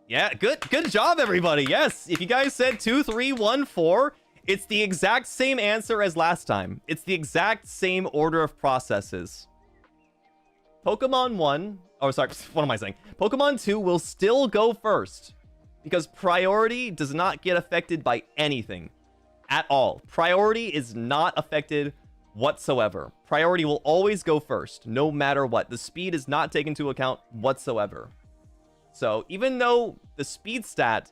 Yeah, good job, everybody. Yes, if you guys said 2314, it's the exact same answer as last time. It's the exact same order of processes. Pokemon 1, oh, sorry, what am I saying? Pokemon 2 will still go first because priority does not get affected by anything at all. Priority is not affected whatsoever. Priority will always go first, no matter what. The speed is not taken into account whatsoever. So even though the speed stat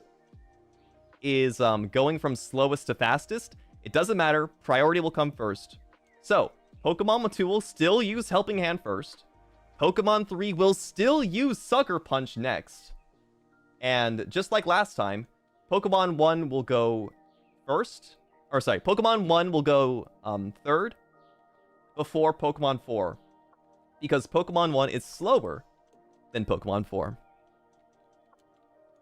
is going from slowest to fastest, it doesn't matter. Priority will come first. So Pokemon 2 will still use Helping Hand first. Pokemon 3 will still use Sucker Punch next. And just like last time, Pokemon 1 will go first. Or sorry, Pokemon 1 will go third before Pokemon 4. Because Pokemon 1 is slower than Pokemon 4.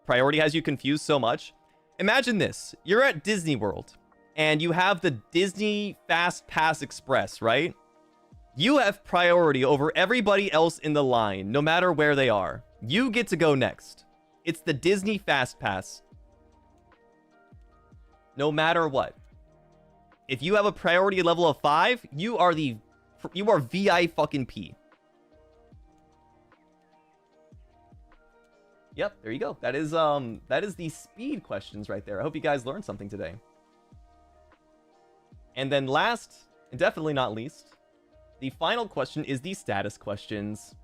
Priority has you confused so much. Imagine this. You're at Disney World, and you have the Disney Fast Pass Express, right? You have priority over everybody else in the line, no matter where they are. You get to go next. It's the Disney Fast Pass. No matter what. If you have a priority level of 5, you are VI fucking P. Yep, there you go. That is the speed questions right there. I hope you guys learned something today. And then last, and definitely not least, the final question is the status questions.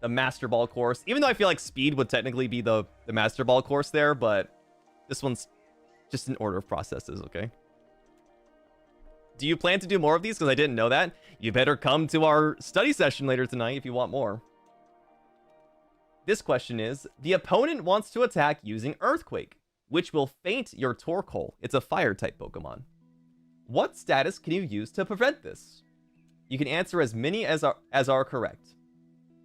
The Master Ball course. Even though I feel like speed would technically be the Master Ball course there, but this one's just an order of processes, okay? Do you plan to do more of these? Because I didn't know that. You better come to our study session later tonight if you want more. This question is, the opponent wants to attack using Earthquake, which will faint your Torkoal. It's a fire type Pokemon. What status can you use to prevent this? You can answer as many as are correct.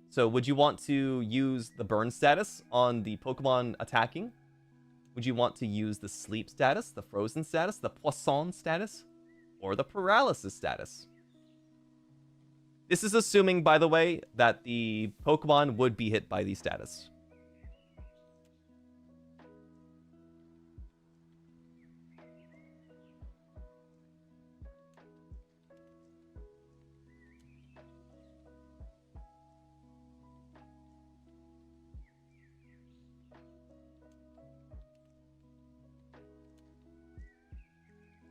So would you want to use the burn status on the Pokemon attacking? Would you want to use the sleep status, the frozen status, the poisson status, or the paralysis status? This is assuming, by the way, that the Pokemon would be hit by the status.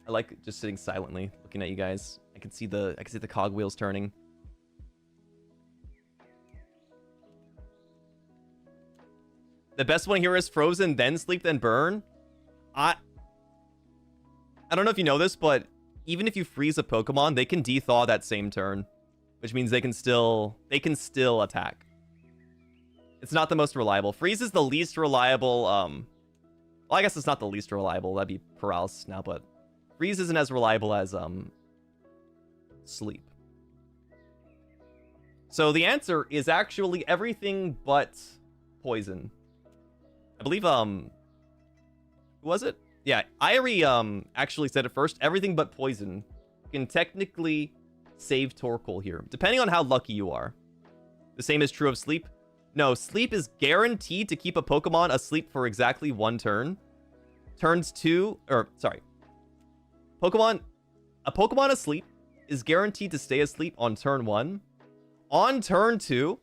I like just sitting silently, looking at you guys. I can see the cogwheels turning. The best one here is frozen, then sleep, then burn. I don't know if you know this, but even if you freeze a Pokemon, they can de-thaw that same turn, which means they can still attack. It's not the most reliable. Freeze is the least reliable. Well, I guess it's not the least reliable. That'd be paralysis now, but freeze isn't as reliable as sleep. So the answer is actually everything but poison. I believe who was it? Yeah, Irie actually said it first. Everything but poison. You can technically save Torkoal here, depending on how lucky you are. The same is true of sleep. No, sleep is guaranteed to keep a Pokemon asleep for exactly 1 turn. A Pokemon asleep is guaranteed to stay asleep on turn 1. On turn 2,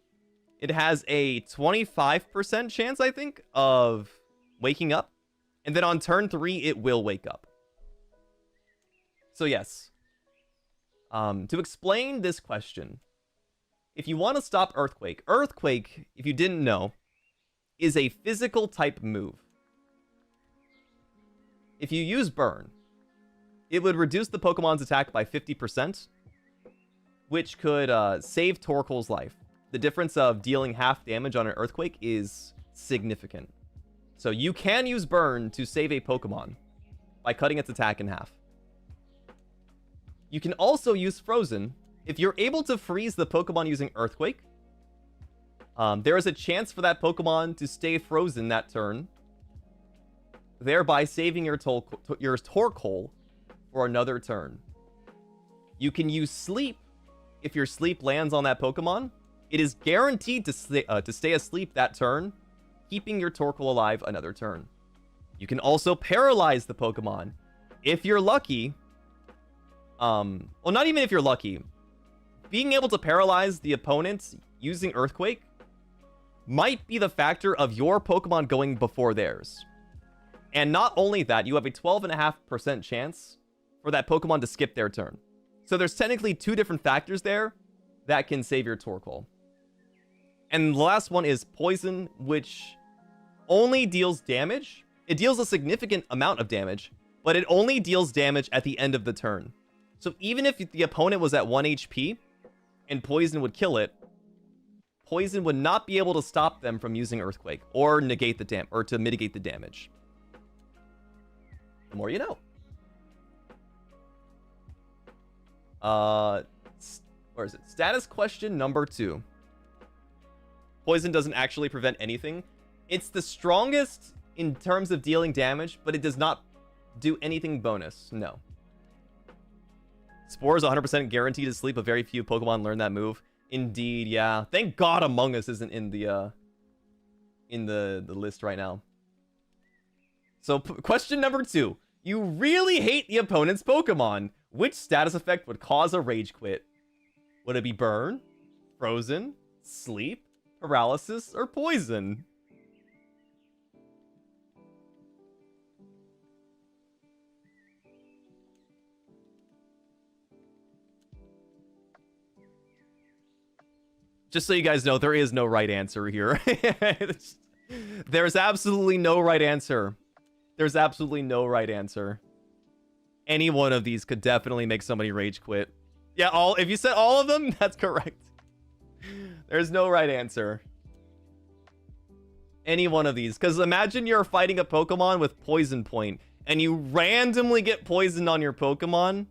it has a 25% chance, I think, of waking up. And then on turn 3, it will wake up. So yes. To explain this question, if you want to stop Earthquake, Earthquake, if you didn't know, is a physical type move. If you use Burn, it would reduce the Pokemon's attack by 50%, which could save Torkoal's life. The difference of dealing half damage on an Earthquake is significant. So you can use Burn to save a Pokemon by cutting its attack in half. You can also use Frozen. If you're able to freeze the Pokemon using Earthquake, there is a chance for that Pokemon to stay frozen that turn, thereby saving your Torkoal for another turn. You can use Sleep. If your Sleep lands on that Pokemon, it is guaranteed to stay asleep that turn, keeping your Torkoal alive another turn. You can also paralyze the Pokemon. If you're lucky, well, not even if you're lucky, being able to paralyze the opponent using Earthquake might be the factor of your Pokemon going before theirs. And not only that, you have a 12.5% chance for that Pokemon to skip their turn. So there's technically 2 different factors there that can save your Torkoal. And the last one is Poison, which only deals damage. It deals a significant amount of damage, but it only deals damage at the end of the turn. So even if the opponent was at 1 HP and Poison would kill it, Poison would not be able to stop them from using Earthquake or negate the or to mitigate the damage. The more you know. Where is it? Status question number 2. Poison doesn't actually prevent anything. It's the strongest in terms of dealing damage, but it does not do anything bonus. No. Spore is 100% guaranteed to sleep, but very few Pokemon learn that move. Indeed, yeah. Thank God Among Us isn't in the list right now. So question number 2. You really hate the opponent's Pokemon. Which status effect would cause a Rage Quit? Would it be Burn, Frozen, Sleep, Paralysis, or Poison? Just so you guys know, there is no right answer here. There's absolutely no right answer. There's absolutely no right answer. Any one of these could definitely make somebody rage quit. Yeah, if you said all of them, that's correct. There's no right answer. Any one of these. Because imagine you're fighting a Pokemon with Poison Point, and you randomly get poisoned on your Pokemon,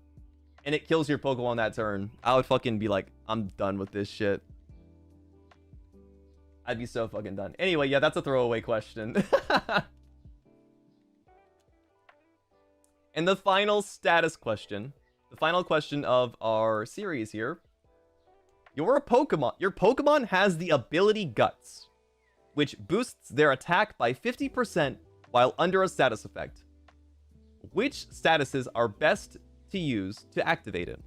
and it kills your Pokemon that turn. I would fucking be like, I'm done with this shit. I'd be so fucking done. Anyway, yeah, that's a throwaway question. And the final status question, the final question of our series here. Your Pokemon has the ability Guts, which boosts their attack by 50% while under a status effect. Which statuses are best to use to activate it?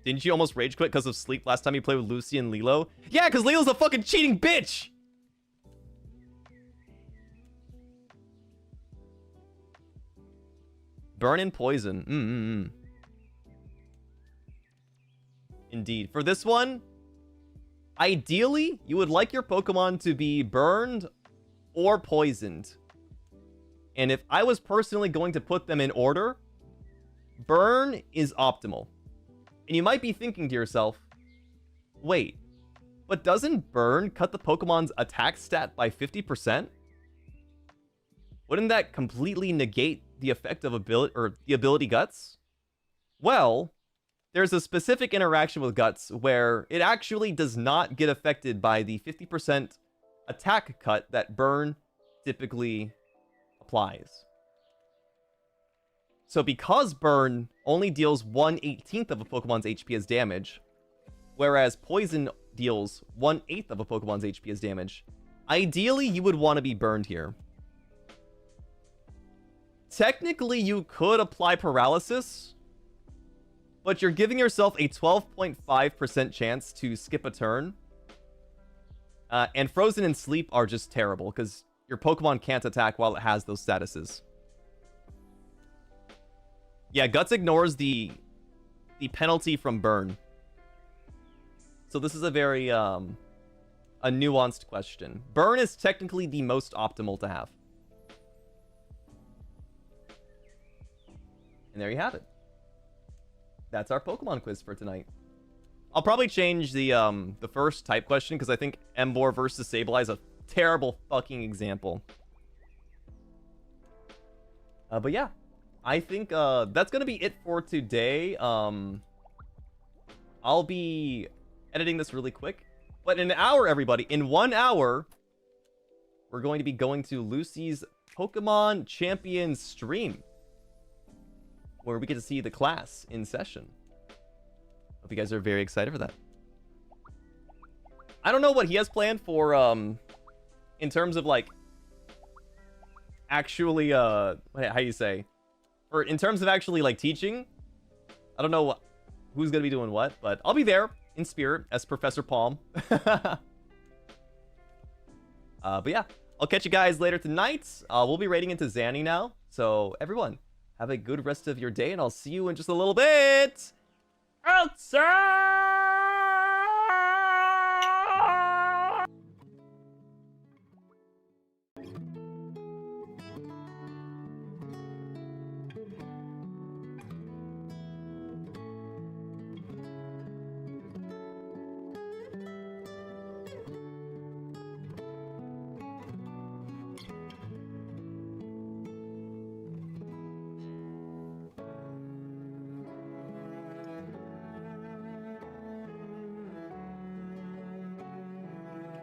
Didn't you almost rage quit because of sleep last time you played with Lucy and Lilo? Yeah, because Lilo's a fucking cheating bitch! Burn and poison. Indeed. For this one, ideally, you would like your Pokemon to be burned or poisoned. And if I was personally going to put them in order, burn is optimal. And you might be thinking to yourself, wait, but doesn't burn cut the Pokemon's attack stat by 50%? Wouldn't that completely negate the effect of ability Guts? Well, there's a specific interaction with Guts where it actually does not get affected by the 50% attack cut that burn typically applies. So because burn only deals 1/18 of a Pokemon's HP as damage, whereas poison deals 1/8 of a Pokemon's HP as damage, ideally you would want to be burned here. Technically, you could apply paralysis, but you're giving yourself a 12.5% chance to skip a turn. And Frozen and Sleep are just terrible, because your Pokemon can't attack while it has those statuses. Yeah, Guts ignores the penalty from Burn. So this is a very, a nuanced question. Burn is technically the most optimal to have. And there you have it. That's our Pokemon quiz for tonight. I'll probably change the first type question because I think Emboar versus Sableye is a terrible fucking example. But yeah, I think that's gonna be it for today. I'll be editing this really quick, but in an hour, everybody, in 1 hour, we're going to be going to Lucy's Pokemon Champions stream, where we get to see the class in session. Hope you guys are very excited for that. I don't know what he has planned for, in terms of, like, actually, how do you say? In terms of actually, like, teaching. I don't know who's gonna be doing what, but I'll be there in spirit as Professor Palm. But yeah, I'll catch you guys later tonight. We'll be raiding into Zanny now. So, everyone, have a good rest of your day, and I'll see you in just a little bit outside!